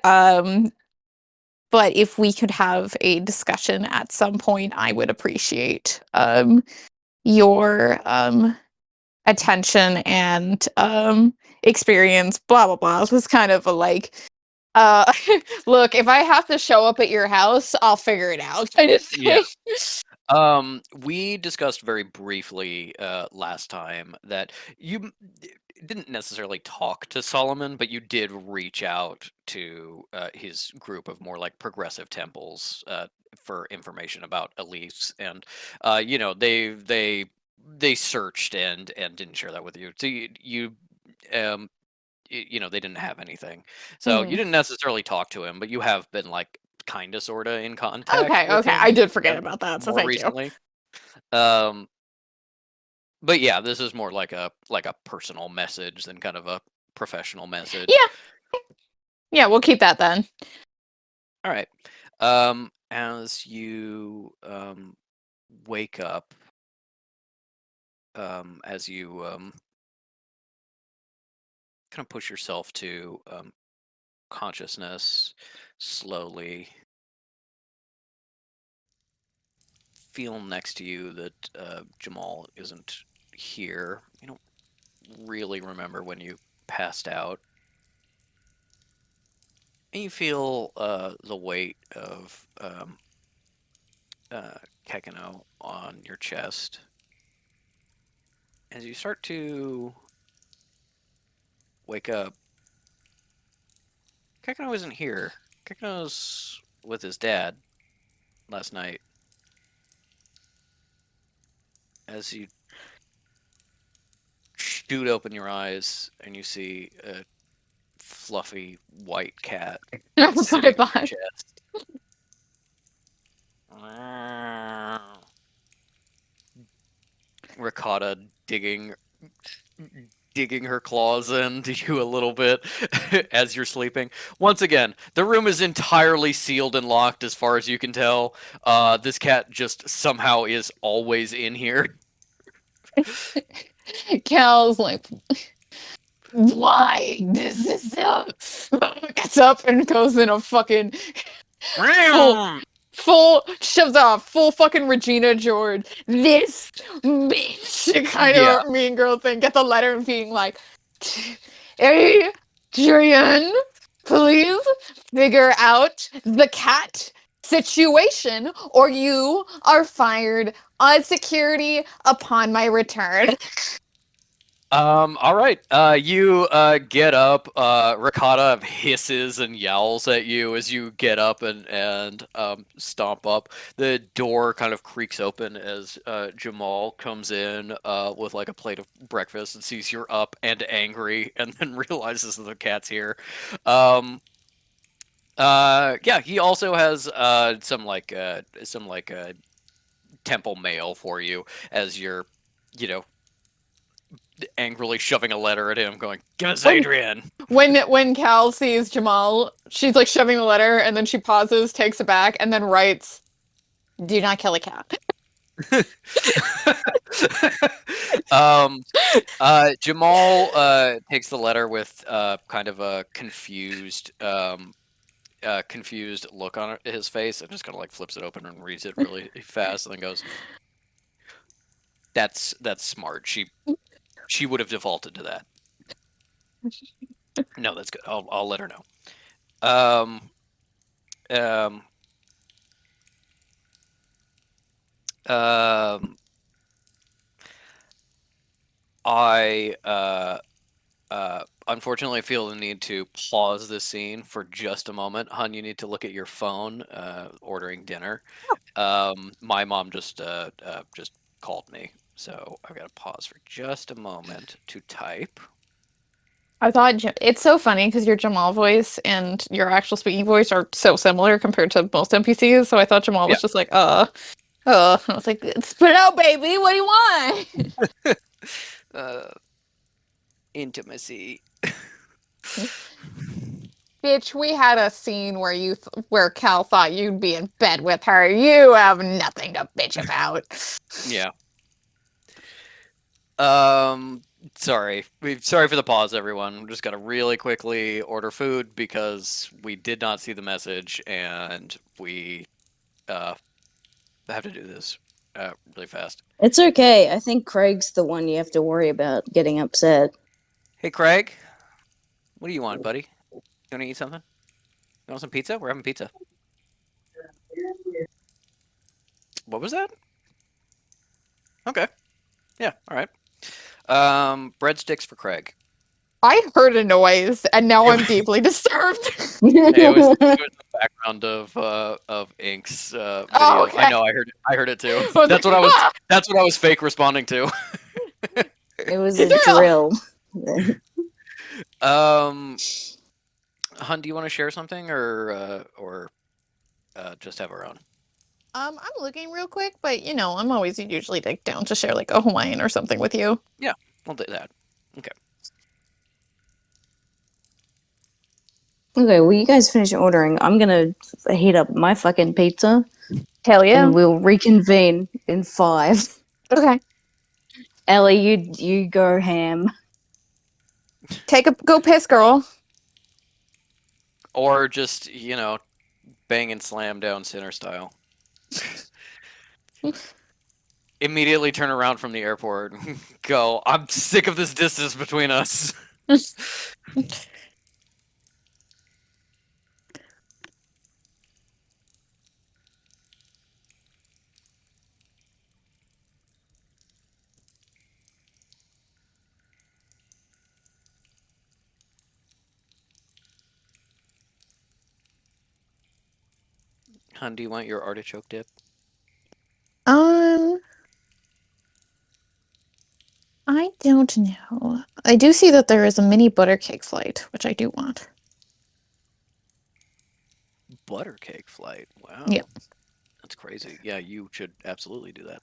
But if we could have a discussion at some point, I would appreciate your attention and experience. Blah blah blah. It was kind of a like, uh, look, if I have to show up at your house, I'll figure it out kind of Yeah. thing. We discussed very briefly last time that you didn't necessarily talk to Solomon, but you did reach out to his group of more like progressive temples for information about Elise, and they searched and didn't share that with you. So um, they didn't have anything. So you Mhm. didn't necessarily talk to him, but you have been like kind of sort of in contact Okay, with okay. I him did forget about that, so more thank you. recently. Um, but yeah, this is more like a personal message than kind of a professional message. Yeah, we'll keep that then. All right. As you wake up, as you kind of push yourself to consciousness slowly, feel next to you that Jamal isn't here. You don't really remember when you passed out. And you feel the weight of Kekino on your chest. As you start to wake up, Kekino isn't here. Kekino's with his dad last night. As you shoot open your eyes and you see a fluffy white cat That's what I sitting on your thought. chest. Ricotta digging her claws into you a little bit as you're sleeping. Once again, the room is entirely sealed and locked as far as you can tell. This cat just somehow is always in here. Cal's like, why? This is so. Gets up and goes in a fucking full shoves off full fucking Regina George. This bitch kind Yeah. of mean girl thing. Get the letter and being like, Adrian, please figure out the cat situation, or you are fired on security upon my return. All right. You get up. Ricotta hisses and yowls at you as you get up and stomp up. The door kind of creaks open as Jamal comes in with like a plate of breakfast and sees you're up and angry, and then realizes that the cat's here. Yeah, he also has some temple mail for you as you're, you know, angrily shoving a letter at him, going, "Give us Adrian." When Cal sees Jamal, she's like shoving the letter, and then she pauses, takes it back, and then writes, "Do not kill a cat." Jamal takes the letter with kind of a confused look on his face, and just kind of like flips it open and reads it really fast, and then goes, "That's smart. She would have defaulted to that." No, that's good. I'll let her know. I unfortunately feel the need to pause this scene for just a moment. Hun, you need to look at your phone, ordering dinner. My mom just called me, so I've got to pause for just a moment to type. I thought it's so funny because your Jamal voice and your actual speaking voice are so similar compared to most NPCs. So I thought Jamal was just like, I was like, spit it out, baby. What do you want? Intimacy. Bitch, we had a scene where where Cal thought you'd be in bed with her. You have nothing to bitch about. Yeah. Sorry for the pause, everyone. We just gotta really quickly order food because we did not see the message, and we have to do this really fast. It's okay. I think Craig's the one you have to worry about getting upset. Hey, Craig, what do you want, buddy? You wanna eat something? You want some pizza? We're having pizza. What was that? Okay. Yeah. All right. Breadsticks for Craig. I heard a noise, and now I'm deeply disturbed. It was the background of Ink's video. Oh, okay. I know. I heard it too. I was That's like, what I was. "Ah!" That's what I was fake responding to. It was a drill. Hun, do you want to share something or just have our own? I'm looking real quick, but you know, I'm always usually like down to share like a Hawaiian or something with you. Yeah, we'll do that. Okay. Okay, well, you guys finish ordering. I'm gonna heat up my fucking pizza, Hell yeah. and we'll reconvene in 5. Okay. Ellie, you go ham. Go piss, girl. Or just, bang and slam down center style. Immediately turn around from the airport and go, I'm sick of this distance between us. Hun, do you want your artichoke dip? I don't know. I do see that there is a mini butter cake flight, which I do want. Butter cake flight. Wow. Yeah. That's crazy. Yeah, you should absolutely do that.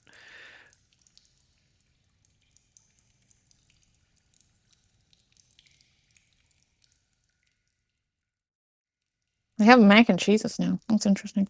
They have mac and cheeses now. That's interesting.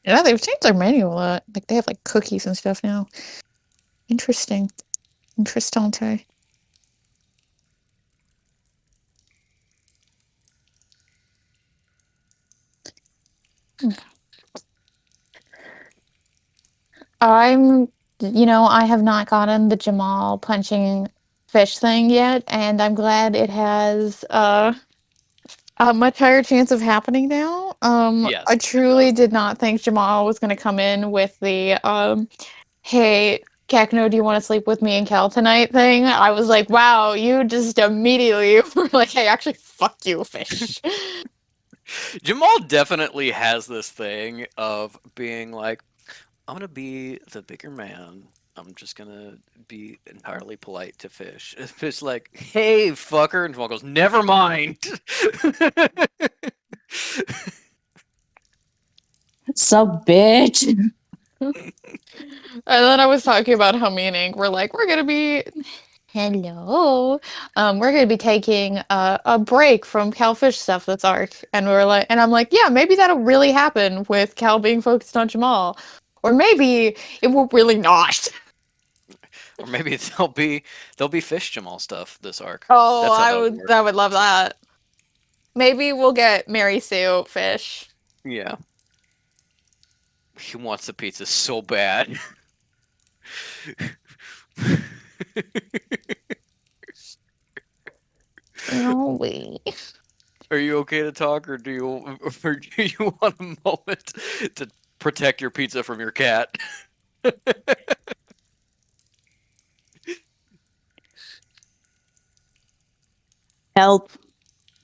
Yeah, they've changed their menu a lot. Like they have like cookies and stuff now. Interesting. Interessante. I have not gotten the Jamal punching fish thing yet, and I'm glad it has a much higher chance of happening now. Yes, I it truly does. did not think Jamal was going to come in with the hey, Kakno, do you want to sleep with me and Cal tonight thing? I was like, wow, you just immediately were like, hey, actually, fuck you, fish. Jamal definitely has this thing of being like, I'm gonna be the bigger man. I'm just gonna be entirely polite to Fish. Fish like, hey, fucker, and Jamal goes, never mind. Sup, bitch? And then I was talking about how me and Ink were like, we're gonna be hello. We're gonna be taking a break from Calfish stuff that's arc. And I'm like, yeah, maybe that'll really happen with Cal being focused on Jamal. Or maybe it will really not. Or maybe there'll be Fish Jamal stuff this arc. Oh, That's how that would work. I would love that. Maybe we'll get Mary Sue Fish. Yeah. He wants the pizza so bad. No way. Are you okay to talk, or do you want a moment to protect your pizza from your cat? Help.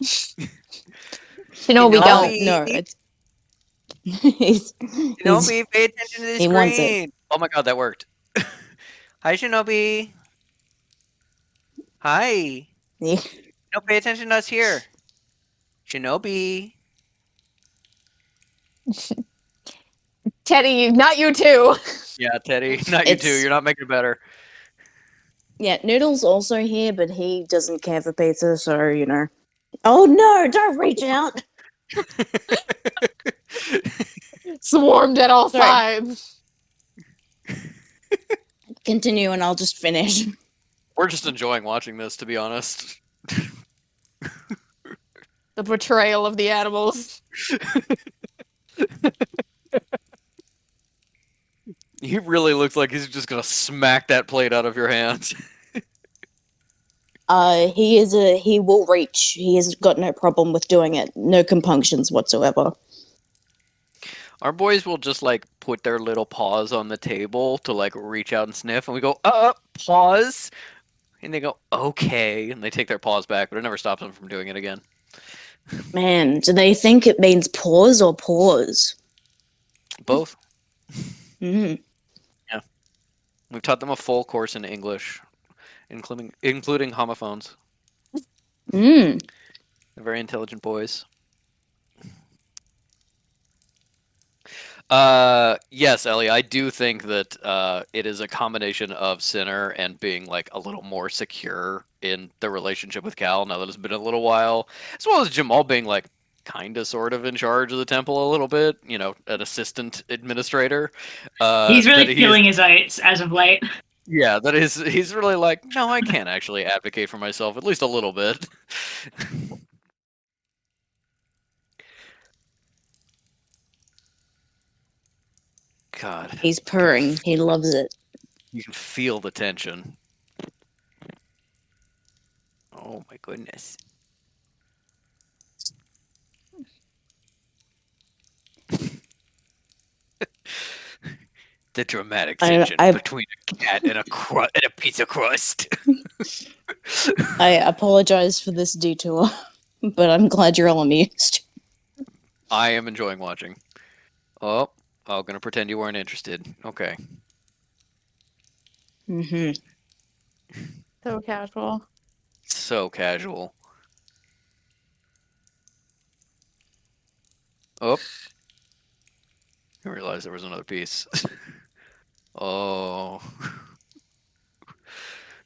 Shinobi, Oh, don't. no, it's he's, Shinobi, pay attention to the he wants it. screen. Oh my god, that worked. Hi, Shinobi. Hi. Yeah. No, pay attention to us here. Shinobi. Teddy, not you too. Yeah, Teddy. Not you too. It's- You're not making it better. Yeah, Noodle's also here, but he doesn't care for pizza, so Oh no, don't reach out! Swarmed at all Sorry. sides. Continue and I'll just finish. We're just enjoying watching this, to be honest. The betrayal of the animals. He really looks like he's just gonna smack that plate out of your hands. He will reach. He has got no problem with doing it. No compunctions whatsoever. Our boys will just like put their little paws on the table to like reach out and sniff, and we go, pause. And they go, okay, and they take their paws back, but it never stops them from doing it again. Man, do they think it means pause or pause? Both. Mm. We've taught them a full course in English, including homophones. Mm. They're very intelligent boys. Yes, Ellie, I do think that it is a combination of Sinner and being like a little more secure in the relationship with Cal now that it's been a little while, as well as Jamal being like kind of sort of in charge of the temple a little bit, you know, an assistant administrator. He's That really feeling his oats as of late. yeah, that is, he's really like, no, I can't actually advocate for myself, at least a little bit. God, He's purring. He loves it. you can feel the tension. Oh my goodness. The dramatic tension between a cat and a pizza crust. I apologize for this detour, but I'm glad you're all amused. I am enjoying watching. Oh, gonna pretend you weren't interested. Okay. Mm-hmm. So casual. So casual. Oh. I realized there was another piece. Oh.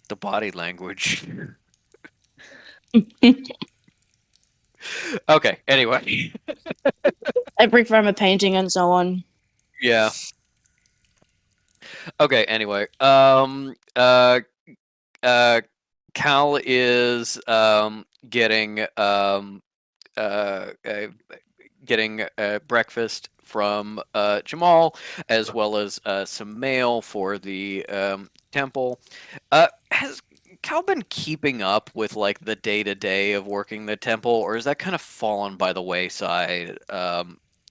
The body language. Okay, anyway. Every frame of painting and so on. Yeah. Okay, anyway. Cal is getting breakfast from Jamal, as well as some mail for the temple. Has Cal been keeping up with like the day-to-day of working the temple, or is that kind of fallen by the wayside?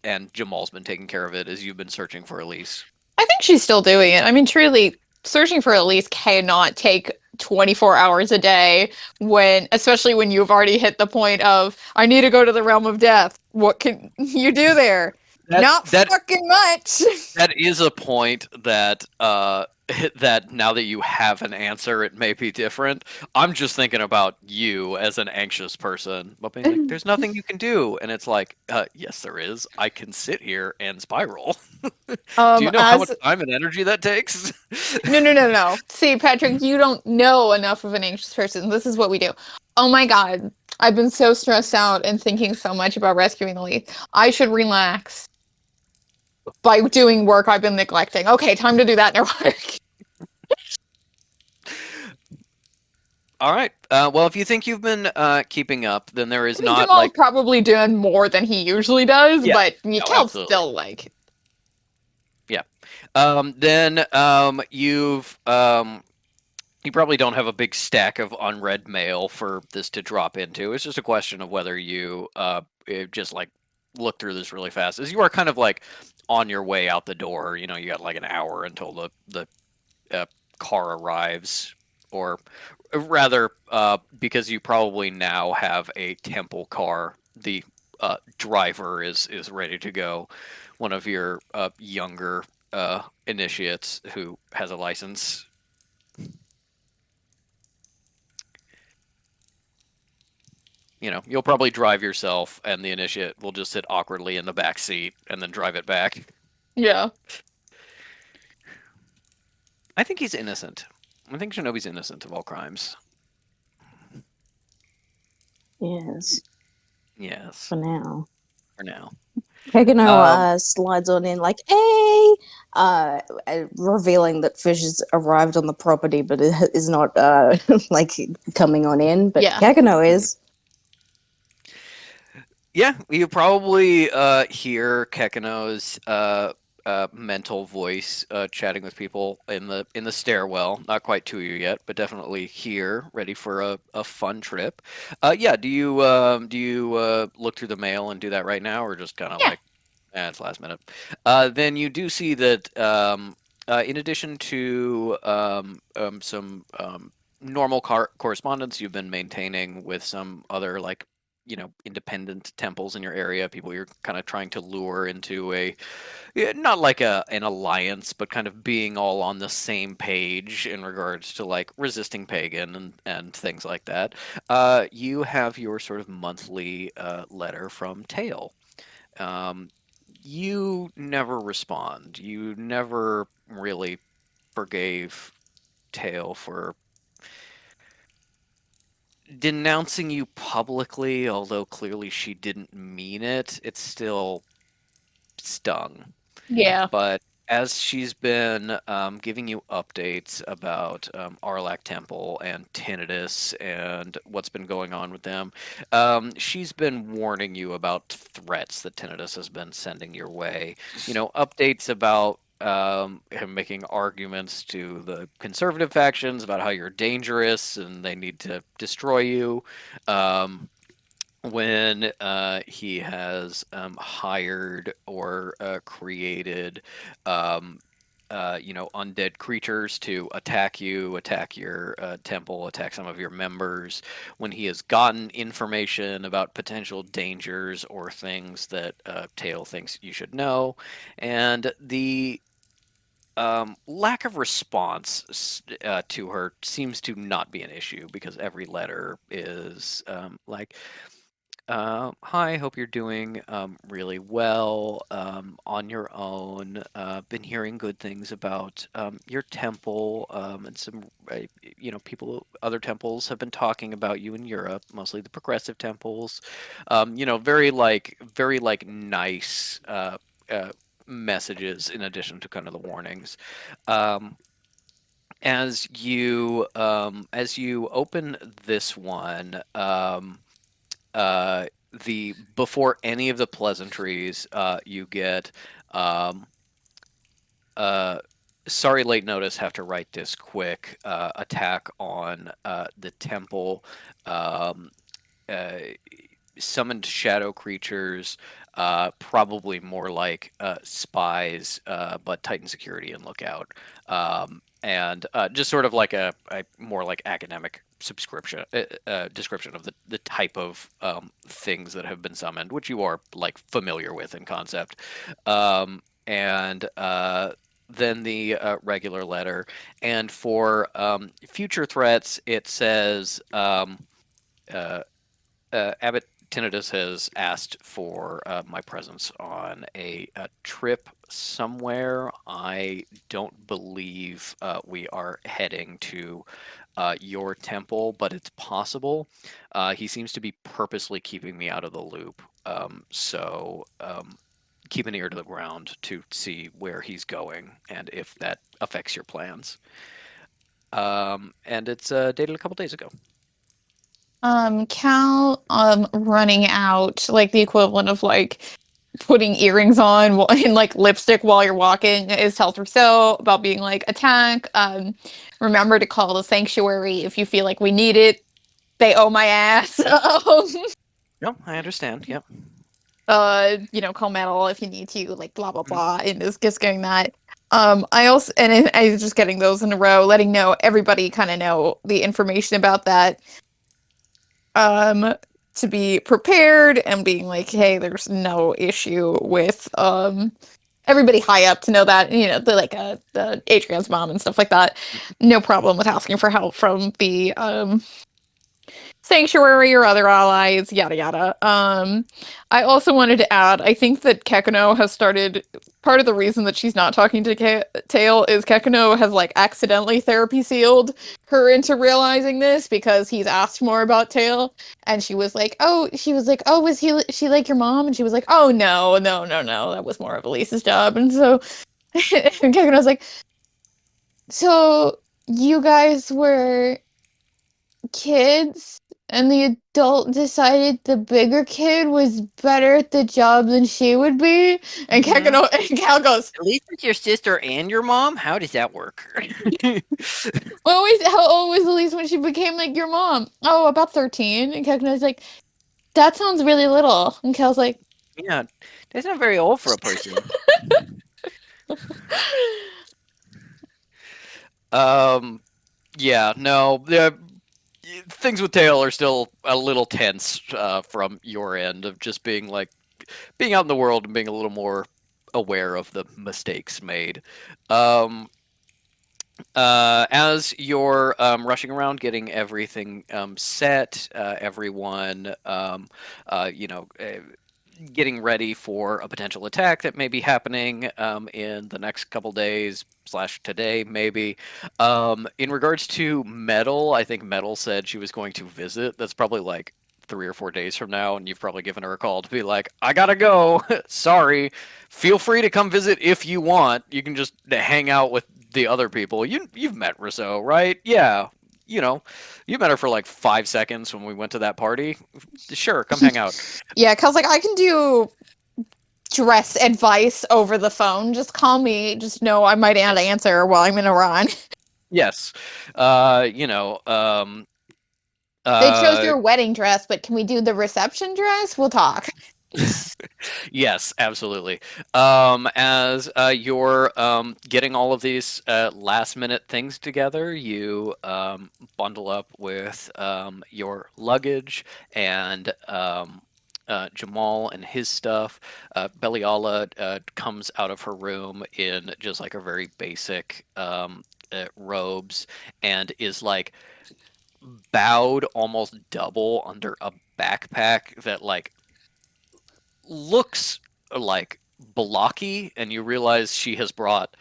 And Jamal's been taking care of it as you've been searching for Elise. I think she's still doing it. I mean, truly, searching for Elise cannot take 24 hours a day especially when you've already hit the point of, I need to go to the realm of death. What can you do there? Not fucking much. That is a point that that now that you have an answer, it may be different. I'm just thinking about you as an anxious person, but being like, "There's nothing you can do," and it's like, "Yes, there is. I can sit here and spiral." Do you know how much time and energy that takes? No. See, Patrick, you don't know enough of an anxious person. This is what we do. Oh my god, I've been so stressed out and thinking so much about rescuing Elise. I should relax by doing work I've been neglecting. Okay, time to do that in work. All right. Well, if you think you've been keeping up, then there is not Jamal's like probably doing more than he usually does, Yeah. but No, Cal's absolutely. still like. Yeah. Then you probably don't have a big stack of unread mail for this to drop into. It's just a question of whether you just like look through this really fast. As you are kind of like on your way out the door, you know, you got like an hour until the car arrives, or rather, because you probably now have a temple car, the driver is ready to go. One of your younger initiates who has a license. You know, you'll probably drive yourself, and the initiate will just sit awkwardly in the back seat and then drive it back. Yeah. I think he's innocent. I think Shinobi's innocent of all crimes. Yes. Yes. For now. For now. Kagano slides on in like, hey! Revealing that Fish has arrived on the property, but it is not like coming on in. But Yeah. Kagano is. Yeah, you probably hear Kekano's mental voice chatting with people in the stairwell. Not quite to you yet, but definitely here, ready for a fun trip. Yeah, do you look through the mail and do that right now, or just kind of like, it's last minute? Then you do see that in addition to some normal correspondence you've been maintaining with some other like independent temples in your area, people you're kind of trying to lure into not like an alliance, but kind of being all on the same page in regards to like resisting pagan and things like that. You have your sort of monthly letter from Tail. Um, you never respond. You never really forgave Tail for denouncing you publicly, although clearly she didn't mean it. It still stung. Yeah. But as she's been giving you updates about Arlak Temple and Tinnitus and what's been going on with them, she's been warning you about threats that Tinnitus has been sending your way. Updates about him making arguments to the conservative factions about how you're dangerous and they need to destroy you. When he has hired or created, undead creatures to attack you, attack your temple, attack some of your members. When he has gotten information about potential dangers or things that Tail thinks you should know, and the lack of response to her seems to not be an issue because every letter is like, hi, hope you're doing really well on your own. Been hearing good things about your temple, and some, other temples have been talking about you in Europe, mostly the progressive temples. Very like nice messages in addition to kind of the warnings. Um, as you open this one, the before any of the pleasantries, you get um, sorry, late notice. Have to write this quick. Attack on the temple. Um, uh, Summoned shadow creatures. Probably more like spies, but Titan security and lookout. And just sort of like a more like academic subscription description of the type of things that have been summoned, which you are like familiar with in concept. And then the regular letter, and for future threats, it says Abbot Tinnitus has asked for my presence on a trip somewhere. I don't believe we are heading to your temple, but it's possible. He seems to be purposely keeping me out of the loop. So keep an ear to the ground to see where he's going and if that affects your plans. And it's dated a couple days ago. Cal, running out, like the equivalent of like putting earrings on and like lipstick while you're walking is tells Rousseau about being like attack. Remember to call the sanctuary if you feel like we need it. They owe my ass. No, I understand. Yep. Call metal if you need to, like blah blah blah, and just getting that. I also I was just getting those in a row, letting know everybody kind of know the information about that. To be prepared and being like, hey, there's no issue with everybody high up to know that, the Adrian's mom and stuff like that. No problem with asking for help from the sanctuary or other allies, yada yada. I also wanted to add, I think that Kekano has started. Part of the reason that she's not talking to Tail is Kekano has like accidentally therapy sealed her into realizing this because he's asked more about Tail, and she was like, oh, was she like your mom? And she was like, oh no, that was more of Elise's job. And so and Kekano was like, so you guys were kids and the adult decided the bigger kid was better at the job than she would be, and Kekano and Cal goes, at least with your sister and your mom. How does that work? how old was Elise when she became like your mom? Oh, about 13. And Kekano's like, that sounds really little. And Cal's like, yeah, that's not very old for a person. Yeah, no. things with Tail are still a little tense from your end of just being like being out in the world and being a little more aware of the mistakes made. Um, as you're rushing around getting everything set, everyone, getting ready for a potential attack that may be happening in the next couple days slash today maybe. In regards to Metal, I think Metal said she was going to visit. That's probably like 3 or 4 days from now, and you've probably given her a call to be like, I gotta go. Sorry. Feel free to come visit if you want. You can just hang out with the other people. You've met Rousseau, right? Yeah. You know, you met her for like 5 seconds when we went to that party. Sure, come hang out. Yeah, cause like I can do dress advice over the phone. Just call me. Just know I might not answer while I'm in a run. Yes. They chose your wedding dress, but can we do the reception dress? We'll talk. Yes, absolutely. As you're getting all of these last minute things together, you bundle up with your luggage and Jamal and his stuff. Beliala comes out of her room in just like a very basic robes and is like bowed almost double under a backpack that like looks like blocky, and you realize she has brought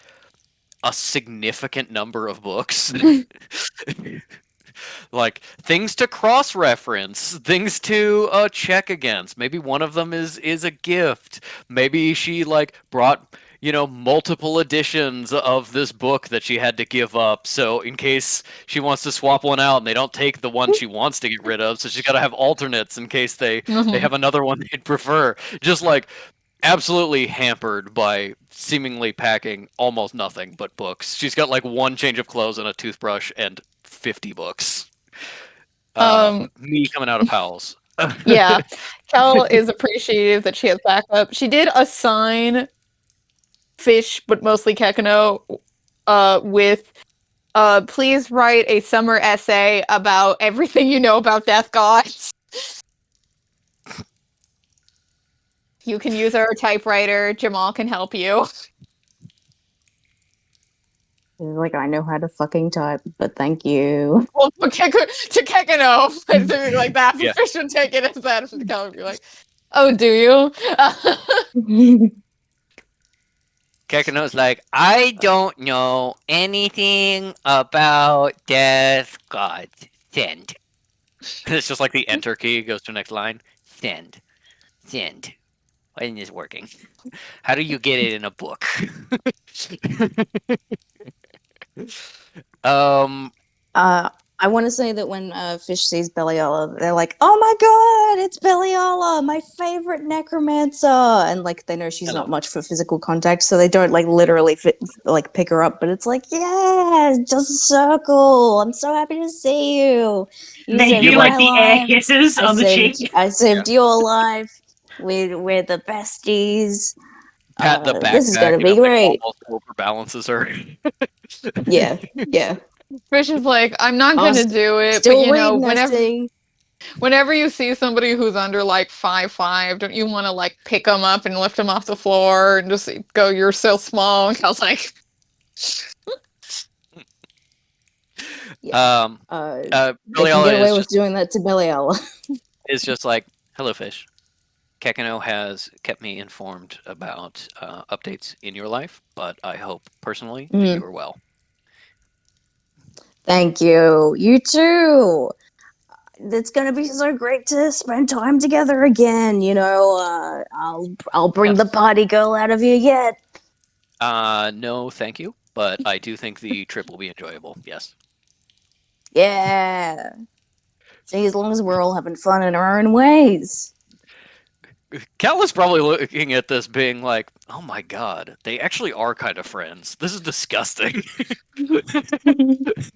a significant number of books. Like things to cross-reference, things to check against. Maybe one of them is a gift. Maybe she like brought multiple editions of this book that she had to give up. So in case she wants to swap one out and they don't take the one she wants to get rid of, so she's got to have alternates in case they have another one they'd prefer. Just like absolutely hampered by seemingly packing almost nothing but books. She's got like one change of clothes and a toothbrush and 50 books. Me coming out of Powell's. Yeah, Kel is appreciative that she has backup. She did assign Fish, but mostly Kekano, with please write a summer essay about everything you know about Death Gods. You can use our typewriter. Jamal can help you. Like, I know how to fucking type, but thank you. Well, to Kekano, something like that. Yeah. Fish would take it as that. Kel would be like, "Oh, do you?" Kekano's like, I don't know anything about Death Gods. Send. It's just like the enter key goes to the next line. Send. Send. Why isn't this working? How do you get it in a book? I want to say that when Fish sees Beliala, they're like, "Oh my god, it's Beliala, my favorite necromancer!" And like they know she's not much for physical contact, so they don't like literally pick her up. But it's like, yeah, just a circle. I'm so happy to see you. They do like the air kisses on the cheek. I saved your life. We're the besties. Pat the backpack. This is gonna be great. Almost overbalances her. Yeah. Fish is like, I'm not gonna do it, but whenever you see somebody who's under like 5'5", don't you want to like pick them up and lift them off the floor and just go, "You're so small"? And I was like, Beliala get away with doing that to Beliala. Is just like, hello, Fish. Kekano has kept me informed about updates in your life, but I hope personally that you are well. Thank you. You too. It's gonna be so great to spend time together again. I'll bring the party girl out of you yet. No, thank you, but I do think the trip will be enjoyable. Yes. Yeah. See, as long as we're all having fun in our own ways. Cal is probably looking at this being like, oh my god, they actually are kind of friends. This is disgusting. This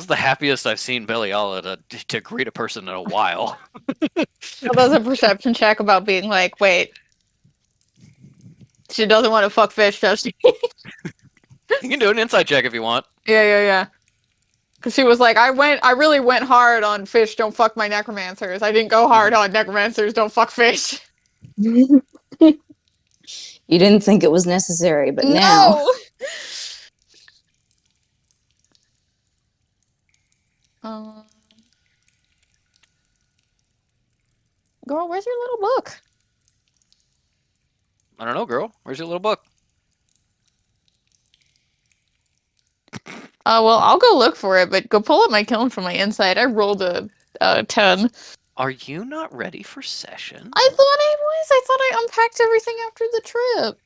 is the happiest I've seen Beliala to greet a person in a while. that was a perception check about being like, wait, she doesn't want to fuck Fish, does she? You can do an insight check if you want. Yeah. Because she was like, I really went hard on fish, don't fuck my necromancers. I didn't go hard on necromancers, don't fuck fish. You didn't think it was necessary, but now. No! Um, girl, where's your little book? I don't know, girl. Where's your little book? Well, I'll go look for it, but go pull up my kiln from my inside. I rolled a 10. Are you not ready for session? I thought I was. I thought I unpacked everything after the trip.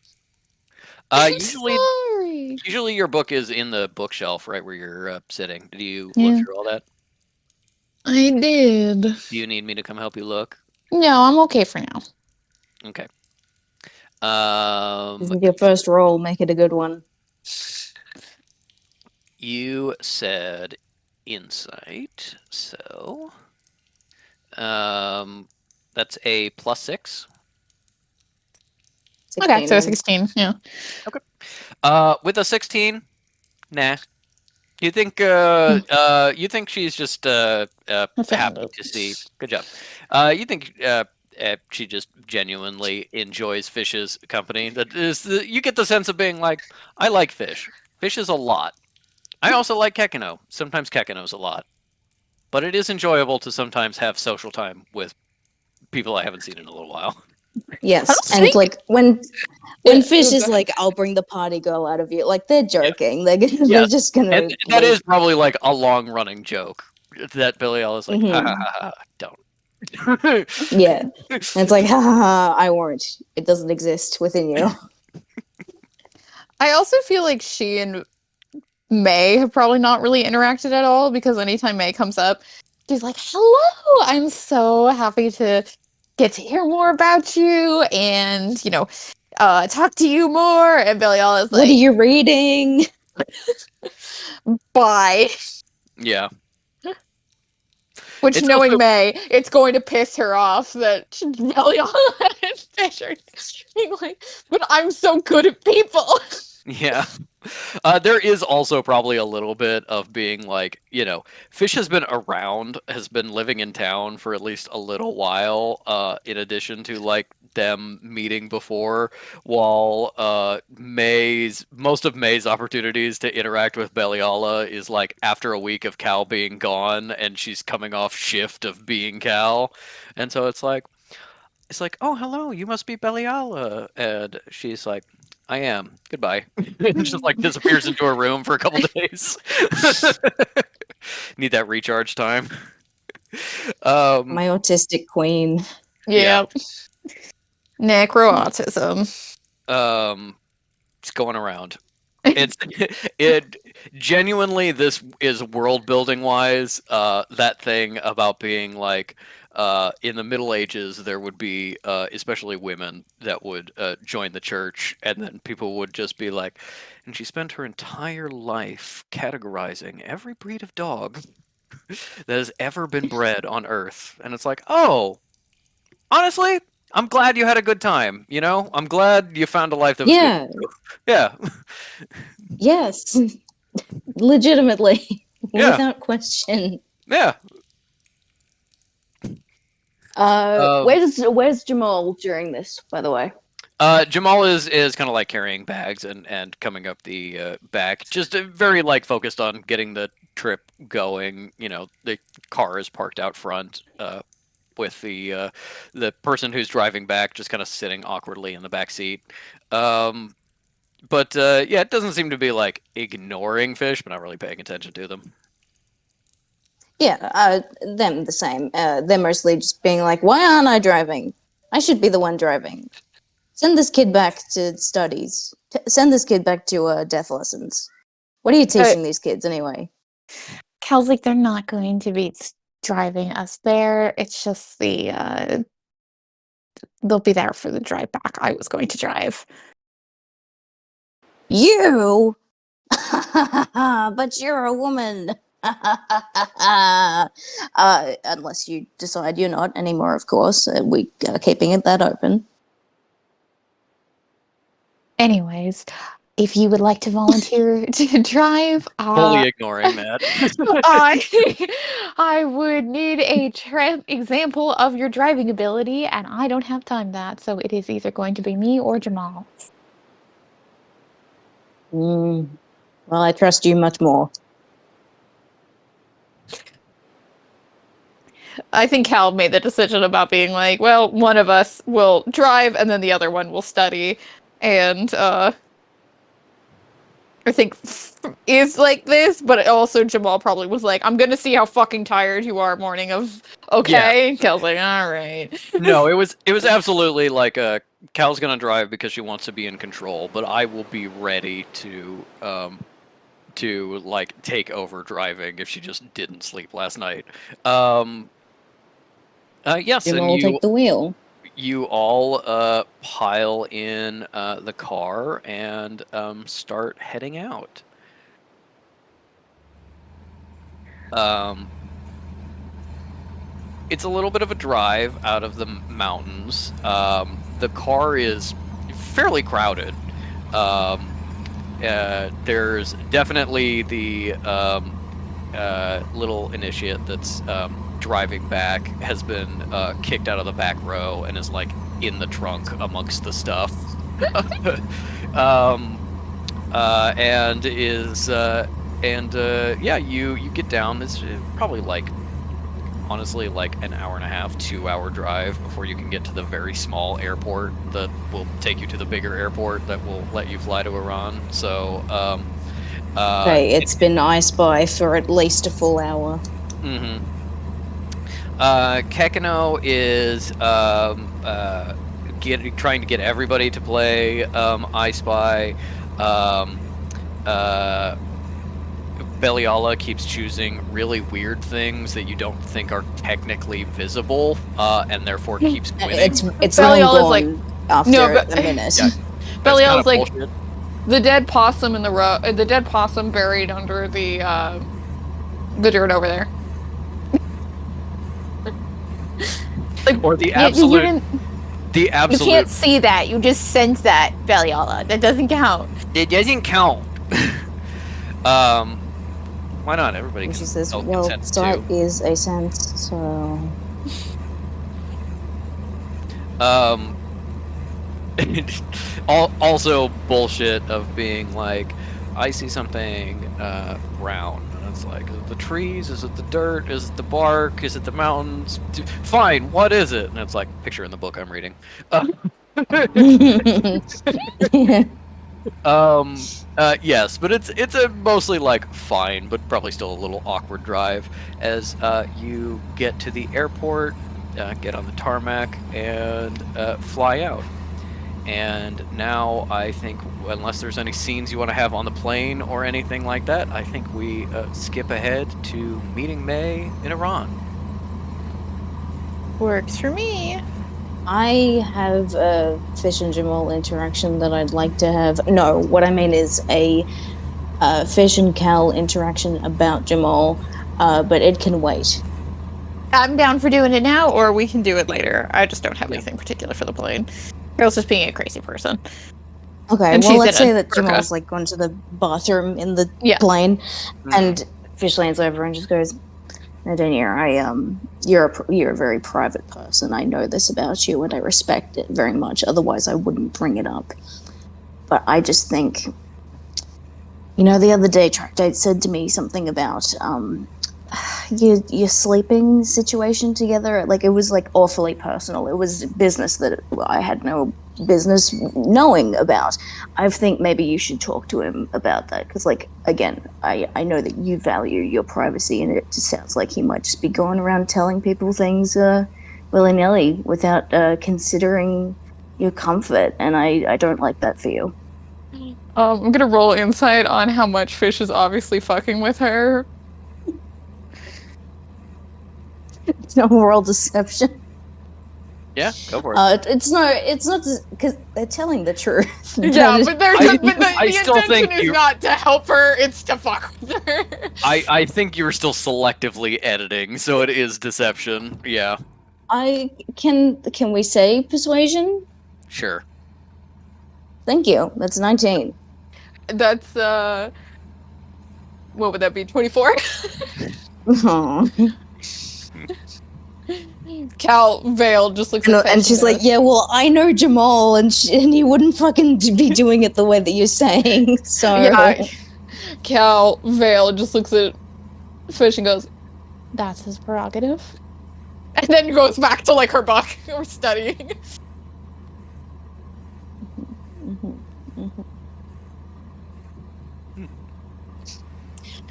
I'm sorry. Usually your book is in the bookshelf right where you're sitting. Did you Yeah. look through all that? I did. Do you need me to come help you look? No, I'm okay for now. Okay. This is your first roll. Make it a good one. You said insight, so that's a +6. Okay, so 16. 16. Yeah. With a 16, nah. You think she's just happy to see. Good job. You think she just genuinely enjoys Fish's company. That is, you get the sense of being like, I like Fish. Fish is a lot. I also like Kekino. Sometimes Kekino's a lot. But it is enjoyable to sometimes have social time with people I haven't seen in a little while. Yes, don't and think- like when Yeah, Fish is the- like, "I'll bring the party girl out of you," like they're joking. They're Yeah. they're just gonna. And that is probably like a long running joke that Billy Ellis like, ha, Mhm. ha, ha, ha, don't. Yeah, and it's like, ha ha ha! I won't. It doesn't exist within you. I also feel like she and May have probably not really interacted at all because anytime May comes up, she's like, "Hello, I'm so happy to get to hear more about you and talk to you more." And Billy is What are like, you reading? "Bye." Yeah. Which, It's knowing also- May, it's going to piss her off that Billy and Fish are being like, "But I'm so good at people." Yeah. There is also probably a little bit of being like, Fish has been around, has been living in town for at least a little while, in addition to like them meeting before, while most of May's opportunities to interact with Beliala is like after a week of Cal being gone and she's coming off shift of being Cal. And so it's like, oh, hello, you must be Beliala. And she's like, I am. Goodbye. And just like disappears into her room for a couple days. Need that recharge time. My autistic queen. Yeah. Yep. Necro-autism. It's going around. It genuinely, this is world building wise, that thing about being like, in the Middle Ages there would be especially women that would join the church, and then people would just be like, and she spent her entire life categorizing every breed of dog that has ever been bred on Earth. And it's like, oh, honestly, I'm glad you had a good time, I'm glad you found a life that was Yeah. good. Yeah. Yes. Legitimately. Yeah. Without question. Yeah. Where's Jamal during this, by the way? Jamal is kind of like carrying bags and coming up the back, just very like focused on getting the trip going. The car is parked out front, with the person who's driving back just kind of sitting awkwardly in the back seat. But yeah, it doesn't seem to be like ignoring Fish, but not really paying attention to them. Yeah, them the same. They're mostly just being like, why aren't I driving? I should be the one driving. Send this kid back to studies. Send this kid back to death lessons. What are you teaching these kids anyway? Cal's like, they're not going to be driving us there. It's just they'll be there for the drive back. I was going to drive. You? But you're a woman. Unless you decide you're not anymore, of course. We are keeping it that open. Anyways, if you would like to volunteer to drive, Fully ignoring that. I would need a example of your driving ability, and I don't have time that, so it is either going to be me or Jamal. Well, I trust you much more. I think Cal made the decision about being like, well, one of us will drive and then the other one will study. And I think is like this, but also Jamal probably was like, I'm gonna see how fucking tired you are morning of okay. Yeah. Cal's like, all right. No, it was absolutely like Cal's gonna drive because she wants to be in control, but I will be ready to like take over driving if she just didn't sleep last night. Yes, Jamal and will take the wheel. you all pile in the car and start heading out. It's a little bit of a drive out of the mountains. The car is fairly crowded. There's definitely the little initiate that's driving back has been kicked out of the back row and is like in the trunk amongst the stuff. And is yeah, you get down. It's probably like honestly like an hour and a half, 2-hour drive before you can get to the very small airport that will take you to the bigger airport that will let you fly to Iran. So okay, it's been I Spy for at least a full hour. Mm-hmm. Kekino is trying to get everybody to play I Spy. Beliala keeps choosing really weird things that you don't think are technically visible, and therefore keeps winning. It's long gone like, after a minute. Yeah, Beliala's like bullshit. The dead possum in the the dead possum buried under the dirt over there. Like, or the absolute. The absolute. You can't see that. You just sense that, Beliala. That doesn't count. It doesn't count. Why not? Everybody can. She says, well, sight is a sense, so. Also bullshit of being like, I see something brown, and it's like, is it the trees? Is it the dirt? Is it the bark? Is it the mountains? Fine, what is it? And it's like, picture in the book I'm reading. Yes, but it's a mostly like fine, but probably still a little awkward drive as you get to the airport, get on the tarmac, and fly out. And now I think, unless there's any scenes you want to have on the plane or anything like that, I think we skip ahead to meeting May in Iran. Works for me. I have a Fish and Jamal interaction that I'd like to have. No, what I mean is a Fish and Cal interaction about Jamal, but it can wait. I'm down for doing it now, or we can do it later. I just don't have anything particular for the plane. Girl's just being a crazy person. Okay, well, let's say that Jamal's like going to the bathroom in the plane, and Fish leans over and just goes, Nadine, you're a very private person. I know this about you, and I respect it very much. Otherwise, I wouldn't bring it up. But I just think, the other day, Tractate said to me something about your sleeping situation together. Like, it was like awfully personal. It was business that I had no business knowing about. I think maybe you should talk to him about that, because, like, again, I know that you value your privacy, and it just sounds like he might just be going around telling people things willy-nilly without considering your comfort, and I don't like that for you. I'm gonna roll insight on how much Fish is obviously fucking with her. No moral deception. Yeah, go for it. It's not because they're telling the truth. Yeah, but the still intention think is not to help her; it's to fuck with her. I think you're still selectively editing, so it is deception. Yeah. Can we say persuasion? Sure. Thank you. That's 19. That's what would that be? 24. Aw. Cal Vale just looks at Fish And she's like, goes, yeah, well, I know Jamal, and he wouldn't fucking be doing it the way that you're saying. So yeah. Cal Vale just looks at Fish and goes, "That's his prerogative," and then goes back to like her book or studying. Mhm, mhm. Hmm.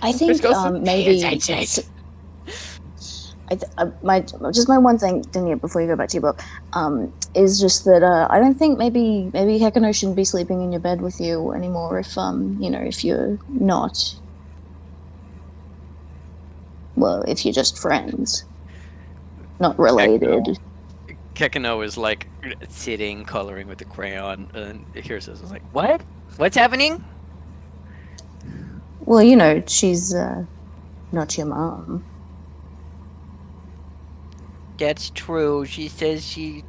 I Fish think goes, "Pay maybe attention." my one thing, Dania, before you go back to your book, is just that I don't think maybe Hekano shouldn't be sleeping in your bed with you anymore if if you're not, well, if you're just friends, not related. Kekino is like sitting, coloring with the crayon, and here's this. Is like, what? What's happening? Well, she's not your mom. That's true. She says she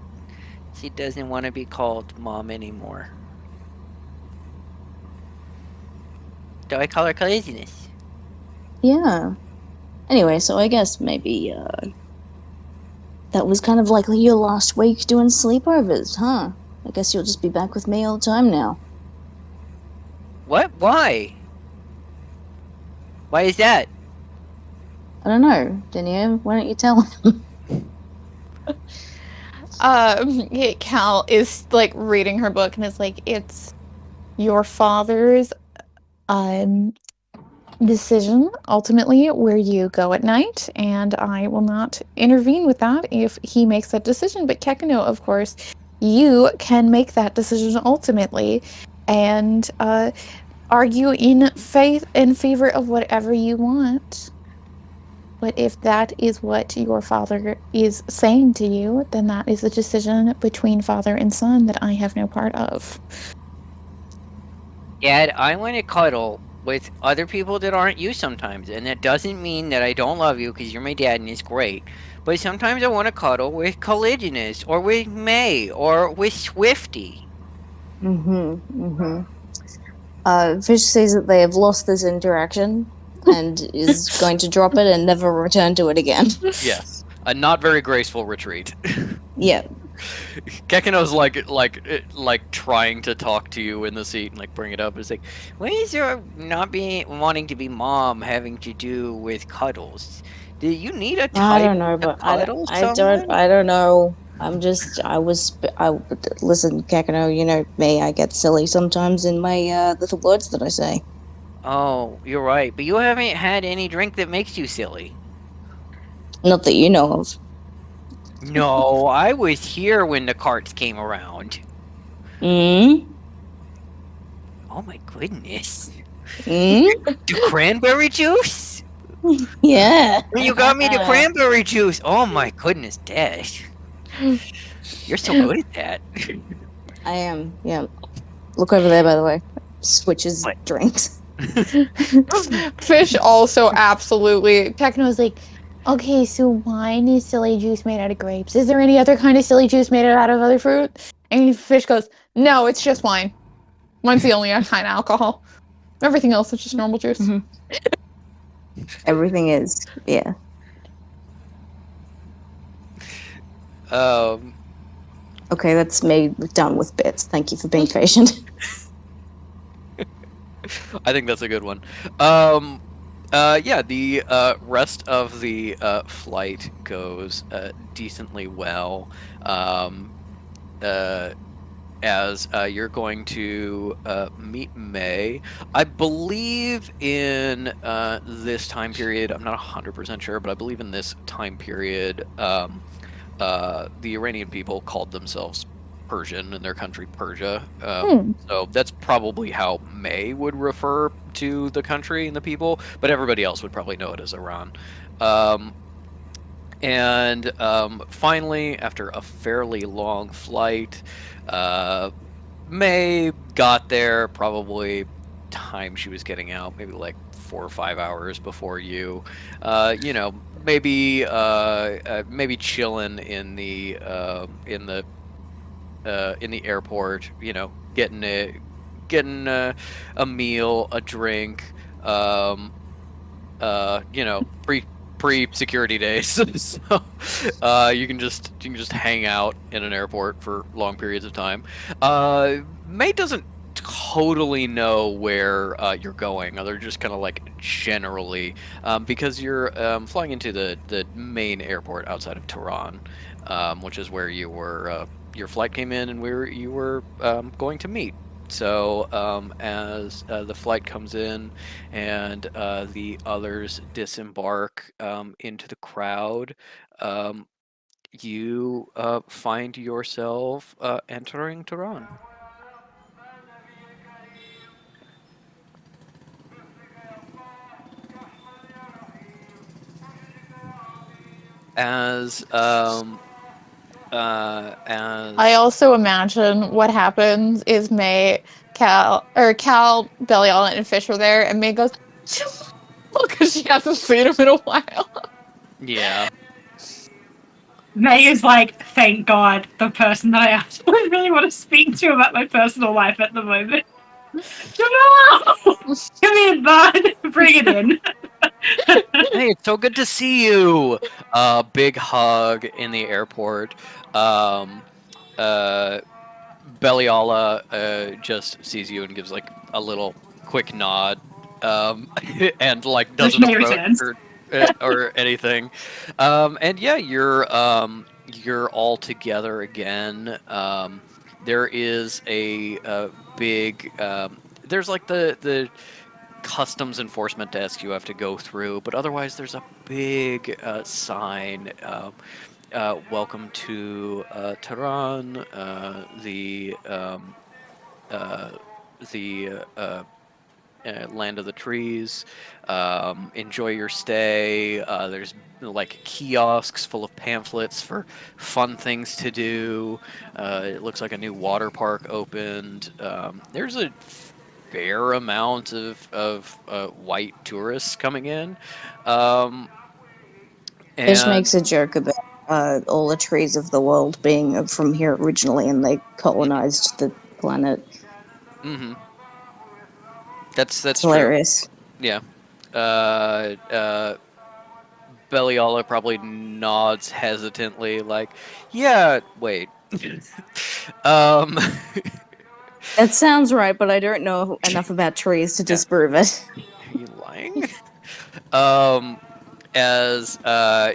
doesn't want to be called mom anymore. Do I call her craziness? Yeah. Anyway, so I guess maybe that was kind of like your last week doing sleepovers, huh? I guess you'll just be back with me all the time now. What? Why? Why is that? I don't know, Dania. Why don't you tell him? Cal is like reading her book and is like, "It's your father's decision ultimately where you go at night, and I will not intervene with that if he makes that decision. But Kekino, of course, you can make that decision ultimately, and argue in favor of whatever you want. But if that is what your father is saying to you, then that is a decision between father and son that I have no part of." Dad, I want to cuddle with other people that aren't you sometimes, and that doesn't mean that I don't love you because you're my dad and it's great. But sometimes I want to cuddle with Caligulus or with May or with Swifty. Fish says that they have lost this interaction and is going to drop it and never return to it again. Yes, a not very graceful retreat. Yeah. Kekino's like trying to talk to you in the seat and like bring it up. It's like, what is your not being wanting to be mom having to do with cuddles? Do you need a I type don't know, to but cuddle someone? I don't know. Listen, Kakano, you know me, I get silly sometimes in my little words that I say. Oh, you're right, but you haven't had any drink that makes you silly. Not that you know of. No, I was here when the carts came around. Mm? Oh my goodness. Mm? The cranberry juice? Yeah. When you got me the cranberry juice. Oh my goodness, Dash. You're so good at that. I am, yeah. Look over there, by the way. Switches What? drinks. Fish also absolutely. Techno's like, "Okay, so wine is silly juice made out of grapes. Is there any other kind of silly juice made out of other fruit?" And Fish goes, "No, it's just wine. Wine's the only kind of alcohol. Everything else is just normal juice." Mhm. Everything is, yeah. Okay, that's me done with bits. Thank you for being patient. I think that's a good one. Yeah, the rest of the flight goes decently well. As you're going to meet May, I believe in this time period. I'm not 100% sure, but I believe in this time period, the Iranian people called themselves Persian and their country Persia. So that's probably how May would refer to the country and the people, but everybody else would probably know it as Iran. And finally, after a fairly long flight, May got there probably time she was getting out, maybe like 4 or 5 hours before you. Maybe maybe chilling in the airport. Getting it, getting a meal, a drink, you know, pre security days, so you can just hang out in an airport for long periods of time. May doesn't totally know where you're going. They're just kind of like generally, because you're flying into the main airport outside of Tehran, which is where your flight came in and where you were going to meet. So as the flight comes in and the others disembark into the crowd, um, you find yourself entering Tehran. As I also imagine what happens is May, Cal, Belial, and Fish are there, and May goes, because she hasn't seen him in a while. yeah. May is like, thank God, the person that I actually really want to speak to about my personal life at the moment. Jamal! Come in, bud. Bring it in. Hey, it's so good to see you. Big hug in the airport. Um, Beliala just sees you and gives like a little quick nod, and like Which doesn't May approach returns. or anything. And yeah, you're all together again. There is a big there's like the customs enforcement desk you have to go through, but otherwise there's a big sign. Welcome to Tehran, uh, the land of the trees. Enjoy your stay. There's like kiosks full of pamphlets for fun things to do. It looks like a new water park opened. There's a fair amount of white tourists coming in. Um, Fish and makes a joke about all the trees of the world being from here originally, and they colonized the planet. mhm, It's that's true. hilarious. Yeah. Uh, uh, Beliala probably nods hesitantly, like, "Yeah, wait." um, That sounds right, but I don't know enough about trees to Yeah. disprove it. Are you lying? um, as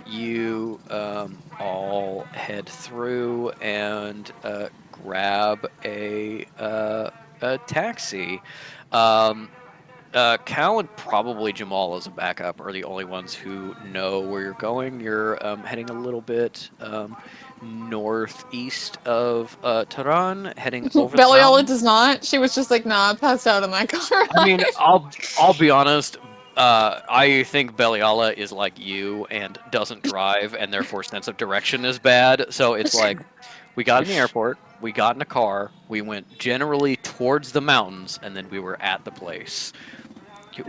you all head through and grab a taxi. Um, Cal and probably Jamal as a backup are the only ones who know where you're going. You're heading a little bit northeast of Tehran, heading over the Belial mountain. does not. She was just like, nah, I passed out in my car. I mean, I'll be honest. I think Beliala is like you and doesn't drive, and therefore sense of direction is bad. So it's like we got in the airport, we got in a car, we went generally towards the mountains, and then we were at the place.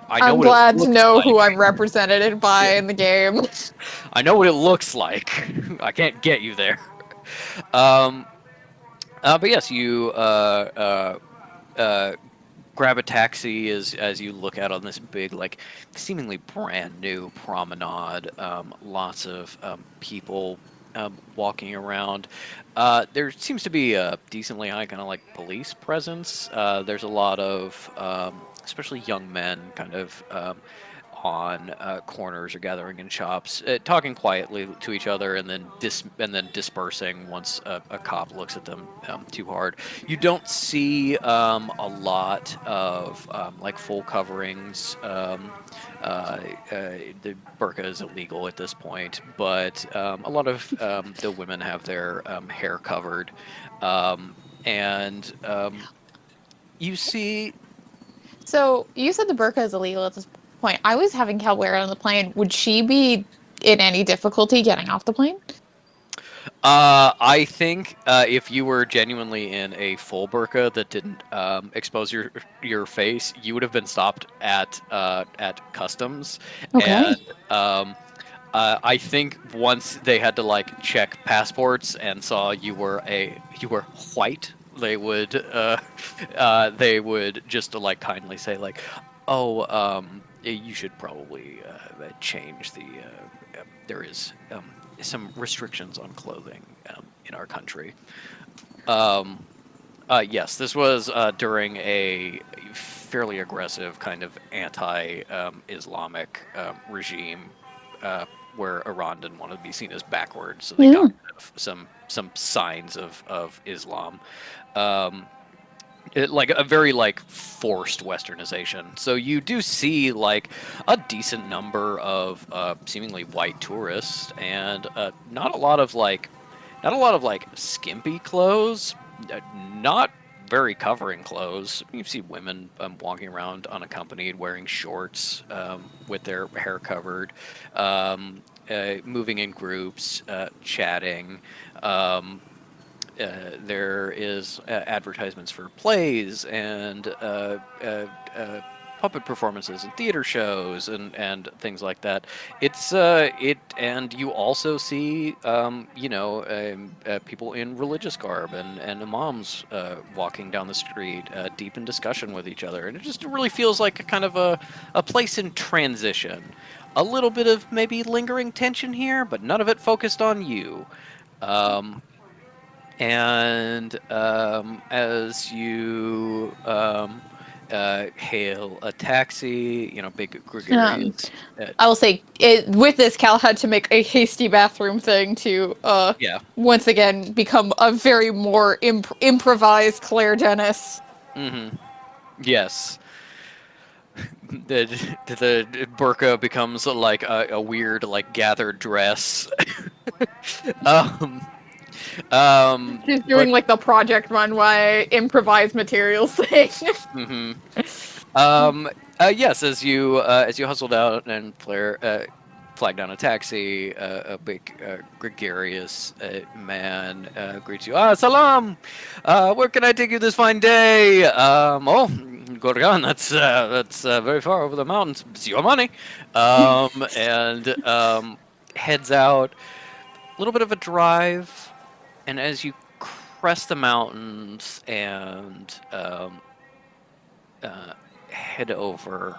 I know I'm what it glad to looks know who like. I'm represented by in the game. I know what it looks like. I can't get you there. Um, but yes, you grab a taxi as you look out on this big, like, seemingly brand new promenade. Lots of people walking around. There seems to be a decently high kind of like police presence. There's a lot of, especially young men, kind of on corners or gathering in shops, talking quietly to each other, and then dispersing once a cop looks at them too hard. You don't see a lot of like full coverings. The burqa is illegal at this point, but a lot of the women have their hair covered, and you see. So you said the burqa is illegal at this point. I was having Cal wear it on the plane. Would she be in any difficulty getting off the plane? I think if you were genuinely in a full burqa that didn't expose your face, you would have been stopped at customs, Okay. and I think once they had to like check passports and saw you were white, they would just like kindly say like, "Oh, you should probably change the. There is some restrictions on clothing in our country." Um, yes, this was during a fairly aggressive kind of anti-Islamic regime, where Iran didn't want to be seen as backwards, so they got rid of some signs of Islam. Like a very like forced westernization. So you do see like a decent number of seemingly white tourists, and not a lot of like skimpy clothes, not very covering clothes. You see women walking around unaccompanied, wearing shorts with their hair covered, moving in groups, chatting. There is advertisements for plays and puppet performances and theater shows and things like that. It's and you also see people in religious garb and imams walking down the street, deep in discussion with each other, and it just really feels like a kind of a place in transition. A little bit of maybe lingering tension here, but none of it focused on you. And as you hail a taxi, big gregarious. I will say, with this, Cal had to make a hasty bathroom thing to, Yeah. once again, become a very more improvised Claire Dennis. Mm-hmm. Yes. The burqa becomes like a weird, like, gathered dress. She's doing like the Project Runway improvised materials thing. Yes, as you hustled out and flag down a taxi, a big gregarious man greets you. Ah, salam. Where can I take you this fine day? Gorgan, that's very far over the mountains. It's your money. And heads out. A little bit of a drive, and as you crest the mountains and head over,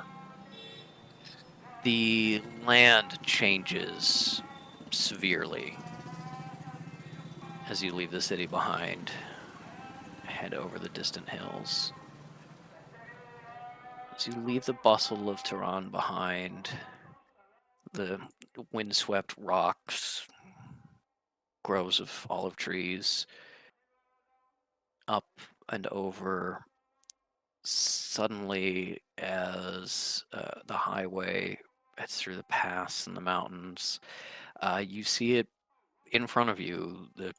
the land changes severely as you leave the city behind, head over the distant hills. As you leave the bustle of Tehran behind, the windswept rocks, groves of olive trees, up and over, suddenly as the highway heads through the pass and the mountains, you see it in front of you, the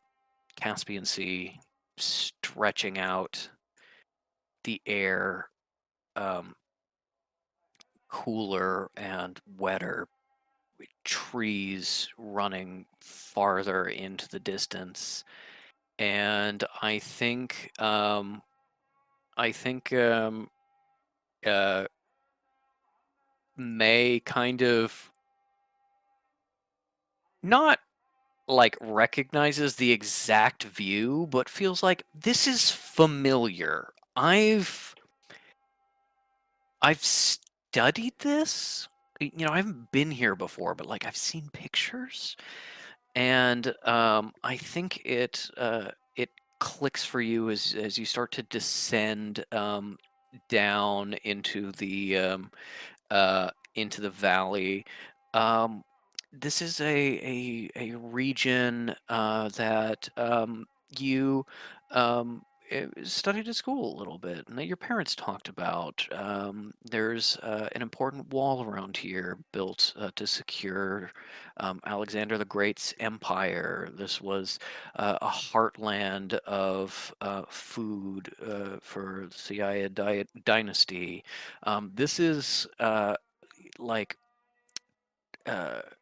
Caspian Sea stretching out, the air cooler and wetter, trees running farther into the distance. And I think May kind of not like recognizes the exact view, but feels like this is familiar. I've studied this. I haven't been here before, but like I've seen pictures, and I think it clicks for you as you start to descend down into the valley. This is a region that you studied at school a little bit, and that your parents talked about. There's an important wall around here built to secure Alexander the Great's empire. This was a heartland of food for the Sayyid dynasty. This is like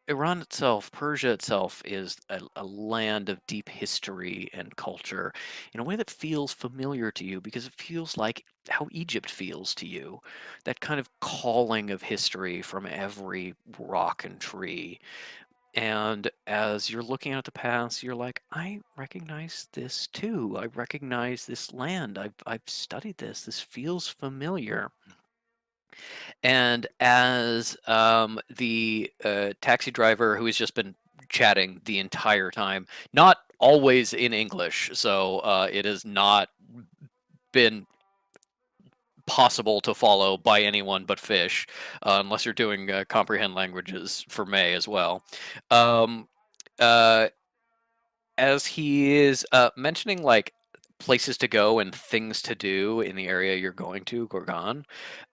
Iran itself, Persia itself, is a land of deep history and culture in a way that feels familiar to you because it feels like how Egypt feels to you. That kind of calling of history from every rock and tree. And as you're looking at the pass, you're like, I recognize this too. I recognize this land. I've studied this. This feels familiar. And as the taxi driver who has just been chatting the entire time, not always in English, so it has not been possible to follow by anyone but Fish, unless you're doing comprehend languages for May as well. Um, uh, as he is mentioning like places to go and things to do in the area you're going to, Gorgon,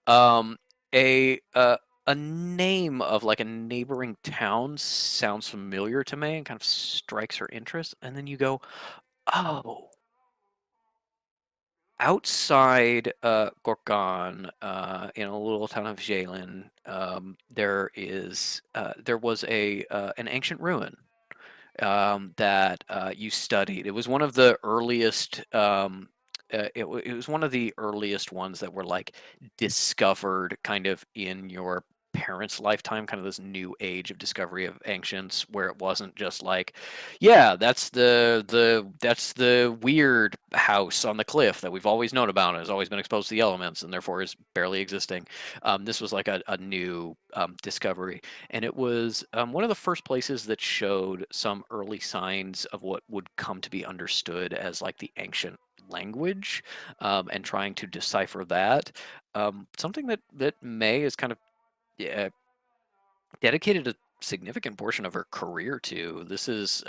um, a uh, a name of like a neighboring town sounds familiar to May and kind of strikes her interest, and then you go, "Oh, outside Gorgon, in a little town of Jalen, there was a an ancient ruin that you studied. It was one of the earliest. It was one of the earliest ones that were like discovered kind of in your parents' lifetime, kind of this new age of discovery of ancients, where it wasn't just like, yeah, that's the weird house on the cliff that we've always known about and has always been exposed to the elements and therefore is barely existing. This was like a new discovery, and it was one of the first places that showed some early signs of what would come to be understood as like the ancient language, and trying to decipher that. Something that May is kind of yeah, dedicated a significant portion of her career to. This is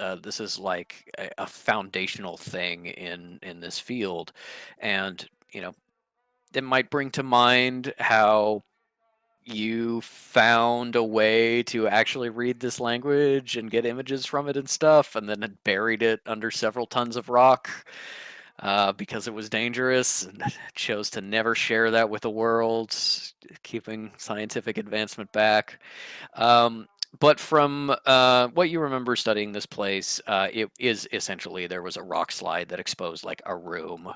like a foundational thing in this field, and you know it might bring to mind how you found a way to actually read this language and get images from it and stuff, and then had buried it under several tons of rock because it was dangerous, and chose to never share that with the world, keeping scientific advancement back. Um, but from what you remember studying this place, it is essentially there was a rock slide that exposed like a room.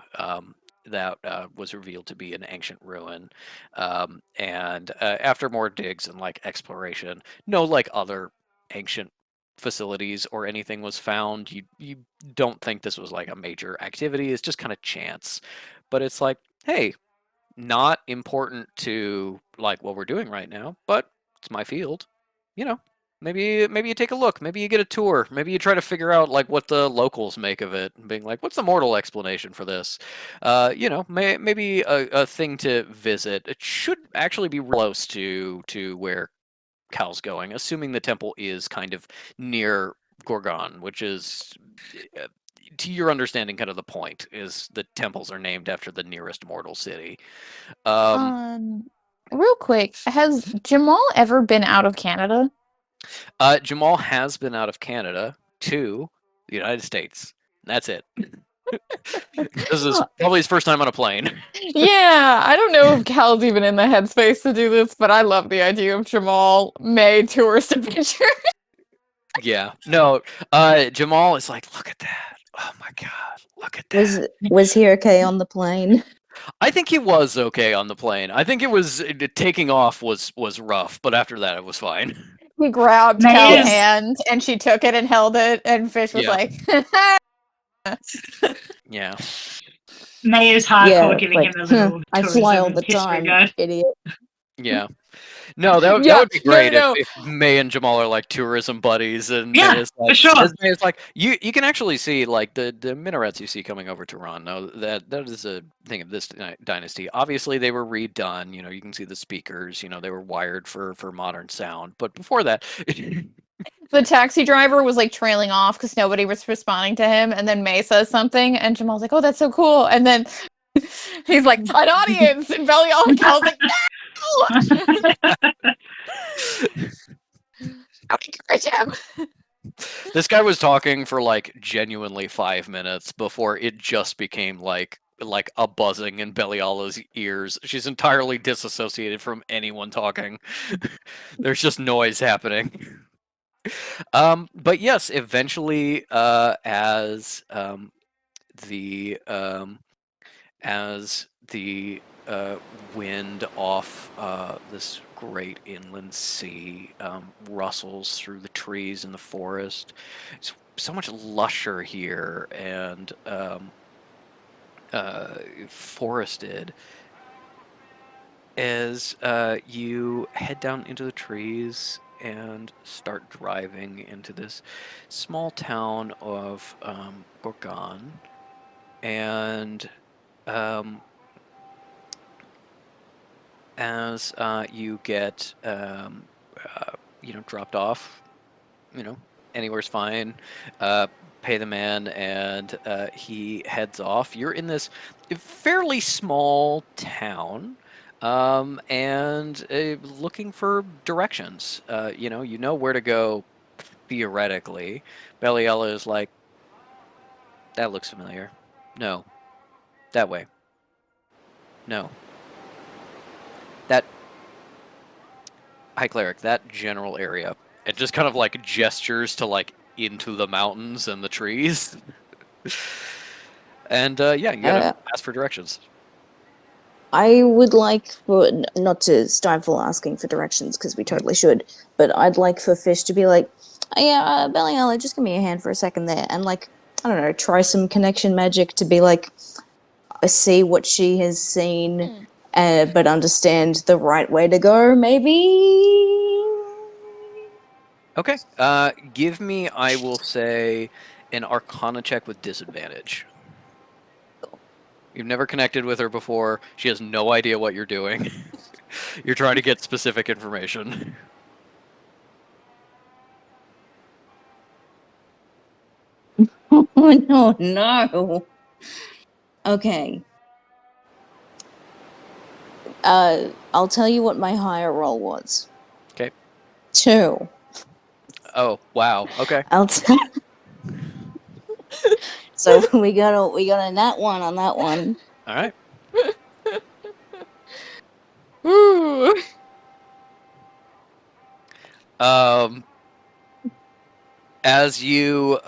That was revealed to be an ancient ruin, and after more digs and like exploration, no like other ancient facilities or anything was found. You don't think this was like a major activity. It's just kind of chance, but it's like, hey, not important to like what we're doing right now, but it's my field. You know, maybe you take a look, maybe you get a tour, maybe you try to figure out like what the locals make of it, and being like, what's the mortal explanation for this? Maybe a thing to visit. It should actually be close to where Cal's going, assuming the temple is kind of near Gorgon, which is, uh, to your understanding, kind of the point is the temples are named after the nearest mortal city. Um, Real quick, has Jamal ever been out of Canada? Jamal has been out of Canada to the United States. That's it. This is probably his first time on a plane. Yeah, I don't know if Cal's even in the headspace to do this, but I love the idea of Jamal May tourist adventure. Yeah. No, Jamal is like, look at that. Oh my God, look at that. Was he okay on the plane? I think he was okay on the plane. I think it was taking off was rough, but after that it was fine. He grabbed May Cal's is- hand and she took it and held it, and Fish was Yeah. like, Yeah. May is hardcore Yeah, giving like, him a little I fly all tourism the history time, guide. idiot. Yeah. No, that Yeah, would be no, great no. if May and Jamal are like tourism buddies, and Yeah, May is like, for sure. May is like you can actually see like the minarets you see coming over Tehran. No, that is a thing of this dynasty. Obviously, they were redone. You know, you can see the speakers. You know, they were wired for modern sound. But before that, The taxi driver was like trailing off because nobody was responding to him, and then May says something, and Jamal's like, "Oh, that's so cool," and then he's like, "An audience," and Belial and Cal's like, "No!" I encourage him. this guy was talking for like genuinely 5 minutes before it just became like a buzzing in Beliala's ears. She's entirely disassociated from anyone talking. There's just noise happening. But yes, eventually, the as the wind off this great inland sea rustles through the trees in the forest. It's so much lusher here and forested. As you head down into the trees and start driving into this small town of Gorgon, and as you get dropped off, anywhere's fine. Pay the man, and he heads off. You're in this fairly small town, and looking for directions. You know where to go theoretically. Beliella is like, that looks familiar. No, that way. No, that High Cleric, that general area. It just kind of like gestures to like into the mountains and the trees. And yeah, you gotta ask for directions. I would like for not to stifle asking for directions because we totally should, but I'd like for Fish to be like, oh, yeah, Beliala, just give me a hand for a second there, and like, I don't know, try some connection magic to be like, see what she has seen, but understand the right way to go, maybe? Okay. Give me, I will say, an Arcana check with disadvantage. You've never connected with her before. She has no idea what you're doing. You're trying to get specific information. Oh, no. Okay. I'll tell you what my higher roll was. Okay. 2. Oh, wow. Okay. I'll tell. So we got a nat 1 on that one. All right. Ooh. As you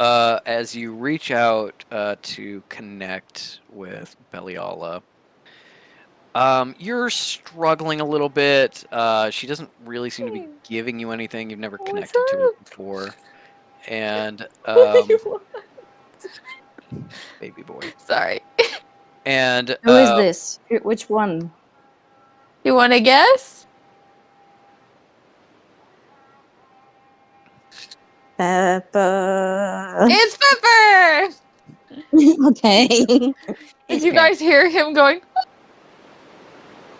reach out to connect with Beliala, you're struggling a little bit. She doesn't really seem to be giving you anything. You've never connected to her before, and baby boy. Sorry. And Who is this? Which one? You want to guess? Pepper. It's Pepper! Okay. Did you guys hear him going?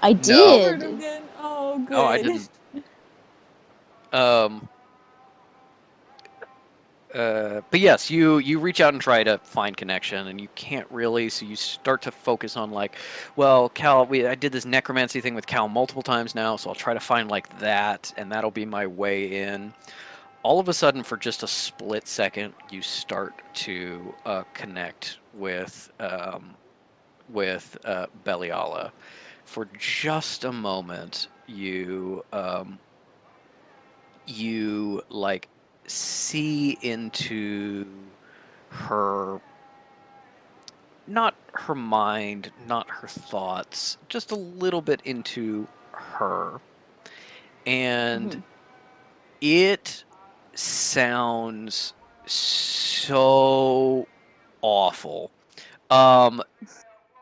I No. did. Again? Oh, good. Oh, I didn't. But yes, you reach out and try to find connection, and you can't really. So you start to focus on like, well, Cal. I did this necromancy thing with Cal multiple times now, so I'll try to find like that, and that'll be my way in. All of a sudden, for just a split second, you start to connect with Beliala. For just a moment, you like see into her, not her mind, not her thoughts, just a little bit into her, and it sounds so awful.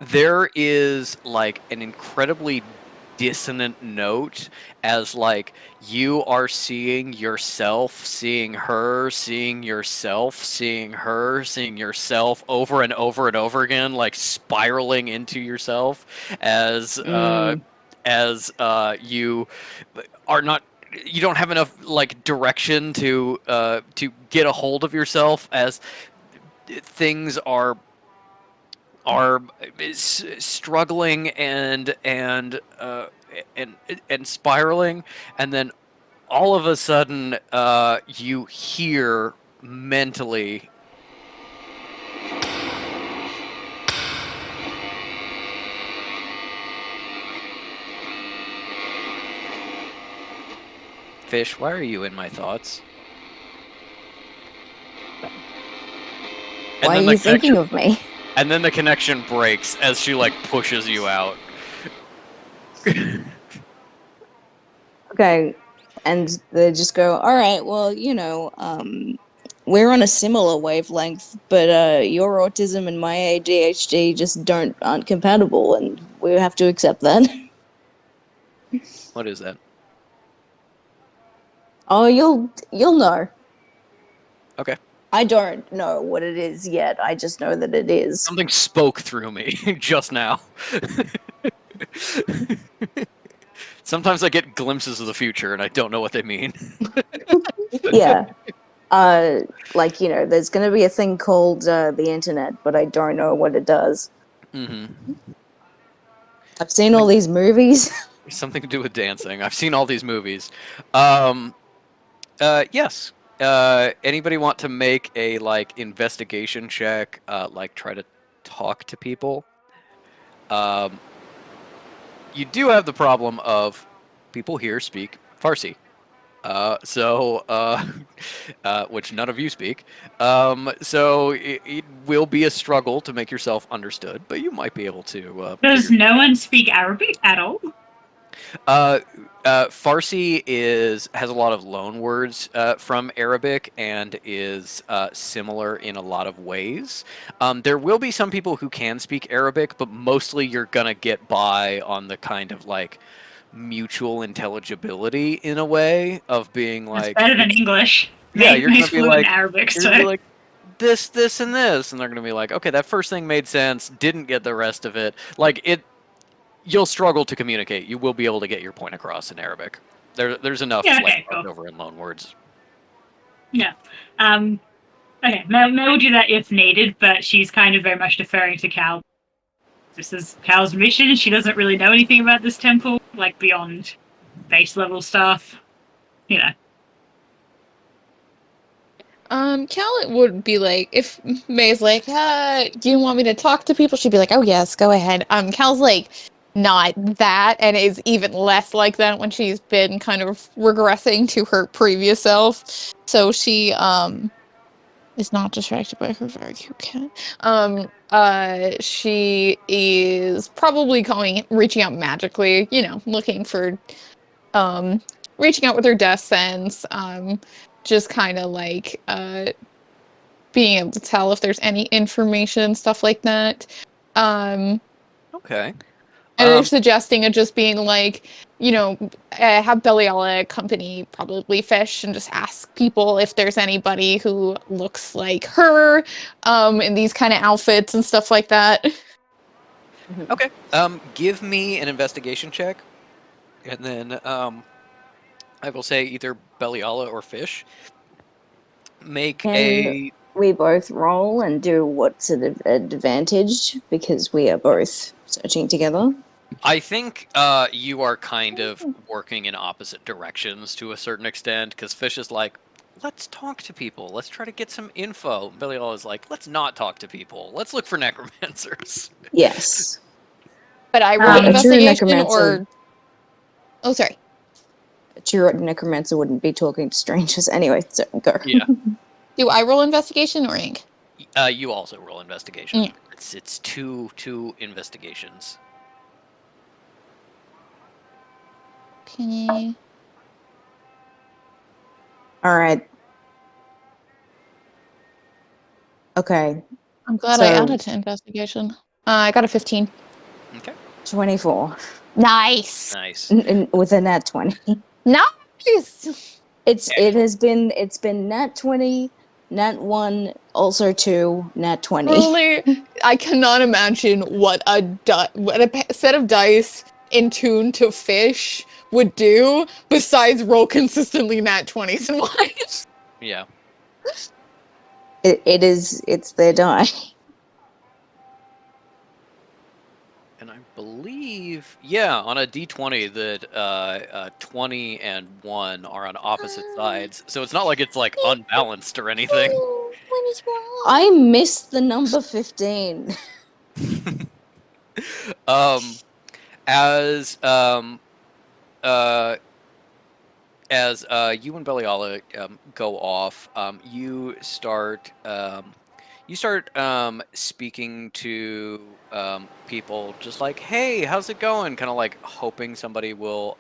There is like an incredibly dissonant note as like you are seeing yourself, seeing her, seeing yourself, seeing her, seeing yourself over and over and over again, like spiraling into yourself as you are not, you don't have enough like direction to get a hold of yourself as things are struggling and spiraling, and then all of a sudden you hear mentally, Fish, why are you in my thoughts? Why are you thinking of me? And then the connection breaks as she like pushes you out. Okay, and they just go, all right, well, we're on a similar wavelength, but your autism and my ADHD just aren't compatible, and we have to accept that. What is that? Oh, you'll know. Okay. I don't know what it is yet. I just know that it is. Something spoke through me just now. Sometimes I get glimpses of the future and I don't know what they mean. Yeah. There's going to be a thing called the internet, but I don't know what it does. Hmm. I've seen all these movies. Something to do with dancing. I've seen all these movies. Yes. Anybody want to make a investigation check? Try to talk to people. You do have the problem of people here speak Farsi. Which none of you speak. So it will be a struggle to make yourself understood, but you might be able to. Does no one speak Arabic at all? Farsi has a lot of loan words from Arabic and is similar in a lot of ways. There will be some people who can speak Arabic, but mostly you're gonna get by on the kind of mutual intelligibility in a way of being It's better than English. yeah, you're gonna be fluent like in Arabic, you're so gonna be like this, and this, and they're gonna be like, okay, that first thing made sense, didn't get the rest of it. You'll struggle to communicate. You will be able to get your point across in Arabic. There's enough yeah, okay, cool. over in loan words. Yeah. Okay, Mel will do that if needed, but she's kind of very much deferring to Cal. This is Cal's mission. She doesn't really know anything about this temple, beyond base level stuff. Cal would be like, if May's like, do you want me to talk to people? She'd be like, oh yes, go ahead. Cal's like, not that, and is even less like that when she's been kind of regressing to her previous self. So she, is not distracted by her very cute cat. She is probably reaching out magically, looking for, reaching out with her death sense, just kind of being able to tell if there's any information, stuff like that. Okay. And they're suggesting it just being have Beliala accompany probably Fish and just ask people if there's anybody who looks like her, in these kind of outfits and stuff like that. Okay. Give me an investigation check, and then I will say either Beliala or Fish. Make we both roll and do what's at advantage because we are both searching together? I think you are kind of working in opposite directions to a certain extent, because Fish is like, let's talk to people. Let's try to get some info. Belial is like, let's not talk to people. Let's look for necromancers. Yes. But I roll investigation or... Oh, sorry. A true necromancer wouldn't be talking to strangers anyway, so go. Yeah. Do I roll investigation or ink? You also roll investigation. Yeah. It's two investigations. Okay. All right. Okay. I'm glad I added to investigation. I got a 15. Okay. 24. Nice. With a nat 20. Nice. It's been nat 20, nat 1, also 2, nat 20. Truly, I cannot imagine what a set of dice in tune to Fish would do besides roll consistently nat 20s in life. Yeah. It's their die. And I believe, on a d20 that 20 and 1 are on opposite sides. So it's not like it's unbalanced or anything. I missed the number 15. As you and Beliala go off, you you start speaking to people just like, "Hey, how's it going?" Kind of like hoping somebody will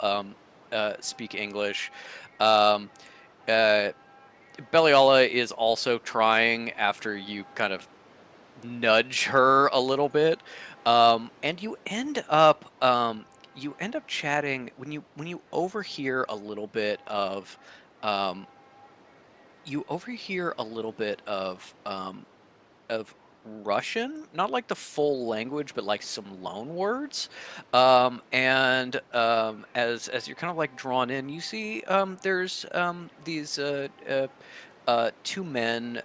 speak English. Um, uh, Belliola is also trying after you kind of nudge her a little bit, and you end up chatting when you overhear a little bit of um, you overhear a little bit of Russian, not like the full language, but like some loan words. As you're kind of like drawn in, you see there's these two men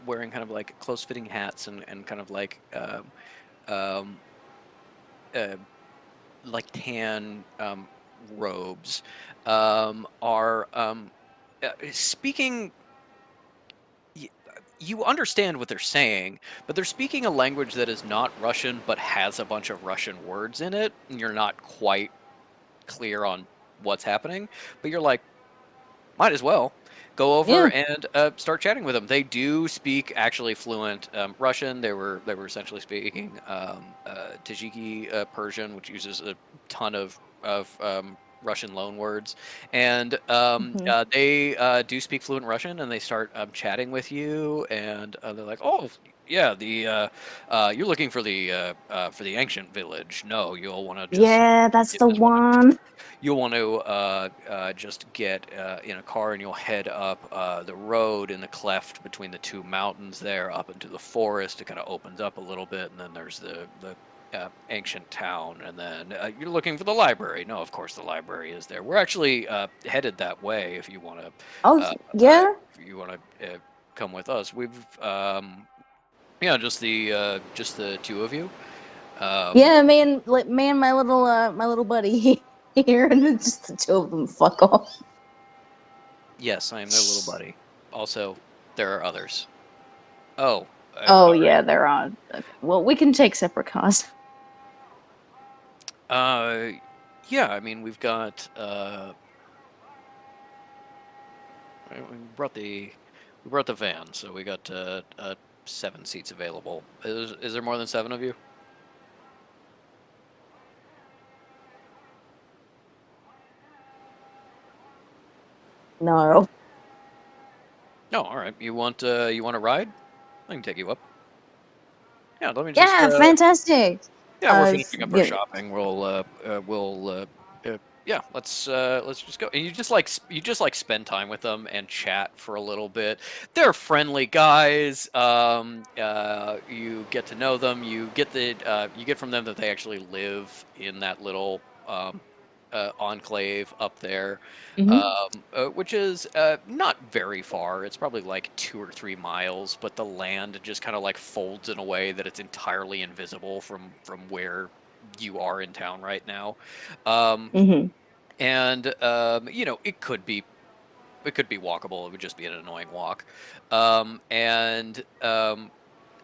wearing kind of like close-fitting hats and kind of um, uh, like tan robes are speaking. You understand what they're saying, but they're speaking a language that is not Russian, but has a bunch of Russian words in it, and you're not quite clear on what's happening. But you're like, might as well go over Yeah. and start chatting with them. They do speak actually fluent Russian. They were essentially speaking Tajiki Persian, which uses a ton of Russian loan words, and Mhm. they do speak fluent Russian, and they start chatting with you, and they're like, "Oh, yeah, the you're looking for the ancient village. No, you'll want to just Yeah, that's get the this one. one. You'll want to just get in a car and you'll head up the road in the cleft between the two mountains there, up into the forest. It kind of opens up a little bit, and then there's the ancient town, and then you're looking for the library. No, of course the library is there. We're actually headed that way if you want to. Oh, yeah. If you want to come with us, we've just the two of you. Yeah, me and my little buddy here, and it's just the two of them. Fuck off. Yes, I am their little buddy. Also, there are others. Oh, Oh all yeah, they're on. Okay. Well, we can take separate cars. right. Yeah, I mean, we brought the van, so we got 7 seats available. Is there more than 7 of you? No. No, all right. You want a ride? I can take you up. Yeah, let me just Yeah, fantastic. yeah, we're finishing up our Yeah. shopping. Yeah, let's just go. And you just like spend time with them and chat for a little bit. They're friendly guys. You get to know them. You get from them that they actually live in that little enclave up there, Mhm. which is not very far. It's probably like 2 or 3 miles, but the land just kind of like folds in a way that it's entirely invisible from where you are in town right now. Um, Mhm. and it could be walkable. It would just be an annoying walk.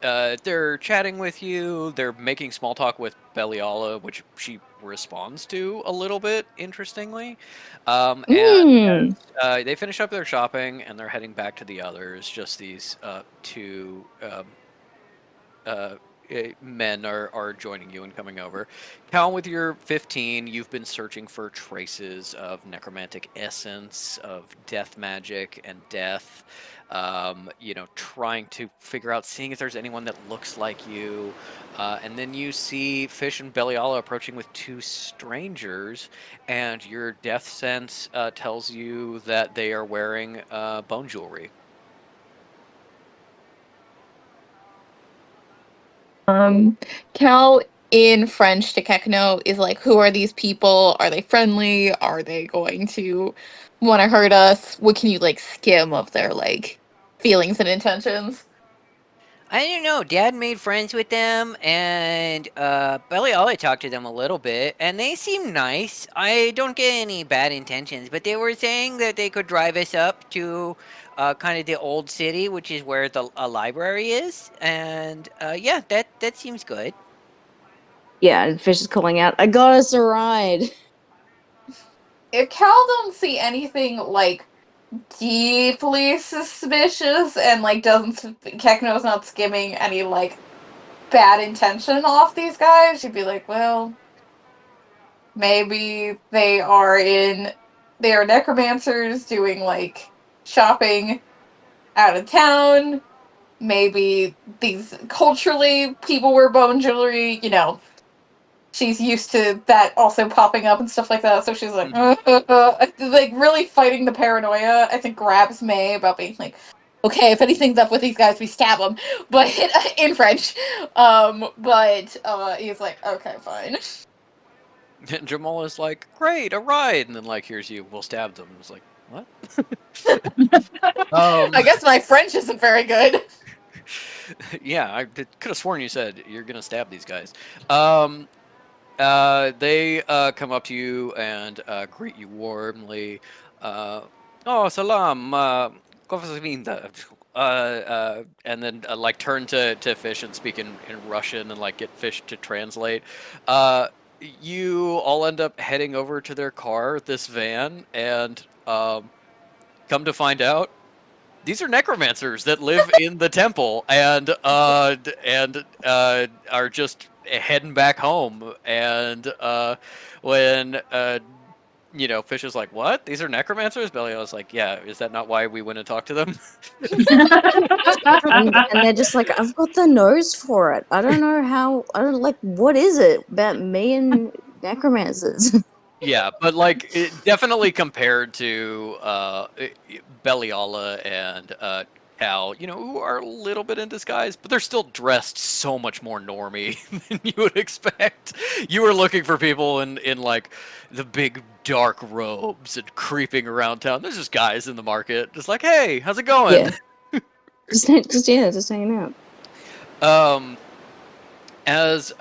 They're chatting with you. They're making small talk with Beliala, which she responds to a little bit, interestingly. And Mm. they finish up their shopping and they're heading back to the others. Just these two uh, men are joining you and coming over. Cal, with your 15, you've been searching for traces of necromantic essence, of death magic and death. Trying to figure out, seeing if there's anyone that looks like you. And then you see Fish and Beliala approaching with 2 strangers, and your death sense tells you that they are wearing bone jewelry. Um, Cal in French to Kekno is like, who are these people? Are they friendly? Are they going to want to hurt us? What can you like skim of their like feelings and intentions? I don't know. Dad made friends with them, and Beliala talked to them a little bit, and they seem nice. I don't get any bad intentions, but they were saying that they could drive us up to kind of the old city, which is where the a library is, and yeah, that seems good. Yeah, and Fish is calling out, "I got us a ride." If Cal don't see anything like deeply suspicious and like Kekno's not skimming any like bad intention off these guys, she'd be like, well, maybe they are necromancers doing like shopping out of town. Maybe these culturally people wear bone jewelry, you know. She's used to that also popping up and stuff like that, so she's like, like really fighting the paranoia. I think grabs May about being like, okay, if anything's up with these guys, we stab them, but in French. But he's like, okay, fine. And Jamal is like, great, a ride, and then like, here's you, we'll stab them. It's like, what? I guess my French isn't very good. Yeah, I could have sworn you said you're gonna stab these guys. They come up to you and greet you warmly. Oh, salam, and then like turn to Fish and speak in Russian and like get Fish to translate. You all end up heading over to their car, this van, and come to find out, these are necromancers that live in the temple and are just heading back home. And when you know, Fish is like, "What? These are necromancers?" Belial's like, "Yeah, is that not why we went and talked to them?" And they're just like, I've got the nose for it. I don't know how. I don't like. What is it about me and necromancers? Yeah, but like definitely compared to Beliala and Cal, you know, who are a little bit in disguise, but they're still dressed so much more normie than you would expect. You were looking for people in like the big dark robes and creeping around town. There's just guys in the market, just like, hey, how's it going? Yeah. just hanging out. As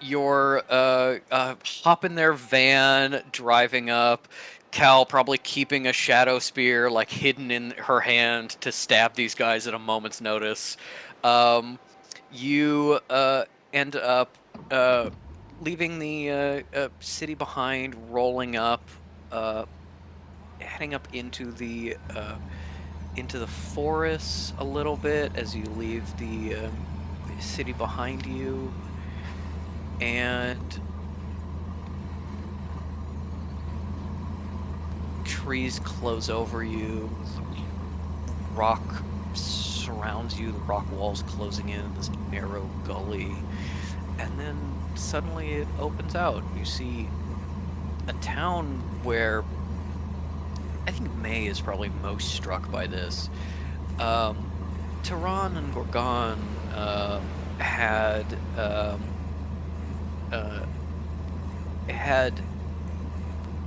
you're hop in their van, driving up, Cal probably keeping a shadow spear like hidden in her hand to stab these guys at a moment's notice. You end up leaving the city behind, rolling up, heading up into the forest a little bit as you leave the city behind you, and trees close over you, rock surrounds you, the rock walls closing in this narrow gully, and then suddenly it opens out. You see a town where I think May is probably most struck by this. Tehran and Gorgon had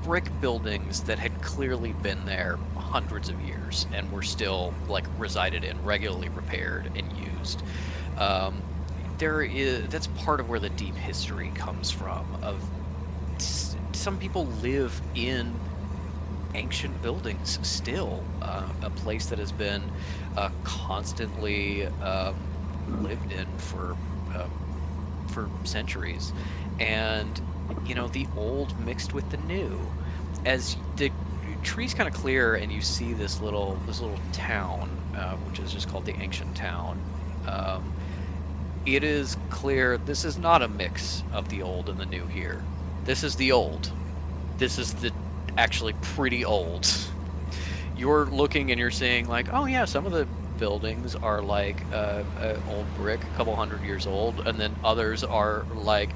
brick buildings that had clearly been there hundreds of years and were still like resided in, regularly repaired and used. That's part of where the deep history comes from. Of some people live in ancient buildings still, a place that has been constantly lived in for centuries, and you know, the old mixed with the new. As the trees kind of clear and you see this little town, which is just called the Ancient Town, it is clear this is not a mix of the old and the new here. This is the old. This is the actually pretty old. You're looking and you're seeing like, oh yeah, some of the buildings are like old brick, a couple hundred years old, and then others are like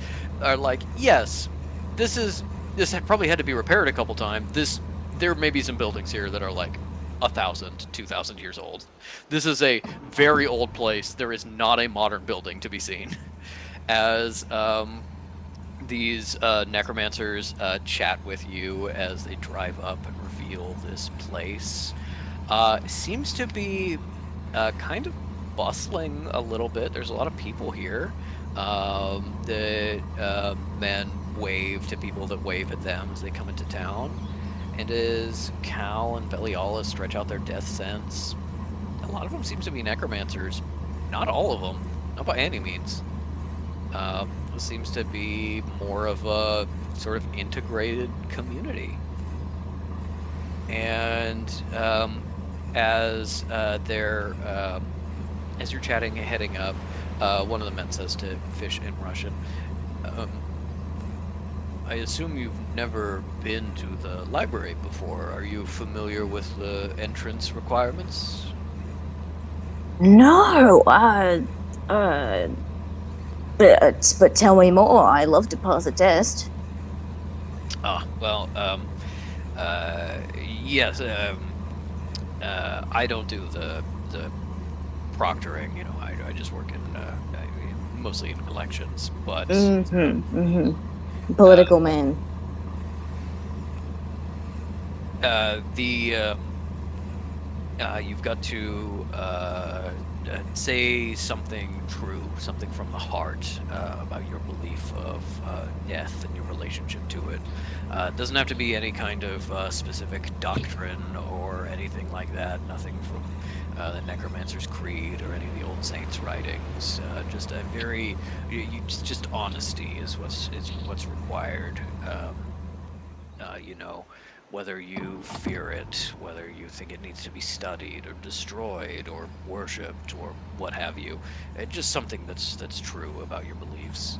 yes, this probably had to be repaired a couple times. There may be some buildings here that are like 1,000, 2,000 years old. This is a very old place. There is not a modern building to be seen. As these necromancers chat with you as they drive up and reveal this place. Seems to be kind of bustling a little bit. There's a lot of people here. The men wave to people that wave at them as they come into town. And as Cal and Beliala stretch out their death sense, a lot of them seems to be necromancers. Not all of them, not by any means. It seems to be more of a sort of integrated community. And and as as you're chatting, heading up, one of the men says to Fish in Russian, I assume you've never been to the library before. Are you familiar with the entrance requirements? No, but tell me more. I love to pass a test. Well, yes, I don't do the proctoring, you know, I just work in, mostly in elections, but... Political man. You've got to say something true, something from the heart about your belief of death and your relationship to it. It doesn't have to be any kind of specific doctrine or anything like that. Nothing from the Necromancer's Creed or any of the old saints' writings. Just a very, just honesty is what's required. You know, whether you fear it, whether you think it needs to be studied or destroyed or worshipped or what have you. Just something that's true about your beliefs.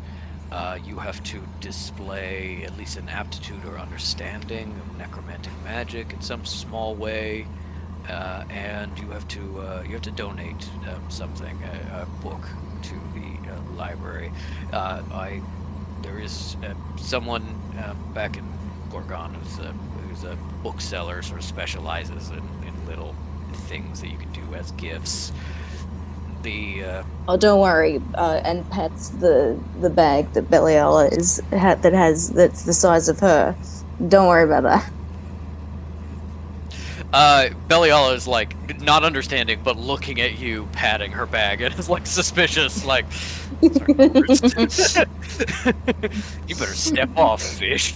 You have to display at least an aptitude or understanding of necromantic magic in some small way, and you have to donate something, a book, to the library. There is someone back in Gorgon who's a bookseller, sort of specializes in little things that you can do as gifts. Oh, don't worry. And pats the bag that Beliala that's the size of her. Don't worry about that. Beliala is like not understanding, but looking at you, patting her bag, and is like suspicious, like, you better step off, Fish.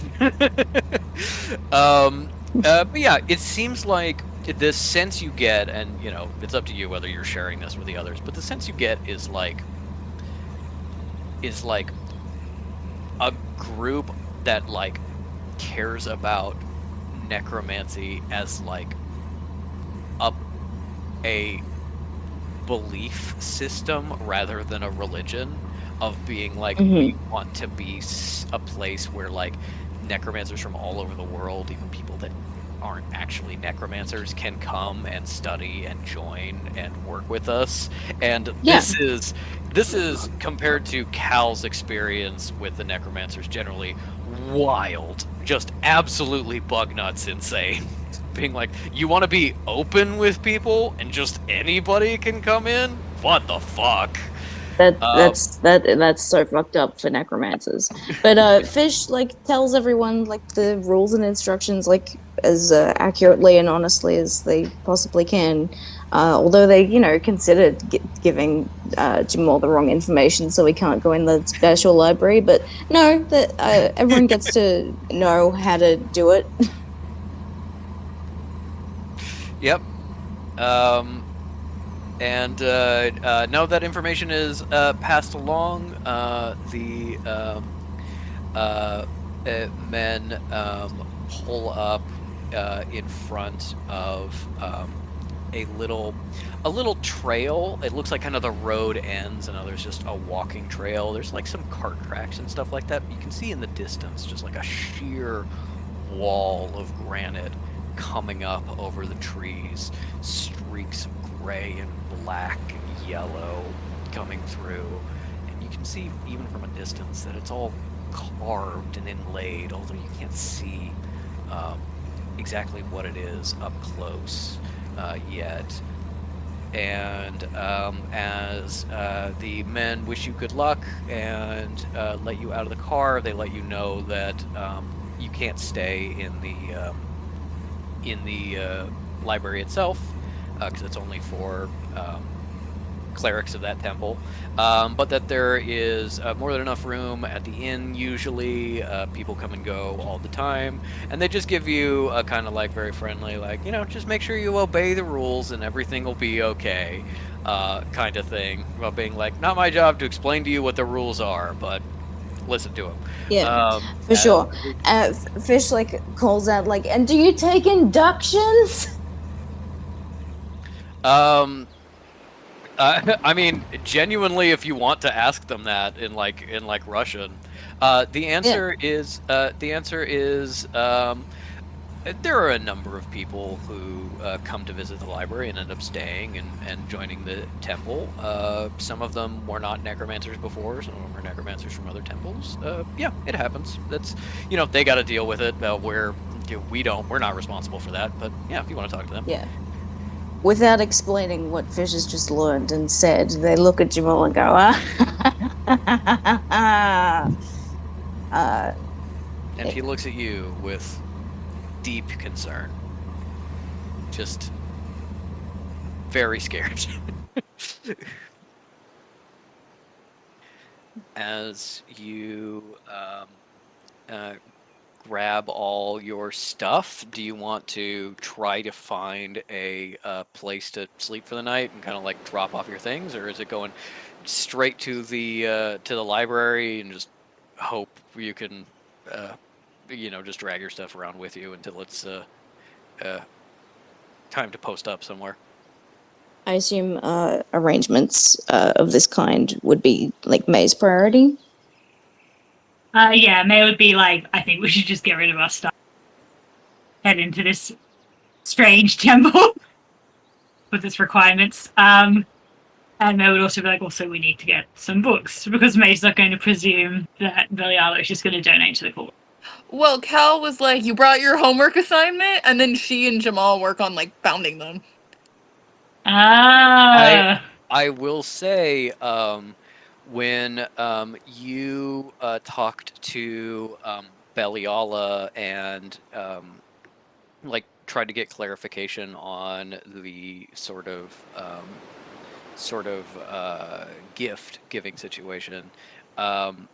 But yeah, it seems like the sense you get, and you know, it's up to you whether you're sharing this with the others, but the sense you get is like a group that like cares about necromancy as like a belief system rather than a religion, of being like, we want to be a place where like necromancers from all over the world, even people that aren't actually necromancers, can come and study and join and work with us. And this is compared to Cal's experience with the necromancers generally wild, just absolutely bug nuts insane. Being like, you want to be open with people and just anybody can come in? What the fuck? That's so fucked up for necromancers. But Fish like tells everyone like the rules and instructions like as accurately and honestly as they possibly can. Although they, you know, considered giving Jamal the wrong information, so we can't go in the special library. But no, that everyone gets to know how to do it. Yep. And now that information is passed along, the men pull up in front of a little trail. It looks like kind of the road ends, and there's just a walking trail. There's like some cart tracks and stuff like that. You can see in the distance just like a sheer wall of granite coming up over the trees, streaks of gray and black and yellow coming through, and you can see even from a distance that it's all carved and inlaid, although you can't see exactly what it is up close yet. And as the men wish you good luck and let you out of the car, they let you know that you can't stay in the library itself, because it's only for clerics of that temple, but that there is more than enough room at the inn. Usually people come and go all the time, and they just give you a kind of like very friendly, like, you know, just make sure you obey the rules and everything will be okay, kind of thing, about being like, not my job to explain to you what the rules are, but listen to him. Yeah, for sure. Fish like calls out like, and do you take inductions? Um, I mean, genuinely, if you want to ask them that in like Russian, the answer is there are a number of people who come to visit the library and end up staying and joining the temple. Some of them were not necromancers before. Some of them are necromancers from other temples. Yeah, it happens. That's they got to deal with it. We're not responsible for that. But yeah, if you want to talk to them. Yeah. Without explaining what Fish has just learned and said, they look at Jamal and go, And he looks at you with deep concern. Just very scared. As you grab all your stuff, do you want to try to find a place to sleep for the night and kind of like drop off your things, or is it going straight to the library and just hope you can just drag your stuff around with you until it's time to post up somewhere? I assume arrangements of this kind would be like May's priority. Yeah, May would be like, I think we should just get rid of our stuff. Head into this strange temple with its requirements. And May would also be like, also, we need to get some books, because May's not going to presume that Beliala is just going to donate to the court. Well, Cal was like, you brought your homework assignment, and then she and Jamal work on, like, bounding them. Ah. I will say, when you talked to Beliala and tried to get clarification on the sort of gift giving situation, from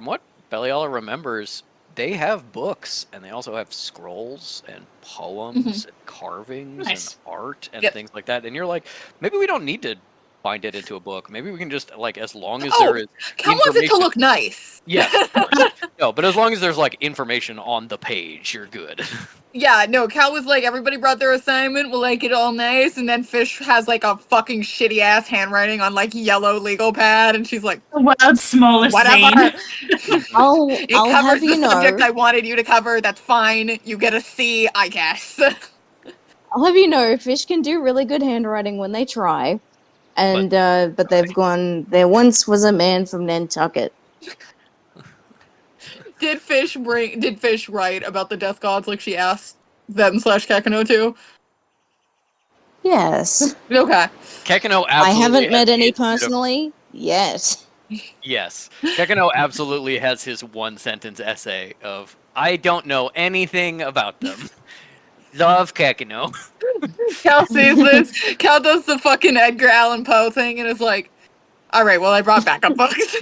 what Beliala remembers, they have books and they also have scrolls and poems and carvings Nice. and art and Yep. things like that. And you're like, maybe we don't need to bind it into a book. Maybe we can just as long as Oh, there is Cal wants it to information- look nice. Yes, of course. No, but as long as there's information on the page, you're good. Yeah, no, Cal was like, everybody brought their assignment, we'll it all nice, and then Fish has a fucking shitty ass handwriting on yellow legal pad, and she's like, The world's smallest whatever. zine. I'll It have covers the you know. subject I wanted you to cover, that's fine. You get a C, I guess. I'll have you know, Fish can do really good handwriting when they try, and but they've gone. There once was a man from Nantucket. Did Fish write about the death gods like she asked them / Kakano to? Yes, Okay. Kekano absolutely I haven't met has any his bit of- personally yet. Yes, Kekano absolutely has his one sentence essay of "I don't know anything about them." Love Kekano. Cal sees this. Cal does the fucking Edgar Allan Poe thing and is like, alright, well, I brought backup books.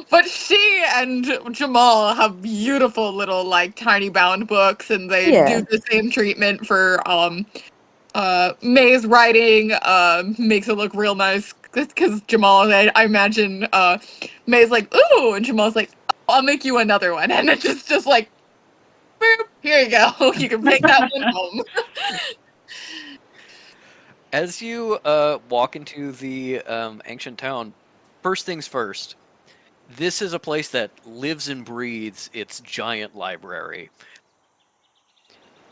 But she and Jamal have beautiful little tiny bound books, and they Yeah. do the same treatment for May's writing. Makes it look real nice because Jamal, I imagine May's like, ooh, and Jamal's like, I'll make you another one, and it's just like, boop, here you go. You can take that one home. As you walk into the ancient town, first things first, this is a place that lives and breathes its giant library.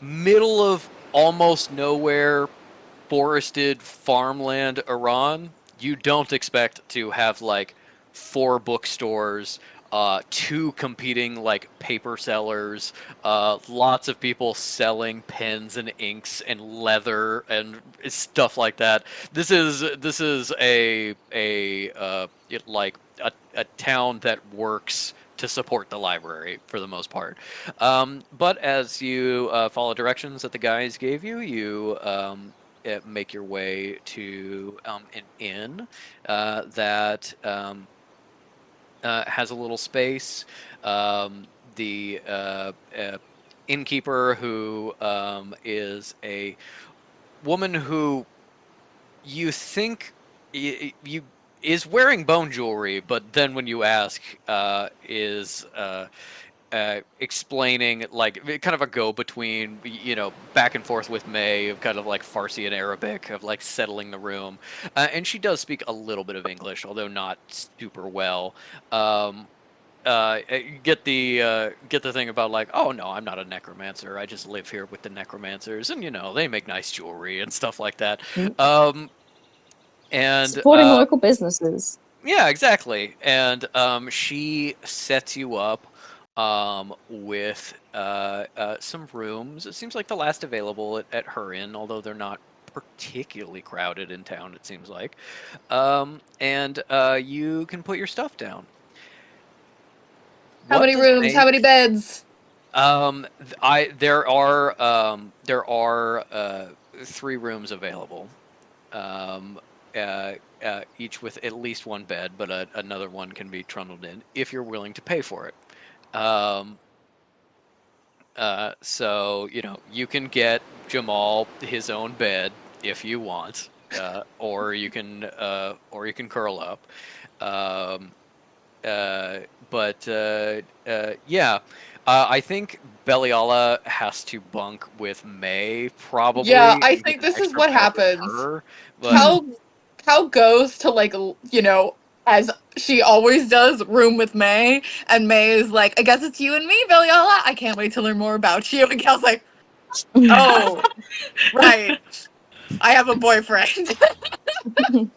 Middle of almost nowhere, forested farmland Iran, you don't expect to have 4 bookstores, 2 competing paper sellers, lots of people selling pens and inks and leather and stuff like that. This is a town that works to support the library for the most part. But as you follow directions that the guys gave you, you make your way to an inn that has a little space. The innkeeper, who is a woman who you think you is wearing bone jewelry, but then when you ask, is explaining like kind of a go between, back and forth with May of kind of like Farsi and Arabic of like settling the room, and she does speak a little bit of English, although not super well. Um, get the thing about like, oh no, I'm not a necromancer. I just live here with the necromancers, and they make nice jewelry and stuff like that. Mm. And Supporting local businesses. yeah, exactly. And she sets you up with some rooms. It seems like the last available at her inn, although they're not particularly crowded in town, it seems like. And you can put your stuff down. How What many does rooms? May- How many beds? there are 3 rooms available. Each with at least one bed, but another one can be trundled in if you're willing to pay for it. So you can get Jamal his own bed if you want, or you can curl up. Yeah. I think Beliala has to bunk with May, probably. Yeah, I and think get an this is extra what bed with happens. her, but Cal goes to like as she always does, room with May, and May is like, I guess it's you and me, Beliala. I can't wait to learn more about you. And Cal's like, oh, right. I have a boyfriend. May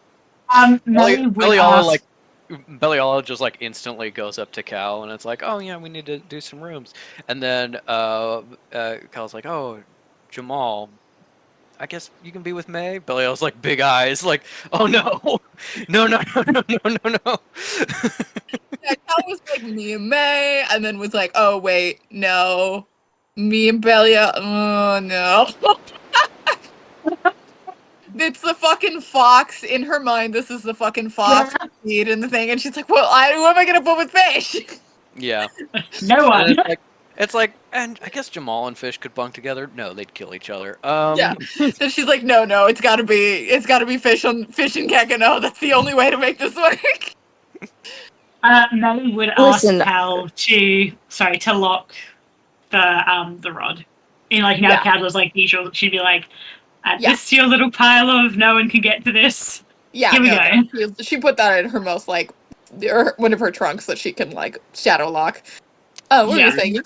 would Beliala ask, like Beliala just like instantly goes up to Cal and it's like, oh yeah, we need to do some rooms. And then Cal's like, oh, Jamal, I guess you can be with May. Belial's like big eyes, like, oh no, no, no, no, no, no, no, no. Yeah, Cal was like me and May, and then was like, oh wait, no, me and Belia. Oh no. It's the fucking fox in her mind. This is the fucking fox feed in the thing, and she's like, "Well, who am I gonna put with fish?" Yeah, no and one. it's like, and I guess Jamal and Fish could bunk together. No, they'd kill each other. Yeah. So she's like, "No, it's gotta be fish and Kekano. That's the only way to make this work." May would Listen, ask Cal to lock the rod. And like now Yeah. Cal was like usual, she'd be like, Yeah. this your little pile of no one can get to this. Yeah, Here we go. She put that in her most like one of her trunks that she can like shadow lock. Oh, what were you Yeah. saying?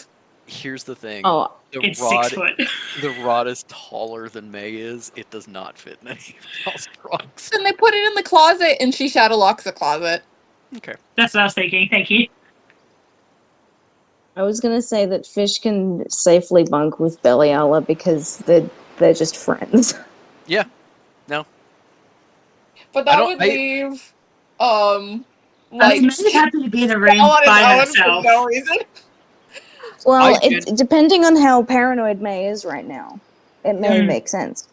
Here's the thing. Oh, The It's rod, 6 foot. the rod is taller than May is. It does not fit in any else trunks. Then they put it in the closet, and she shadow locks the closet. Okay. That's what I was thinking. Thank you. I was gonna say that Fish can safely bunk with Beliala because they're just friends. Yeah. No. But I that don't- would I- leave, Like, May's happy to be in the room Cal on his by own herself. for no reason. Well, I depending on how paranoid May is right now, it may Mm. make sense.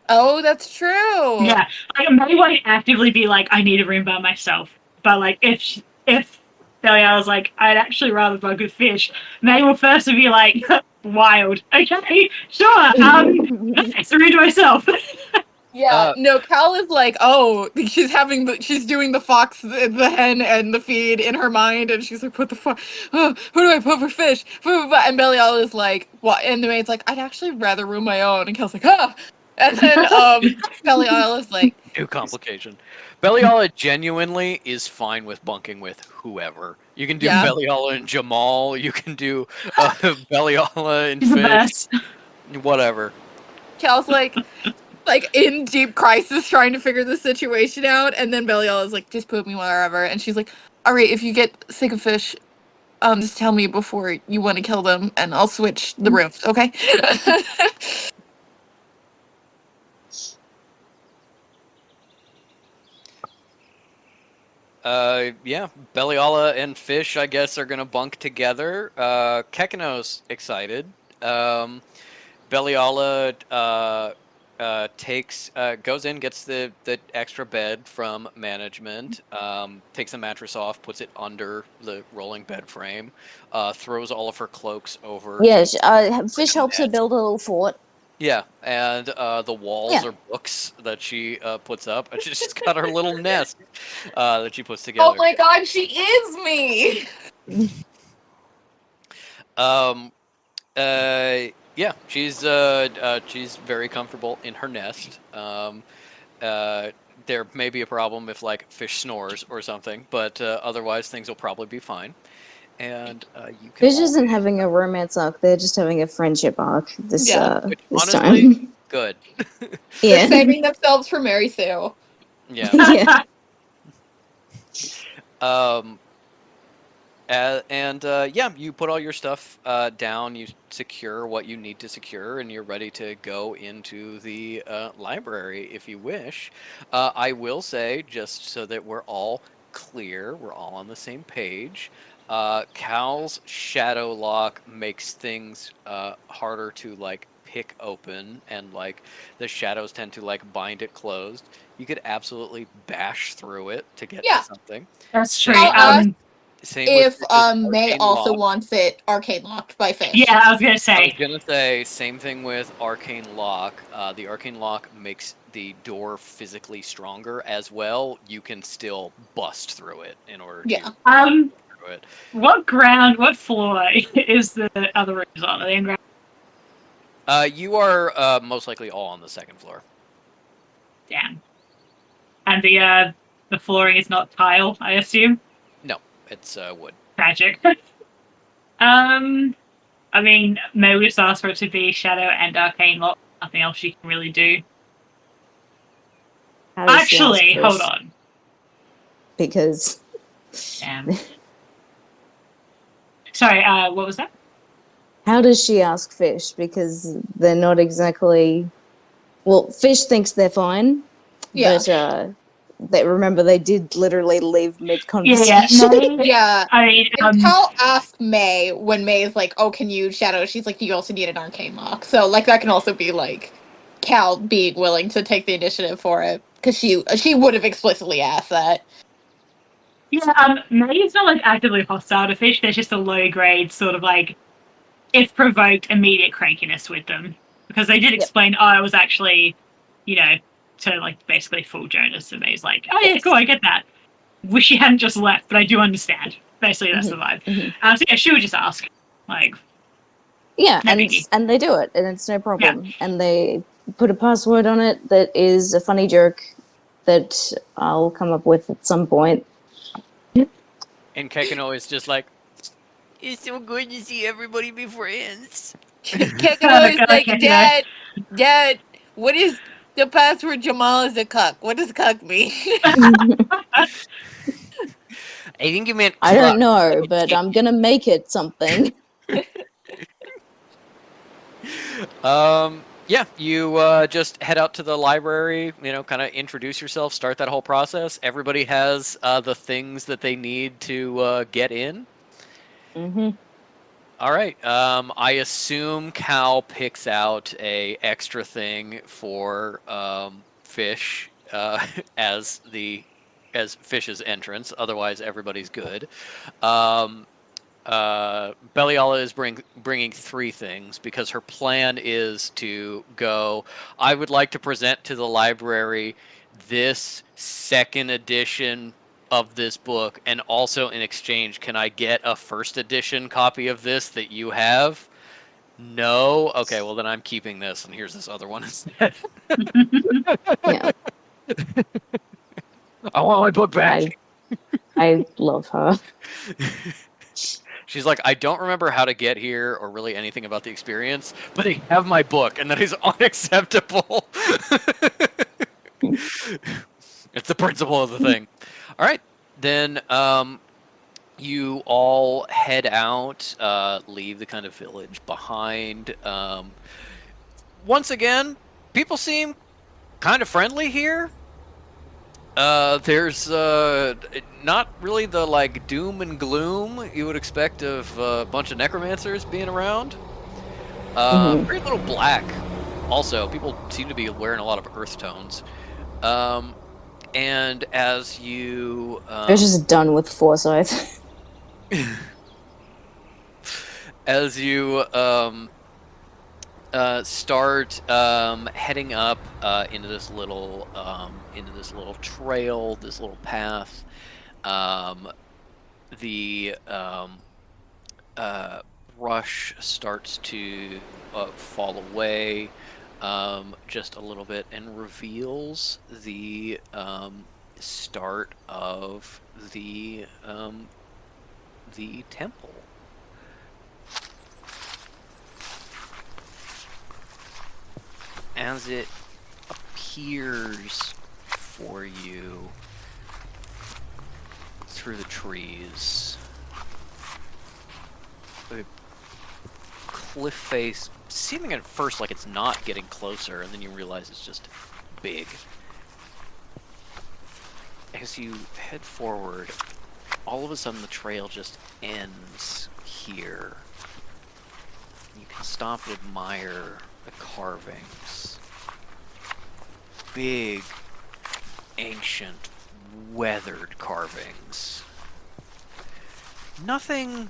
Oh, that's true. Yeah, like May won't actively be like, I need a room by myself. But like, if Beliala's like, I'd actually rather bunk with Fish, May will first be like, wild. Okay, sure. It's a room to myself. Yeah, no, Cal is like, oh, she's doing the fox, the hen, and the feed in her mind, and she's like, what the fuck? Oh, who do I put for Fish? And Belial is like, what? And the maid's like, I'd actually rather room my own. And Cal's like, ah. And then Belial is like, New complication. Beliala genuinely is fine with bunking with whoever. You can do Yeah. Beliala and Jamal. You can do Beliala and He's the Fish. best. Whatever. Cal's like in deep crisis trying to figure the situation out, and then Belial is like, just put me wherever. And she's like, all right, if you get sick of Fish, just tell me before you want to kill them, and I'll switch the rooms, okay? Yeah, Beliala and Fish, I guess, are gonna bunk together. Kekano's excited. Beliala goes in, gets the extra bed from management, takes the mattress off, puts it under the rolling bed frame, throws all of her cloaks over. Yeah, Fish helps her build a little fort. Yeah, and the walls are books that she puts up, and she's just got her little nest that she puts together. Oh my god, she is me! Um, yeah, she's very comfortable in her nest. There may be a problem if like fish snores or something, but otherwise things will probably be fine. And you can Fish all, isn't having a romance arc; they're just having a friendship arc this Yeah. which this honestly, time. good. They're Yeah, saving themselves for Mary Sue. Yeah. yeah. Um, yeah, you put all your stuff down, you secure what you need to secure, and you're ready to go into the library if you wish. I will say, just so that we're all clear, we're all on the same page. Cal's shadow lock makes things harder to like pick open, and like the shadows tend to like bind it closed. You could absolutely bash through it to get Yeah. to something. That's true. Same I'll ask Same with if Fish's May arcane also lock. wants it arcane locked by Fish. Yeah, I was gonna I was say. gonna say same thing with arcane lock. The arcane lock makes the door physically stronger as well. You can still bust through it in order to Yeah. through it. What floor is the other rooms on? Are they in ground? You are most likely all on the second floor. Damn. And the flooring is not tile, I assume. No, it's wood. Tragic. I mean, May we just ask for it to be shadow and arcane lock. Nothing else she can really do. How does she ask Actually, hold Fish? on. Because Damn. Sorry, what was that? how does she ask Fish? Because they're not exactly. Well, Fish thinks they're fine. Yeah. But remember they did literally leave mid conversation. No, Yeah. I mean, And Cal asked May when May is like, "Oh, can you shadow?" She's like, "Do you also need an arcane lock?" So like that can also be like Cal being willing to take the initiative for it because she would have explicitly asked that. yeah, May is not like actively hostile to fish. There's just a low grade sort of like, if provoked, immediate crankiness with them because they did explain. Oh, I was actually, to like basically fool Jonas, and May's like, oh yeah, cool, I get that. Wish she hadn't just left, but I do understand. Basically, that's the vibe. Mhm. So yeah, she would just ask, like, Yeah, No and biggie. and they do it, and it's no problem. And they put a password on it that is a funny joke that I'll come up with at some point. And Kekino is just like, It's so good to see everybody be friends. Kekino is God, like, Kekino. Dad, what is the password? Jamal is a cuck. What does cuck mean? I think you meant. I don't cuck. know, but I'm gonna make it something. yeah, you just head out to the library, kind of introduce yourself, start that whole process. Everybody has the things that they need to get in. Hmm. All right. I assume Cal picks out a extra thing for Fish as Fish's entrance. Otherwise, everybody's good. Beliala is bringing 3 things because her plan is to go. I would like to present to the library this 2nd edition of this book, and also in exchange, can I get a 1st edition copy of this that you have? No? Okay, well then I'm keeping this, and here's this other one instead. Yeah, I want my book back. I love her. She's like, I don't remember how to get here or really anything about the experience, but I have my book, and that is unacceptable. It's the principle of the thing. All right, then you all head out, leave the kind of village behind. Once again, people seem kind of friendly here. There's not really the like doom and gloom you would expect of a bunch of necromancers being around. Very little black. Also, people seem to be wearing a lot of earth tones. And as you They're just done with Forsyth. as you start heading up into this little trail, this little path, the brush starts to fall away just a little bit and reveals the start of the temple. As it appears for you through the trees, the cliff face seeming at first like it's not getting closer, and then you realize it's just big. As you head forward, all of a sudden the trail just ends here. You can stop and admire the carvings. Big, ancient, weathered carvings. Nothing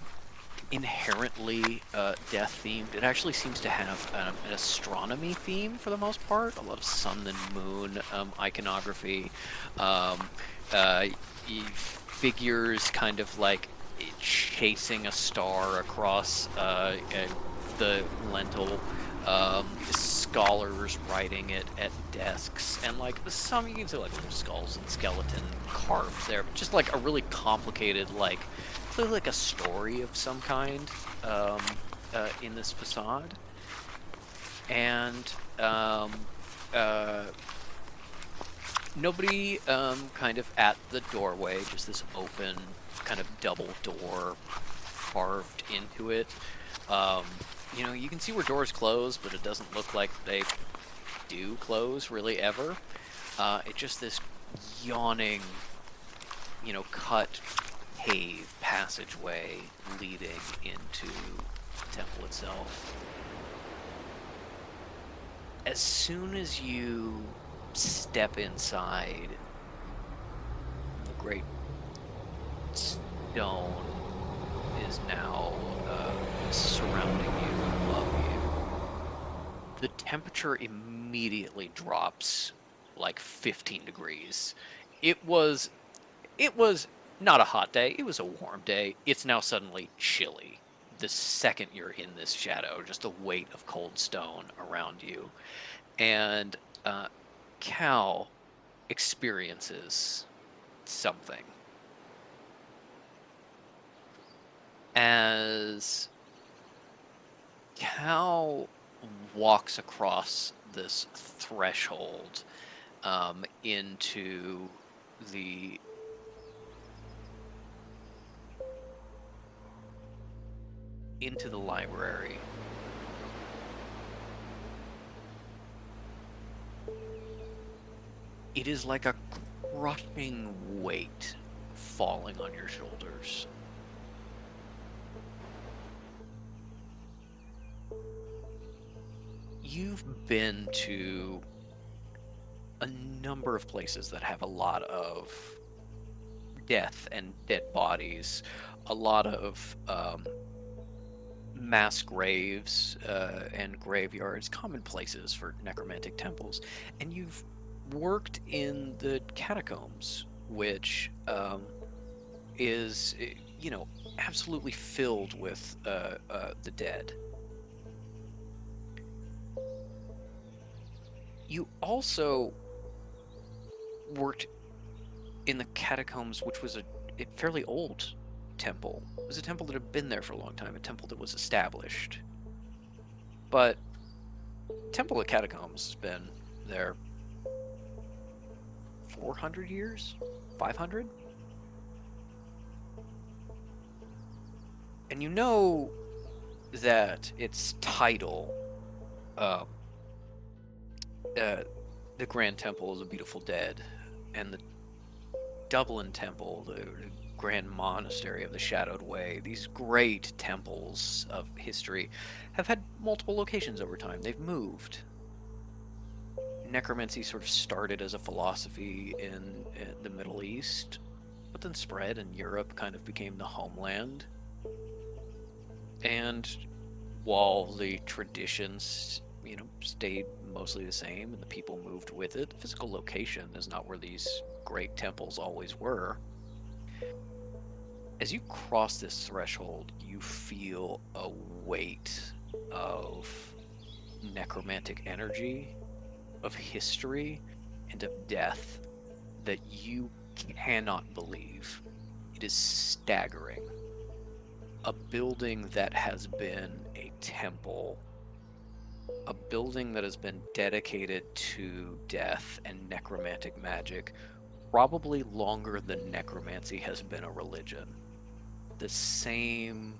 inherently death-themed. It actually seems to have an astronomy theme for the most part. A lot of sun and moon iconography. Figures kind of like chasing a star across the lentil. Scholars writing it at desks, and like some you can see like little skulls and skeleton carved there, but just like a really complicated, like clearly like a story of some kind in this facade. And nobody kind of at the doorway, just this open kind of double door carved into it. You know, you can see where doors close, but it doesn't look like they do close really ever. It's just this yawning, you know, cut cave passageway leading into the temple itself. As soon as you step inside, the great stone is now surrounding you, above you. The temperature immediately drops like 15 degrees. It was not a hot day, it was a warm day. It's now suddenly chilly. The second you're in this shadow, just a weight of cold stone around you. And Cal experiences something. As Cal walks across this threshold into the library. It is like a crushing weight falling on your shoulders. You've been to a number of places that have a lot of death and dead bodies, a lot of mass graves and graveyards, common places for necromantic temples, and you've worked in the catacombs, which is, you know, absolutely filled with the dead. You also worked in the catacombs, which was a fairly old temple. It was a temple that had been there for a long time, a temple that was established. But Temple of Catacombs has been there 400 years? 500? And you know that its title, the Grand Temple of the Beautiful Dead, and the Dublin Temple, the Grand Monastery of the Shadowed Way, these great temples of history, have had multiple locations over time. They've moved. Necromancy sort of started as a philosophy in the Middle East, but then spread, and Europe kind of became the homeland. And while the traditions, you know, stayed mostly the same and the people moved with it, the physical location is not where these great temples always were. As you cross this threshold, you feel a weight of necromantic energy, of history, and of death that you cannot believe. It is staggering. A building that has been a temple, a building that has been dedicated to death and necromantic magic, probably longer than necromancy has been a religion. The same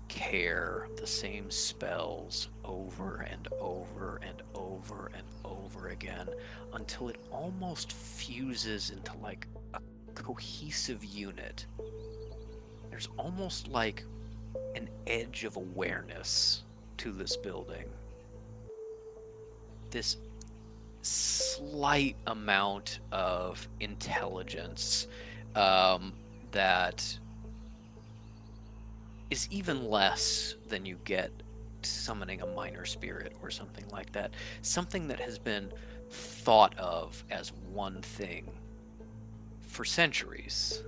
care, the same spells over and over and over and over again until it almost fuses into like a cohesive unit. There's almost like an edge of awareness to this building. This slight amount of intelligence that is even less than you get summoning a minor spirit or something like that. Something that has been thought of as one thing for centuries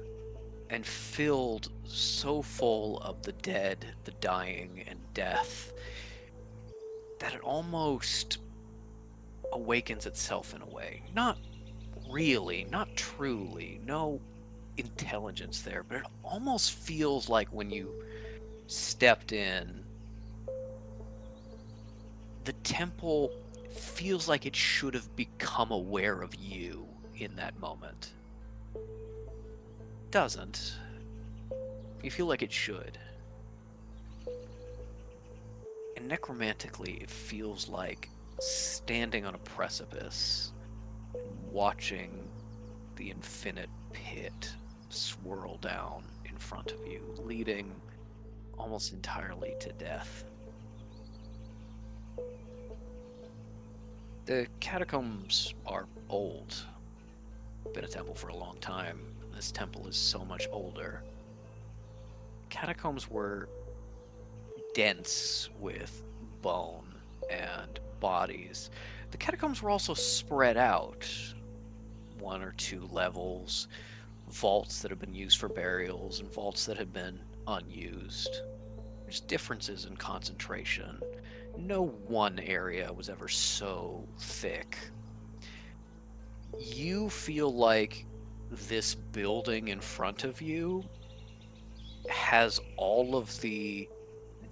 and filled so full of the dead, the dying, and death that it almost awakens itself in a way. Not really, not truly, no intelligence there, but it almost feels like when you stepped in, the temple feels like it should have become aware of you in that moment. Doesn't. You feel like it should. And necromantically, it feels like standing on a precipice, watching the infinite pit swirl down in front of you, leading almost entirely to death. The catacombs are old. Been a temple for a long time. This temple is so much older. Catacombs were dense with bone and bodies. The catacombs were also spread out. 1 or 2 levels, vaults that have been used for burials and vaults that have been unused. There's differences in concentration. No one area was ever so thick. You feel like this building in front of you has all of the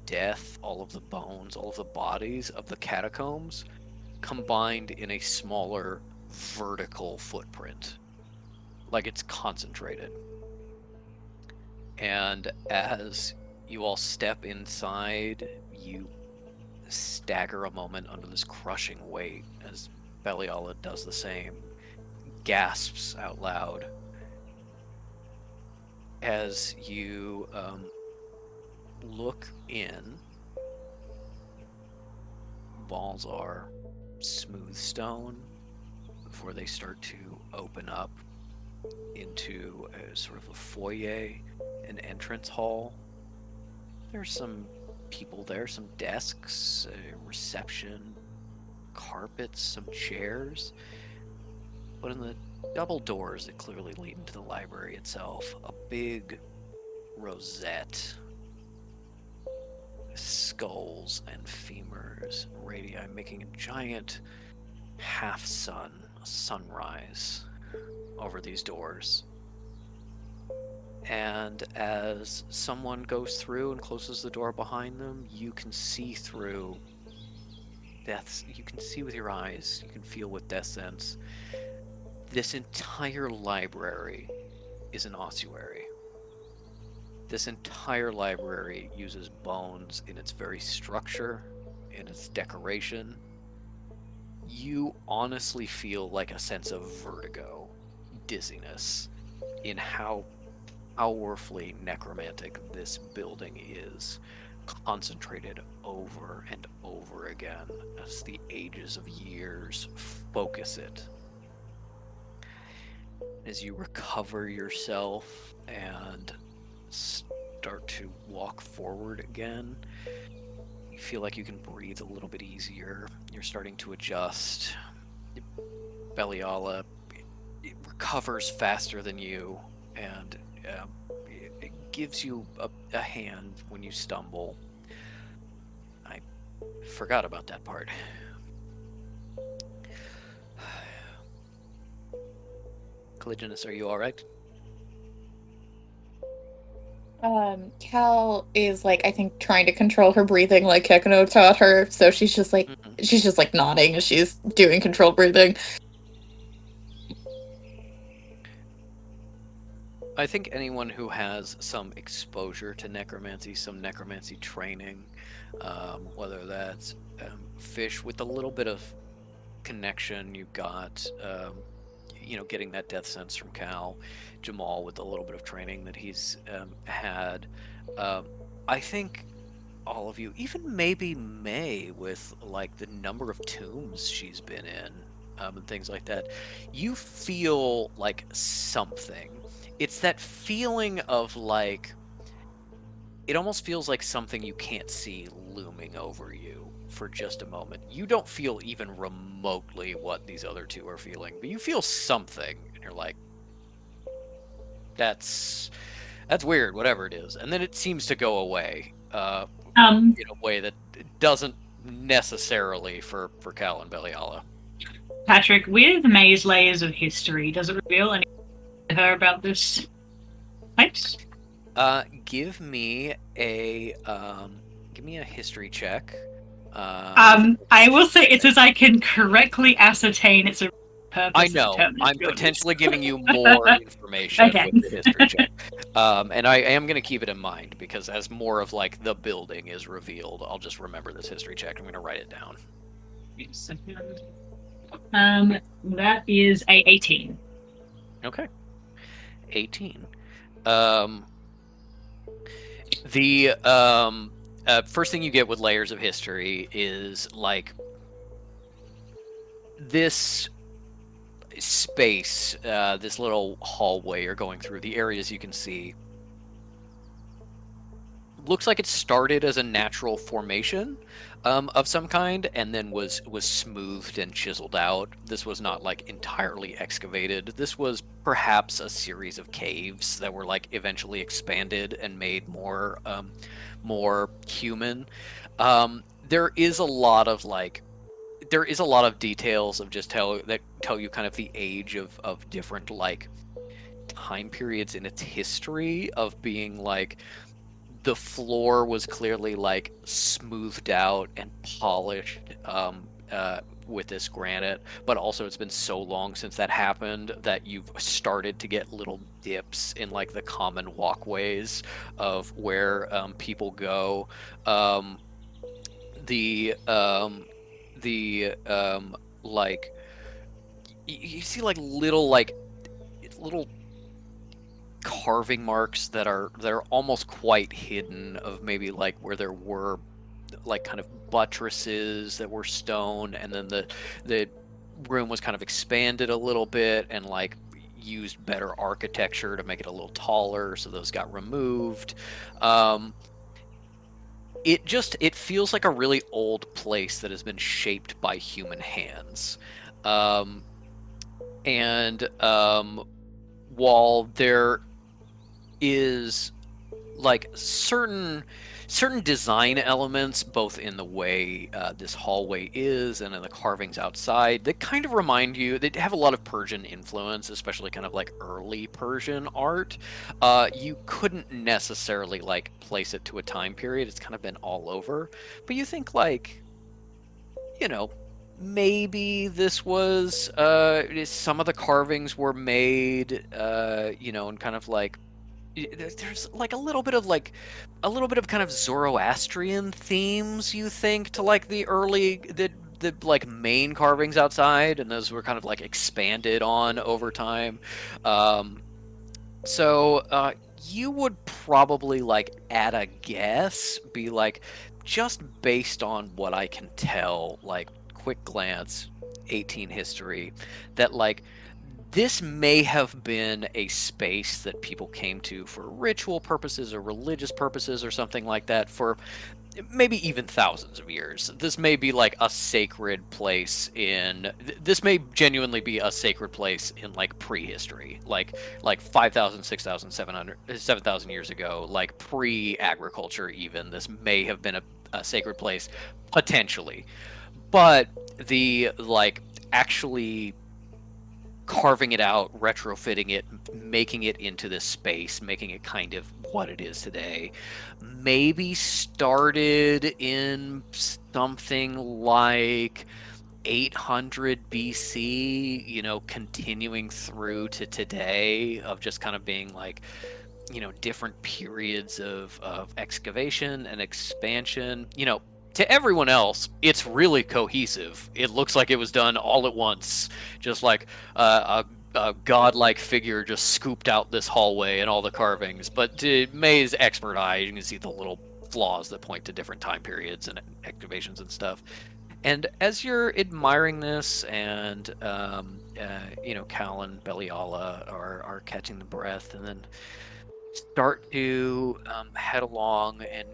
death, all of the bones, all of the bodies of the catacombs combined in a smaller vertical footprint. Like it's concentrated. And as you all step inside, you stagger a moment under this crushing weight as Beliala does the same, gasps out loud as you look in. Walls are smooth stone before they start to open up into a sort of a foyer, an entrance hall. There's some people there, some desks, a reception, carpets, some chairs. But in the double doors that clearly lead into the library itself, a big rosette, skulls and femurs, radii making a giant half sun, a sunrise over these doors. And as someone goes through and closes the door behind them, you can see through death's, you can see with your eyes, you can feel with death sense. This entire library is an ossuary. This entire library uses bones in its very structure, in its decoration. You honestly feel like a sense of vertigo, dizziness, in how powerfully necromantic this building is, concentrated over and over again as the ages of years focus it. As you recover yourself and start to walk forward again, you feel like you can breathe a little bit easier. You're starting to adjust. Beliala recovers faster than you and gives you a hand when you stumble. I forgot about that part. Caligulus, are you all right? Cal is like, I think, trying to control her breathing like Kekano taught her, so she's just like nodding as she's doing controlled breathing. I think anyone who has some exposure to necromancy, some necromancy training, whether that's Fish with a little bit of connection you got, getting that death sense from Cal, Jamal with a little bit of training that he's had. I think all of you, even maybe May with like the number of tombs she's been in and things like that, you feel like something. It's that feeling of like, it almost feels like something you can't see looming over you for just a moment. You don't feel even remotely what these other two are feeling, but you feel something, and you're like, that's weird, whatever it is. And then it seems to go away in a way that doesn't necessarily for Cal and Beliala. Patrick, with May's layers of history, does it reveal anything to her about this place? Give me a history check. I will say it says I can correctly ascertain its purpose. I know. I'm potentially giving you more information Okay. with the history check. And I am going to keep it in mind because as more of like the building is revealed, I'll just remember this history check. I'm going to write it down. Wait a second. That is a 18. Okay. 18. The first thing you get with layers of history is like this space, this little hallway you're going through, the areas you can see, looks like it started as a natural formation of some kind and then was smoothed and chiseled out. This was not like entirely excavated. This was perhaps a series of caves that were like eventually expanded and made more human. There is a lot of details of just tell you kind of the age of different like time periods in its history of being like the floor was clearly like smoothed out and polished with this granite, but also it's been so long since that happened that you've started to get little dips in like the common walkways of where people go. Like you see like little carving marks that are almost quite hidden of maybe like where there were like kind of buttresses that were stone, and then the room was kind of expanded a little bit and like used better architecture to make it a little taller, so those got removed. It feels like a really old place that has been shaped by human hands. While there is like certain design elements both in the way this hallway is and in the carvings outside that kind of remind you, they have a lot of Persian influence, especially kind of like early Persian art. You couldn't necessarily like place it to a time period. It's kind of been all over, but you think like, maybe this was some of the carvings were made and kind of like there's like a little bit of kind of Zoroastrian themes, you think, to like the early the like main carvings outside, and those were kind of like expanded on over time. So you would probably like at a guess be like, just based on what I can tell, like quick glance 18 history, that like this may have been a space that people came to for ritual purposes or religious purposes or something like that for maybe even thousands of years. This may be like a sacred place in. This may genuinely be a sacred place in like prehistory, like 5,000, 6,000, 7,000 years ago, like pre-agriculture. Even this may have been a sacred place, potentially, but the like actually carving it out, retrofitting it, making it into this space, making it kind of what it is today, maybe started in something like 800 BC, continuing through to today, of just kind of being like, different periods of excavation and expansion. To everyone else, it's really cohesive. It looks like it was done all at once, just like a godlike figure just scooped out this hallway and all the carvings. But to May's expert eye, you can see the little flaws that point to different time periods and excavations and stuff. And as you're admiring this, and Cal and Beliala are catching the breath, and then start to head along and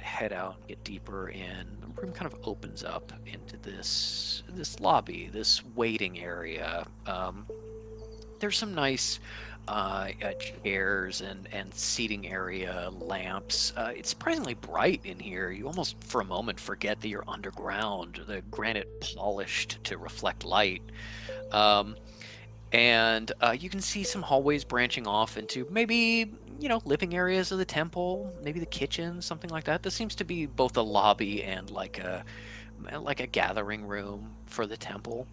head out and get deeper in. The room kind of opens up into this lobby, this waiting area. There's some nice chairs and seating area, lamps. It's surprisingly bright in here. You almost for a moment forget that you're underground. The granite polished to reflect light. And you can see some hallways branching off into maybe, living areas of the temple, maybe the kitchen, something like that. This seems to be both a lobby and like a gathering room for the temple.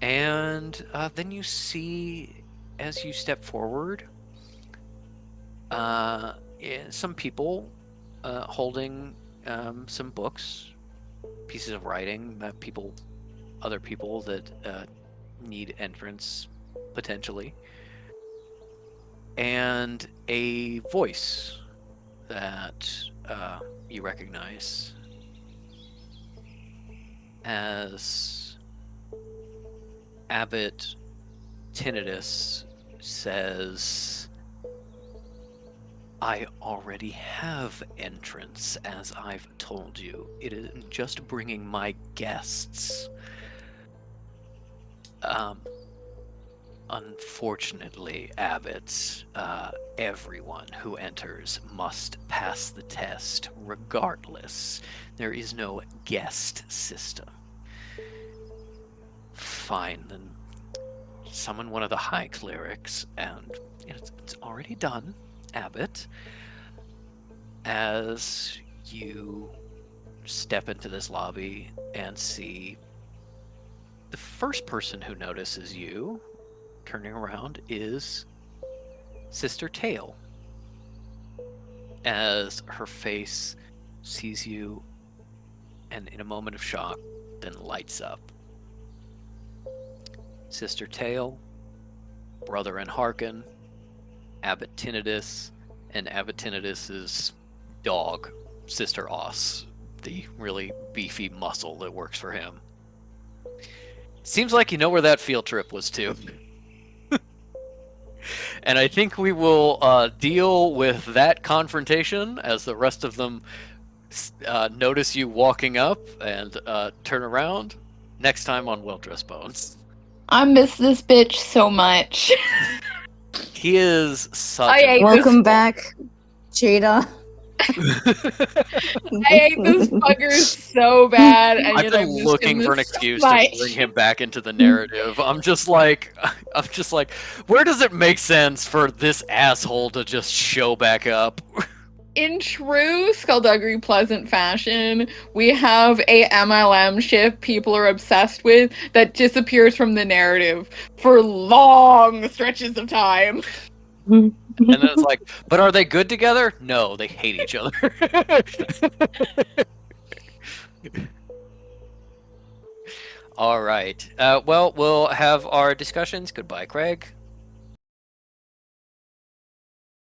And then you see, as you step forward, some people holding some books, pieces of writing, other people that need entrance, potentially, and a voice that you recognize as Abbot Tinnitus says, "I already have entrance, as I've told you. It is just bringing my guests. Unfortunately, Abbots, everyone who enters must pass the test regardless. There is no guest system." Fine, then summon one of the high clerics, and it's already done, Abbot. As you step into this lobby and see the first person who notices you turning around is Sister Tail, as her face sees you and in a moment of shock then lights up. Sister Tail, Brother Enharken, Abbot Tinnitus, and Abbot Tinnitus's dog, Sister Os, the really beefy muscle that works for him. Seems like you know where that field trip was too. And I think we will deal with that confrontation as the rest of them notice you walking up and turn around next time on Well-Dressed Bones. I miss this bitch so much. He is such I hate Welcome back, Jada. I hate this fucker so bad. And I've yet been I miss looking him for an so excuse much. to bring him back into the narrative. I'm just like, where does it make sense for this asshole to just show back up? In true Skullduggery Pleasant fashion, we have a MLM ship people are obsessed with that disappears from the narrative for long stretches of time. And then it's like, but are they good together? No, they hate each other. All right. Well, we'll have our discussions. Goodbye, Craig.